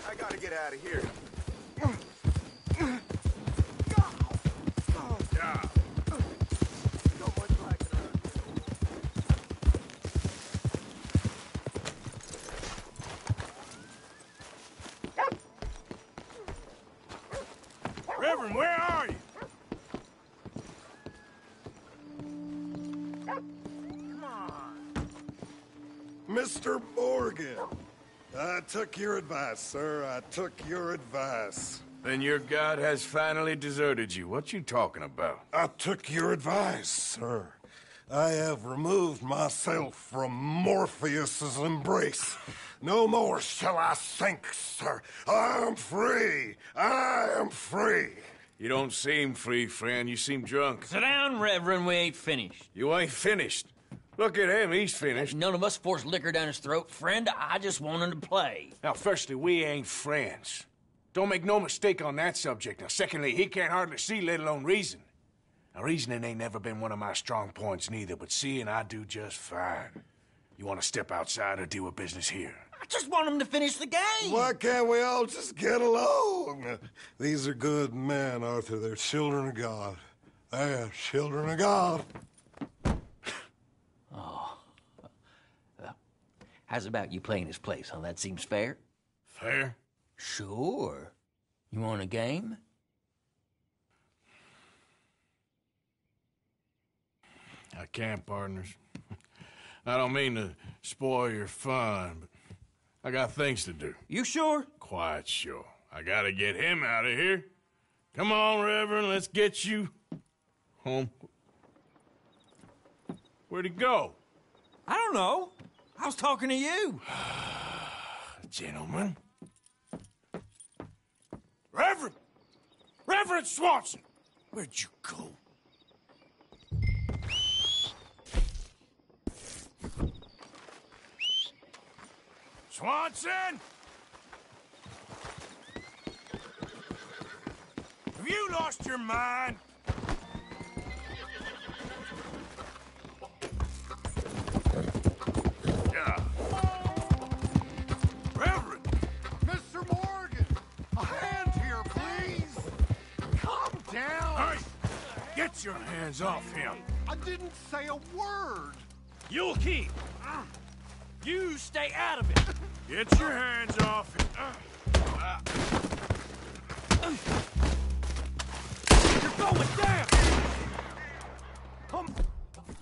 B: I gotta get out of here.
I: Yeah.
B: So much like
I: Reverend, where are you?
M: Mr. Morgan, I took your advice, sir. I took your advice.
I: Then your god has finally deserted you. What you talking about?
M: I took your advice, sir. I have removed myself from Morpheus's embrace. No more shall I sink, sir. I am free. I am free.
I: You don't seem free, friend. You seem drunk.
Q: Sit down, Reverend. We ain't finished.
I: You ain't finished. Look at him. He's finished.
Q: None of us forced liquor down his throat. Friend, I just want him to play.
I: Now, firstly, we ain't friends. Don't make no mistake on that subject. Now, secondly, he can't hardly see, let alone reason. Now, reasoning ain't never been one of my strong points neither, but seeing I do just fine. You want to step outside or deal with business here?
Q: I just want him to finish the game.
M: Why can't we all just get along? These are good men, Arthur. They're children of God. They're children of God.
Q: Oh. How's about you playing his place, huh? That seems fair?
I: Fair?
Q: Sure. You want a game?
I: I can't, partners. I don't mean to spoil your fun, but I got things to do.
Q: You sure?
I: Quite sure. I gotta get him out of here. Come on, Reverend, let's get you home. Where'd he go?
Q: I don't know. I was talking to you.
I: Gentlemen. Reverend! Reverend Swanson! Where'd you go? Swanson! Have you lost your mind? Yeah. Reverend!
B: Mr. Morgan! A hand here, please! Calm down!
I: Hey! Get your hands off him!
B: I didn't say a word!
P: You'll keep. You stay out of it.
I: Get your hands off him!
P: You're going down!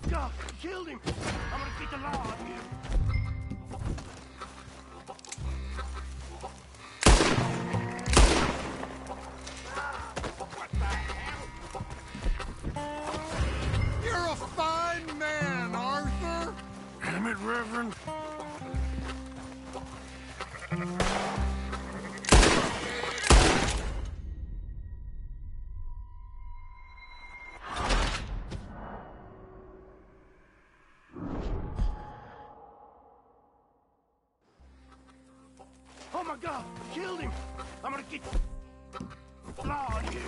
B: God, killed him! I'm gonna keep the law on you! You're a fine man, Arthur!
I: Damn it, Reverend.
O: killed him. I'm gonna get law on you.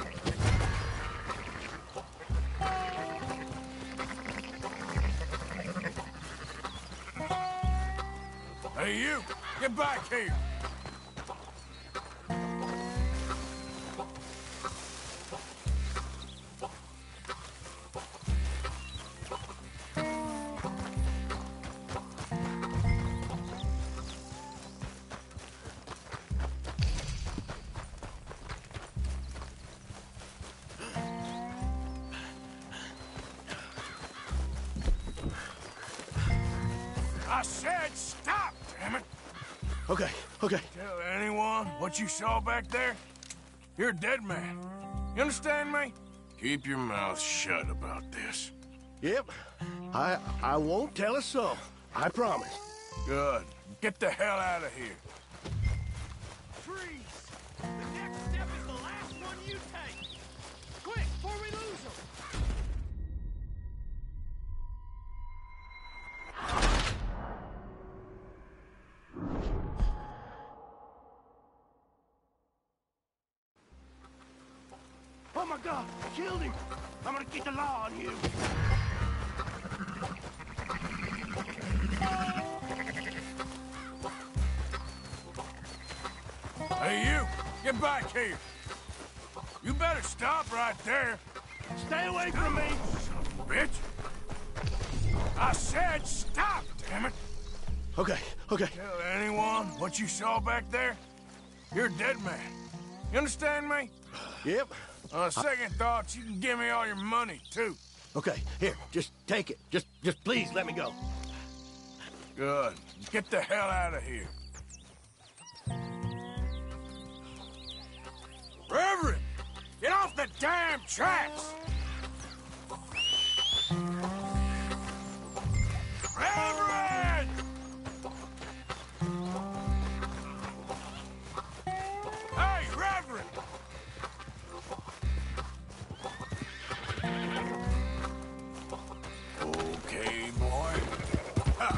D: Hey, you! Get back here! I said stop, damn it!
O: Okay.
D: Tell anyone what you saw back there? You're a dead man. You understand me? Keep your mouth shut about this.
O: Yep. I won't tell a soul. I promise.
D: Good. Get the hell out of here.
O: Freeze! The next step is the last one you take. Quick, before we lose them. Oh my God! Killed him! I'm gonna get the law on you.
D: Hey, you! Get back here! You better stop right there!
O: Stay away from me!
D: Son of a bitch! I said stop, damn it!
O: Okay.
D: Tell anyone what you saw back there? You're a dead man. You understand me?
O: Yep.
D: On second thoughts, you can give me all your money, too.
O: Okay, here, just take it. Just please let me go.
D: Good. Get the hell out of here. Reverend! Get off the damn tracks! Reverend! Hey, Reverend! Okay, boy. Ha.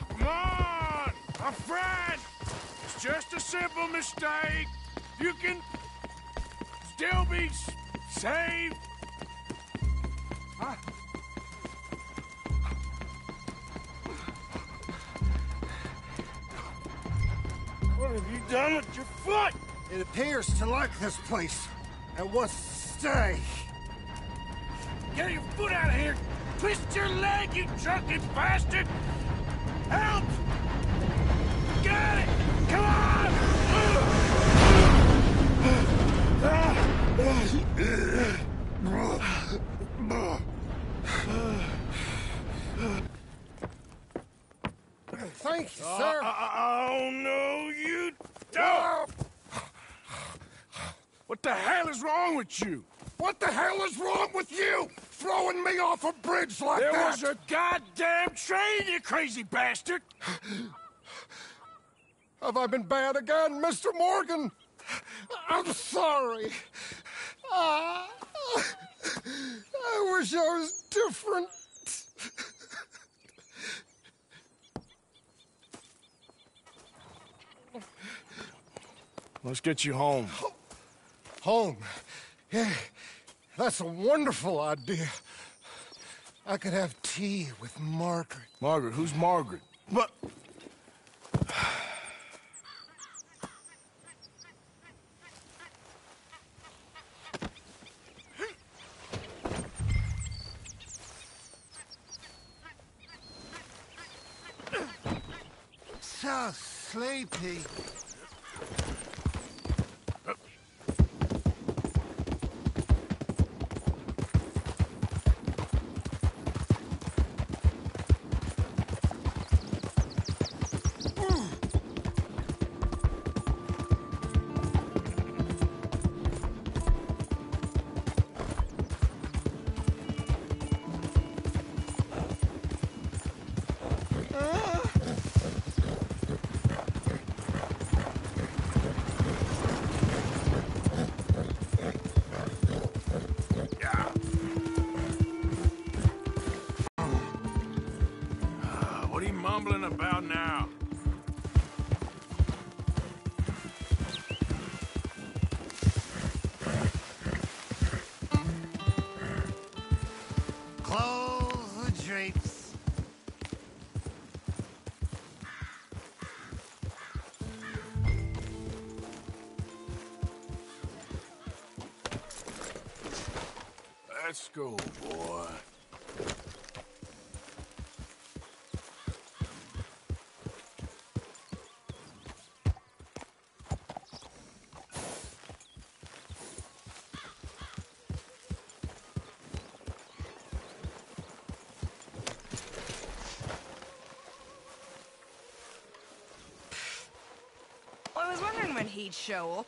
D: Come on, my friend! It's just a simple mistake. You can still be saved. Huh? What have you done with your foot?
M: It appears to like this place and wants to stay.
D: Get your foot out of here! Twist your leg, you drunken bastard! Help! Get it! Come on!
M: Thank you, sir.
D: Oh, no, you don't! What the hell is wrong with you?
M: What the hell is wrong with you? Throwing me off a bridge like
D: There
M: that?
D: was a goddamn train, you crazy bastard!
M: Have I been bad again, Mr. Morgan? I'm sorry. I wish I was different.
D: Let's get you home.
M: Home? Yeah, that's a wonderful idea. I could have tea with Margaret.
D: Margaret? Who's Margaret? What?
M: So sleepy.
I: about now?
O: Close the drapes.
I: Let's go, boy.
E: I was wondering when he'd show up.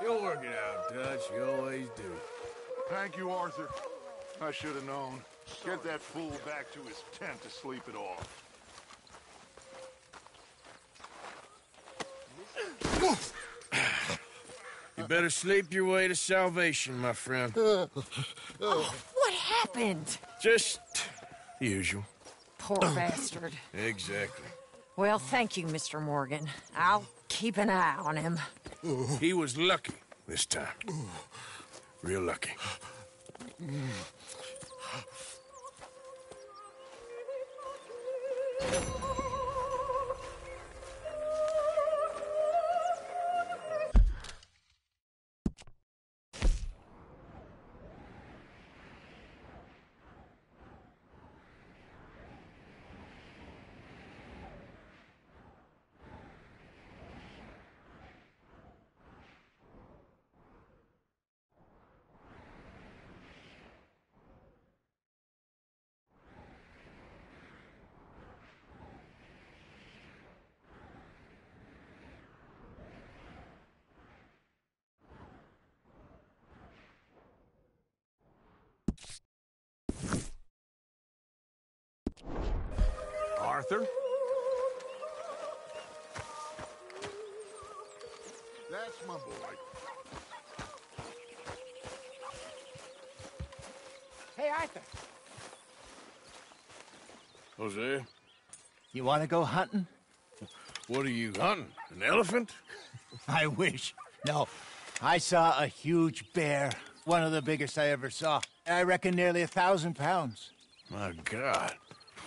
I: You'll work it out, Dutch. You always do.
B: Thank you, Arthur. I should have known. Get that fool back to his tent to sleep it off.
I: You better sleep your way to salvation, my friend.
W: What happened?
I: Just the usual.
W: Poor bastard.
I: Exactly.
W: Well, thank you, Mr. Morgan. I'll keep an eye on him.
I: He was lucky this time. Real lucky.
T: Arthur?
B: That's my boy.
O: Hey, Arthur.
I: Jose?
O: You want to go hunting?
I: What are you hunting? An elephant?
O: I wish. No. I saw a huge bear. One of the biggest I ever saw. I reckon nearly 1,000 pounds.
I: My God.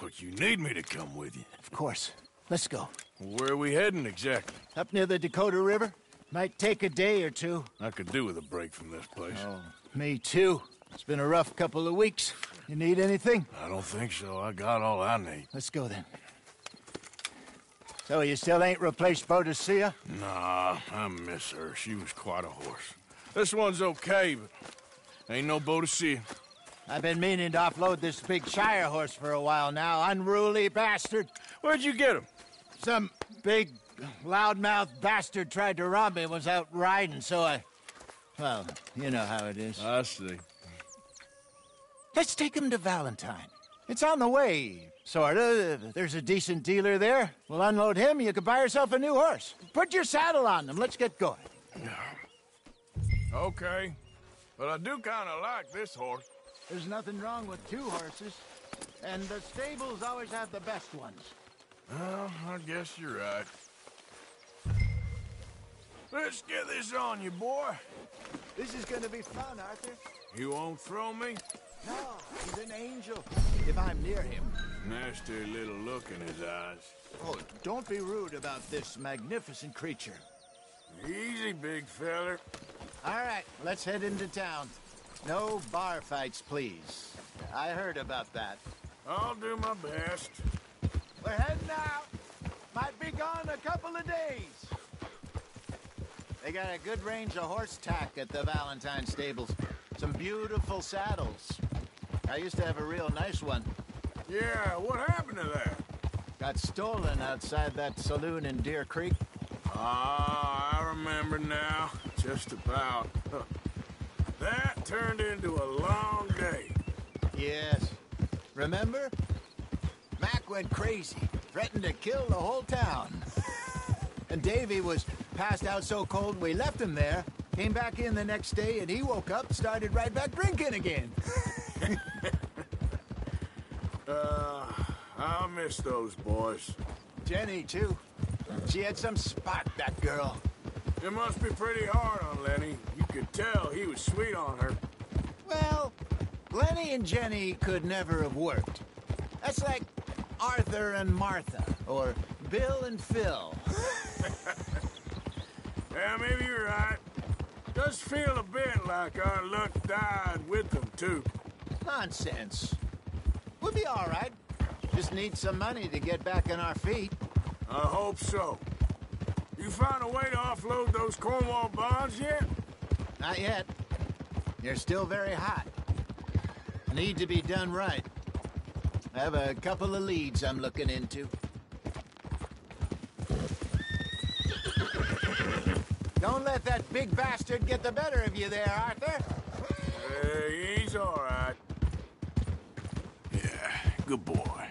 I: But you need me to come with you.
O: Of course. Let's go.
I: Where are we heading exactly?
O: Up near the Dakota River. Might take a day or two.
I: I could do with a break from this place.
O: Oh, me too. It's been a rough couple of weeks. You need anything?
I: I don't think so. I got all I need.
O: Let's go then. So you still ain't replaced Boadicea?
I: Nah, I miss her. She was quite a horse. This one's okay, but ain't no Boadicea.
O: I've been meaning to offload this big Shire horse for a while now. Unruly bastard.
I: Where'd you get him?
O: Some big, loudmouth bastard tried to rob me and was out riding, so I... Well, you know how it is.
I: I see.
O: Let's take him to Valentine. It's on the way, sorta. There's a decent dealer there. We'll unload him, you can buy yourself a new horse. Put your saddle on them, let's get going.
I: Okay. But I do kind of like this horse.
O: There's nothing wrong with two horses. And the stables always have the best ones.
I: Well, I guess you're right. Let's get this on you, boy.
O: This is gonna be fun, Arthur.
I: You won't throw me?
O: No, he's an angel. If I'm near him.
I: Nasty little look in his eyes.
O: Oh, don't be rude about this magnificent creature.
I: Easy, big feller.
O: All right, let's head into town. No bar fights, please. I heard about that.
I: I'll do my best.
O: We're heading out. Might be gone a couple of days. They got a good range of horse tack at the Valentine stables. Some beautiful saddles. I used to have a real nice one.
I: Yeah, what happened to that?
O: Got stolen outside that saloon in Deer Creek.
I: Ah, I remember now. Just about. That turned into a long day.
O: Yes. Remember? went crazy, threatened to kill the whole town. And Davy was passed out so cold we left him there, came back in the next day, and he woke up, started right back drinking again.
I: I miss those boys.
O: Jenny, too. She had some spark, that girl.
I: It must be pretty hard on Lenny. You could tell he was sweet on her.
O: Well, Lenny and Jenny could never have worked. That's like Arthur and Martha, or Bill and Phil.
I: Yeah, maybe you're right. Does feel a bit like our luck died with them, too.
O: Nonsense. We'll be all right. Just need some money to get back on our feet.
I: I hope so. You found a way to offload those Cornwall bonds yet?
O: Not yet. They're still very hot. Need to be done right. I have a couple of leads I'm looking into. Don't let that big bastard get the better of you there, Arthur.
I: He's all right. Yeah, good boy.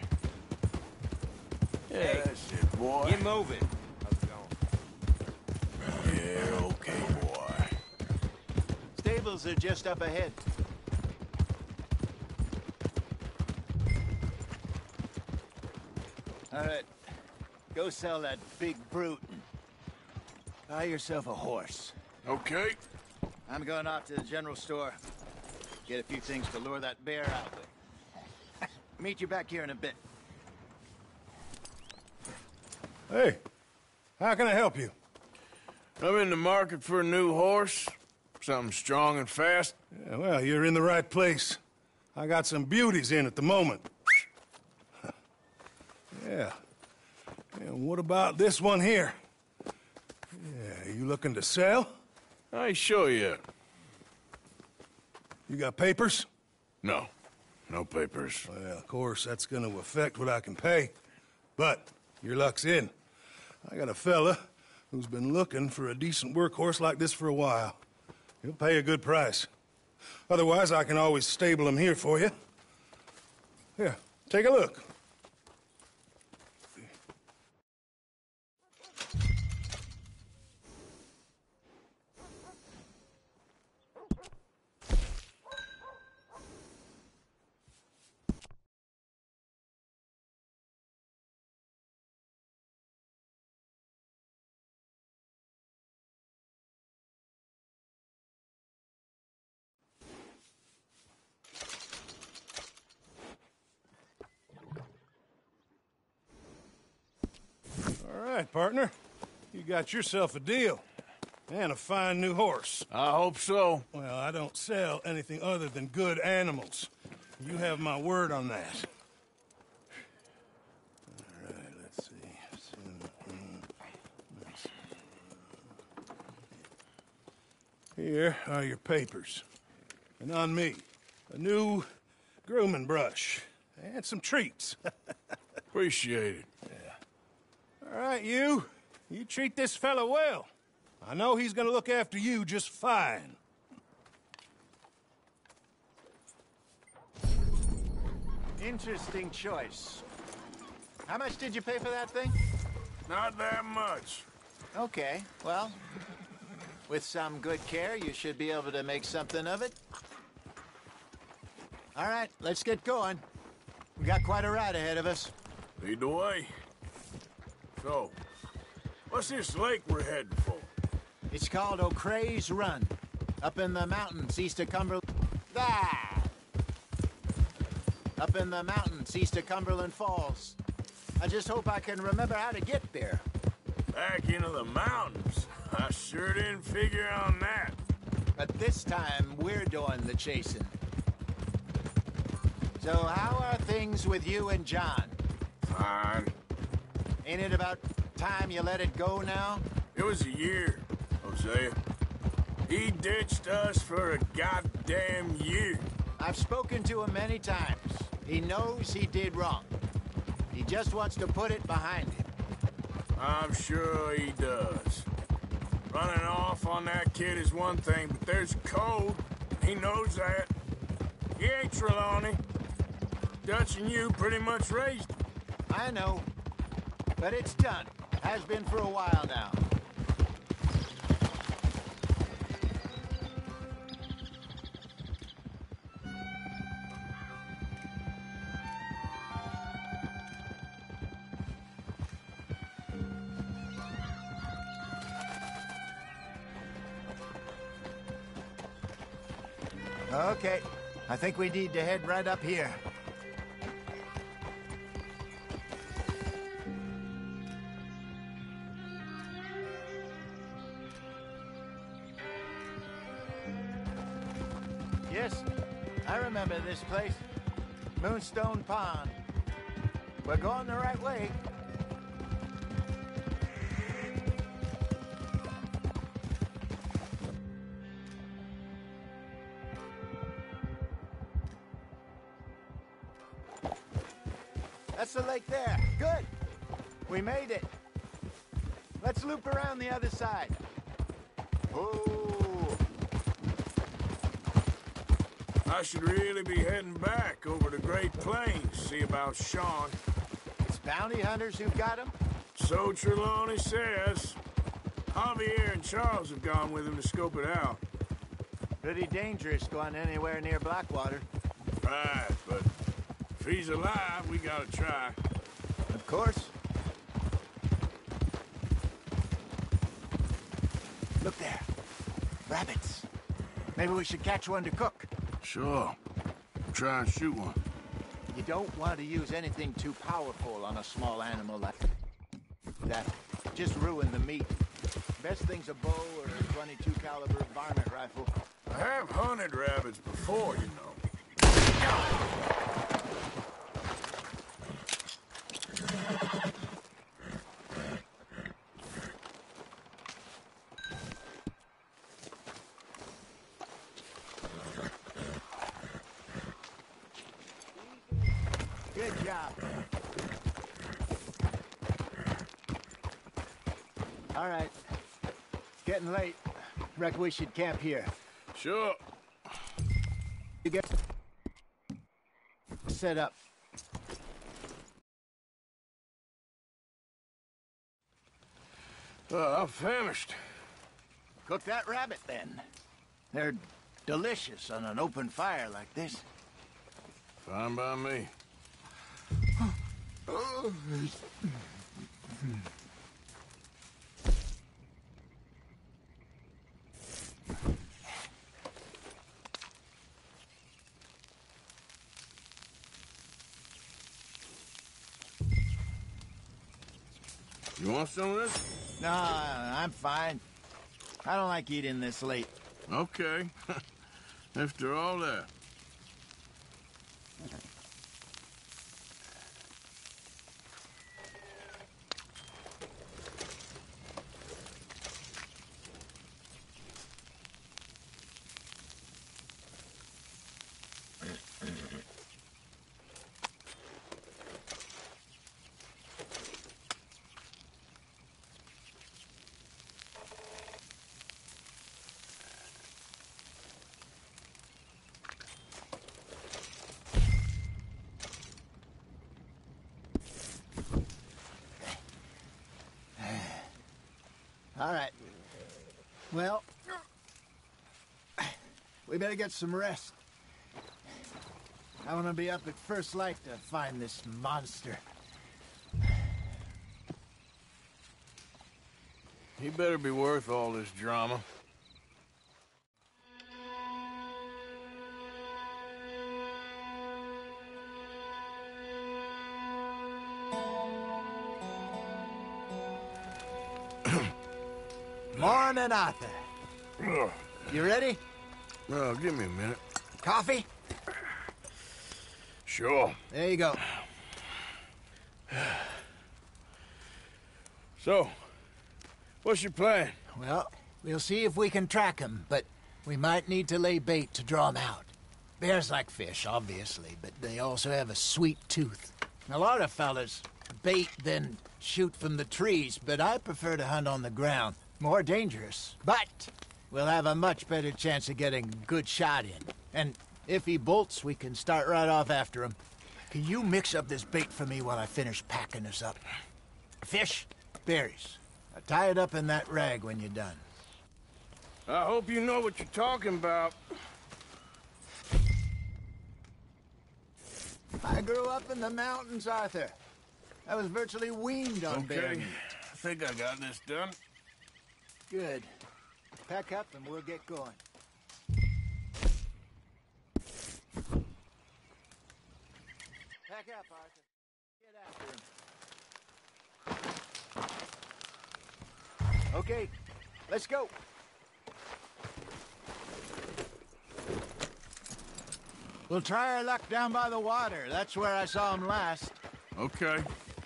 I: Yeah,
O: Hey,
I: that's it, boy.
O: get moving.
I: Yeah, okay, boy.
O: Stables are just up ahead. All right, go sell that big brute. Buy yourself a horse.
I: Okay.
O: I'm going off to the general store. Get a few things to lure that bear out with. Meet you back here in a bit.
D: Hey, how can I help you?
I: I'm in the market for a new horse. Something strong and fast.
D: Yeah, well, you're in the right place. I got some beauties in at the moment. Yeah. And what about this one here? Yeah, you looking to sell?
I: I ain't sure yet.
D: You got papers?
I: No. No papers.
D: Well, of course, that's gonna affect what I can pay. But your luck's in. I got a fella who's been looking for a decent workhorse like this for a while. He'll pay a good price. Otherwise, I can always stable him here for you. Here, take a look. All right, partner. You got yourself a deal. And a fine new horse.
I: I hope so.
D: Well, I don't sell anything other than good animals. You have my word on that. All right, let's see. Here are your papers. And on me, a new grooming brush. And some treats.
I: Appreciate it.
D: All right, you treat this fella well. I know he's gonna look after you just fine.
O: Interesting choice. How much did you pay for that thing?
I: Not that much.
O: Okay, well, with some good care, you should be able to make something of it. All right, let's get going. We got quite a ride ahead of us.
I: Lead the way. So, what's this lake we're heading for?
O: It's called O'Creagh's Run, up in the mountains east of Cumberland. Up in the mountains east of Cumberland Falls. I just hope I can remember how to get there.
I: Back into the mountains? I sure didn't figure on that.
O: But this time, we're doing the chasing. So how are things with you and John?
I: Fine.
O: Ain't it about time you let it go now?
I: It was a year, Hosea. He ditched us for a goddamn year.
O: I've spoken to him many times. He knows he did wrong. He just wants to put it behind him.
I: I'm sure he does. Running off on that kid is one thing, but there's code. He knows that. He ain't Trelawney. Dutch and you pretty much raised him.
O: I I know. But it's done. Has been for a while now. Okay, I think we need to head right up here. Yes, I remember this place. Moonstone Pond. We're going the right way. That's the lake there. Good. We made it. Let's loop around the other side. Oh.
I: I should really be heading back over the Great Plains, see about Sean.
O: It's bounty hunters who've got him?
I: So Trelawney says. Javier and Charles have gone with him to scope it out.
O: Pretty dangerous going anywhere near Blackwater.
I: Right, but if he's alive, we gotta try.
O: Of course. Look there. Rabbits. Maybe we should catch one to cook.
I: Sure. Try and shoot one.
O: You don't want to use anything too powerful on a small animal like that. Just ruin the meat. Best thing's a bow or a .22 caliber varmint rifle.
I: I have hunted rabbits before, you know.
O: Good job. All right. It's getting late. Reckon we should camp here.
I: Sure.
O: You get set up.
I: I'm famished.
O: Cook that rabbit, then. They're delicious on an open fire like this.
I: Fine by me. You want some of this?
O: No, I'm fine. I don't like eating this late.
I: Okay. After all that.
O: All right. Well, we better get some rest. I want to be up at first light to find this monster.
I: He better be worth all this drama.
O: Morning, Arthur. You ready?
I: No, give me a minute.
O: Coffee?
I: Sure.
O: There you go.
I: So, what's your plan?
O: Well, we'll see if we can track him, but we might need to lay bait to draw him out. Bears like fish, obviously, but they also have a sweet tooth. A lot of fellas bait, then shoot from the trees, but I prefer to hunt on the ground. More dangerous, but we'll have a much better chance of getting a good shot in. And if he bolts, we can start right off after him. Can you mix up this bait for me while I finish packing this up? Fish, berries. Now tie it up in that rag when you're done.
D: I hope you know what you're talking about.
O: I grew up in the mountains, Arthur. I was virtually weaned on bear meat.
D: I think I got this done.
O: Good. Pack up and we'll get going. Pack up, Arthur. Get after him. Okay, let's go. We'll try our luck down by the water. That's where I saw him last.
D: Okay.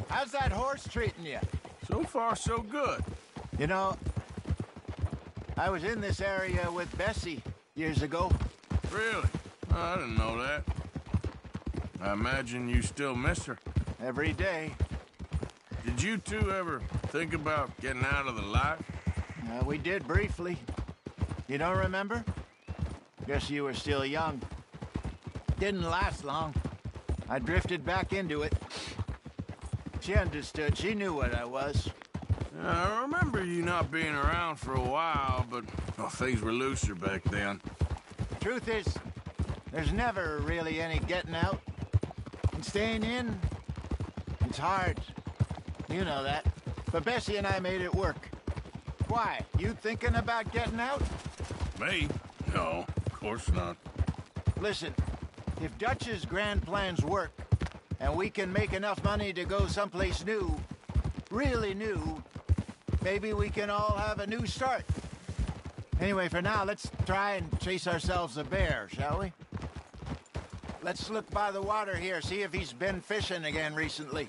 O: How's that horse treating you?
D: So far, so good.
O: You know, I was in this area with Bessie years ago.
D: Really? Oh, I didn't know that. I imagine you still miss her.
O: Every day.
D: Did you two ever think about getting out of the life?
O: We did briefly. You don't remember? Guess you were still young. Didn't last long. I drifted back into it. She understood. She knew what I was.
D: I remember you not being around for a while, but well, things were looser back then.
O: Truth is, there's never really any getting out. And staying in, it's hard. You know that. But Bessie and I made it work. Why? You thinking about getting out?
D: Me? No, of course not.
O: Listen, if Dutch's grand plans work, and we can make enough money to go someplace new, really new, maybe we can all have a new start. Anyway, for now, let's try and chase ourselves a bear, shall we? Let's look by the water here, see if he's been fishing again recently.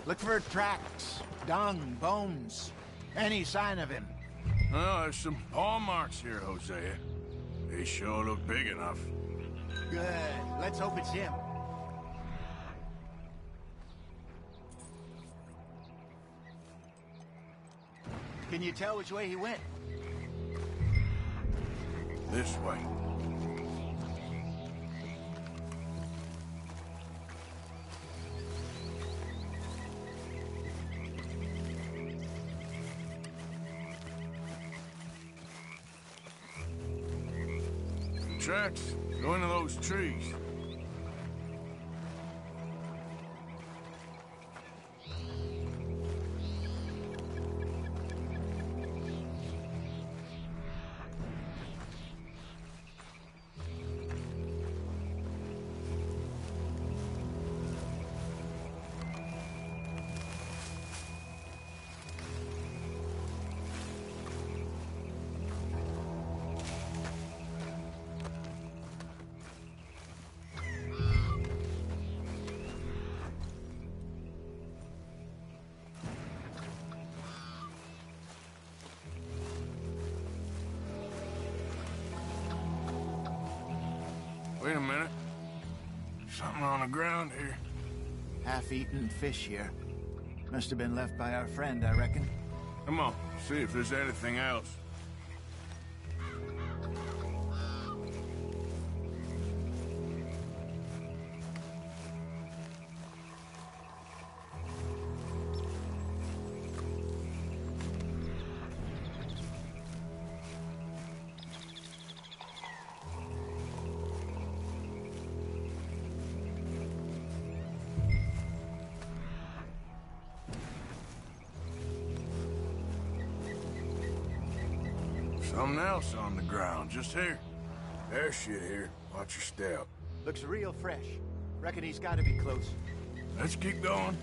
O: Look for tracks, dung, bones, any sign of him.
D: Oh, there's some paw marks here, Hosea. They sure look big enough.
O: Good. Let's hope it's him. Can you tell which way he went?
D: This way. Tracks go into those trees. Wait a minute. Something on the ground here.
O: Half-eaten fish here. Must have been left by our friend, I reckon.
D: Come on, see if there's anything else. Something else on the ground, just here. There's shit here. Watch your step.
O: Looks real fresh. Reckon he's gotta be close.
D: Let's keep going.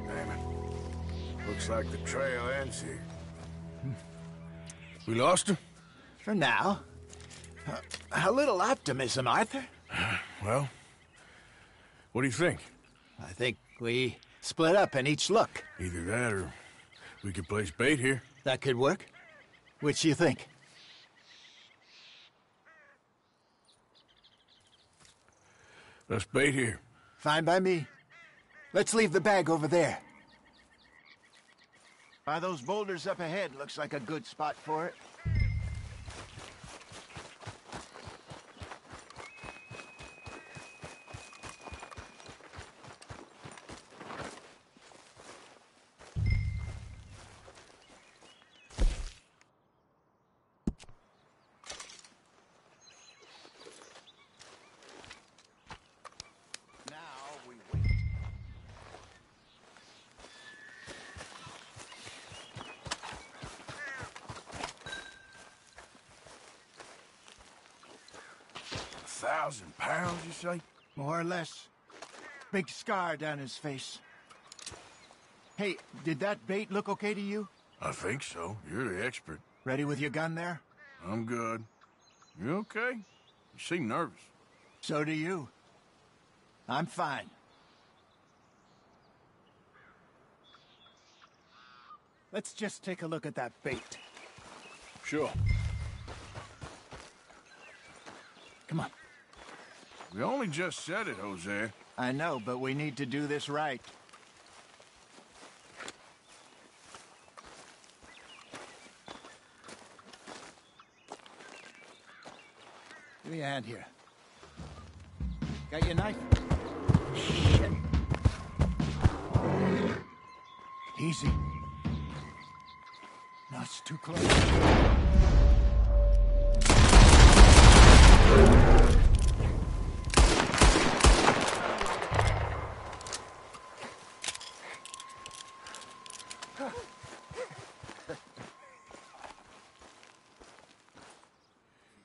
D: Damn it. Looks like the trail ends here. We lost him?
O: For now. A little optimism, Arthur.
D: Well, what do you think?
O: I think we split up and each look.
D: Either that or
I: We could place bait here.
O: That could work. Which do you think?
I: Let's bait here.
O: Fine by me. Let's leave the bag over there. By those boulders up ahead, looks like a good spot for it.
I: £1,000, you say?
O: More or less. Big scar down his face. Hey, did that bait look okay to you?
I: I think so. You're the expert.
O: Ready with your gun there?
I: I'm good. You okay? You seem nervous.
O: So do you. I'm fine. Let's just take a look at that bait.
I: Sure.
O: Come on.
I: We only just said it, Jose.
O: I know, but we need to do this right. Give me a hand here. Got your knife? Shit. Easy. No, it's too close.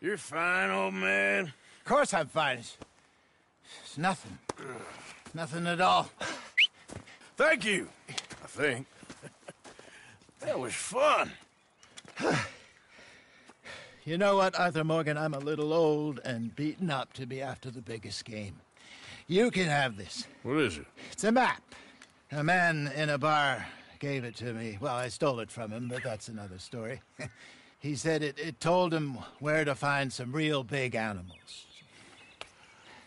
I: You're fine, old man.
O: Of course I'm fine. It's nothing. Nothing at all.
I: Thank you, I think. That was fun.
O: You know what, Arthur Morgan? I'm a little old and beaten up to be after the biggest game. You can have this.
I: What is it?
O: It's a map. A man in a bar gave it to me. Well, I stole it from him, but that's another story. He said it told him where to find some real big animals.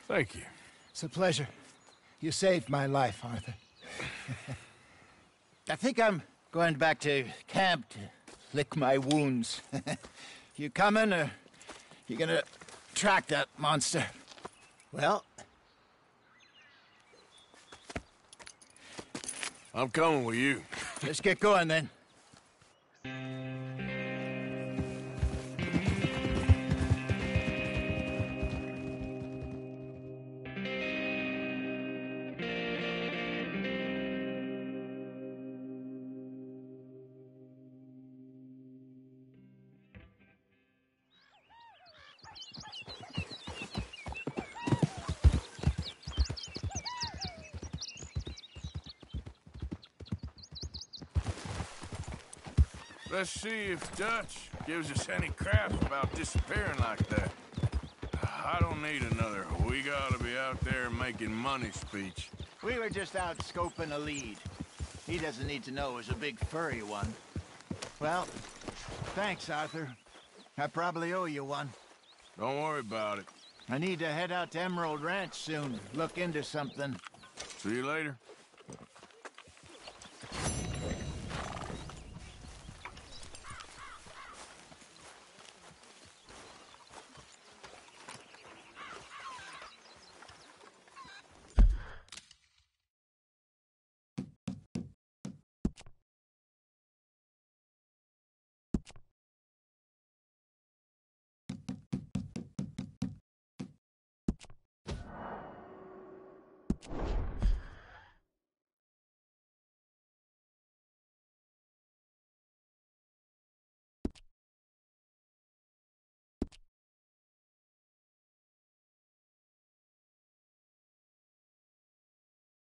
I: Thank you.
O: It's a pleasure. You saved my life, Arthur. I think I'm going back to camp to lick my wounds. You coming, or you gonna track that monster? Well...
I: I'm coming with you.
O: Let's get going, then.
I: Let's see if Dutch gives us any crap about disappearing like that. I don't need another "we gotta be out there making money" speech.
O: We were just out scoping a lead. He doesn't need to know it was a big furry one. Well, thanks, Arthur. I probably owe you one.
I: Don't worry about it.
O: I need to head out to Emerald Ranch soon. Look into something.
I: See you later.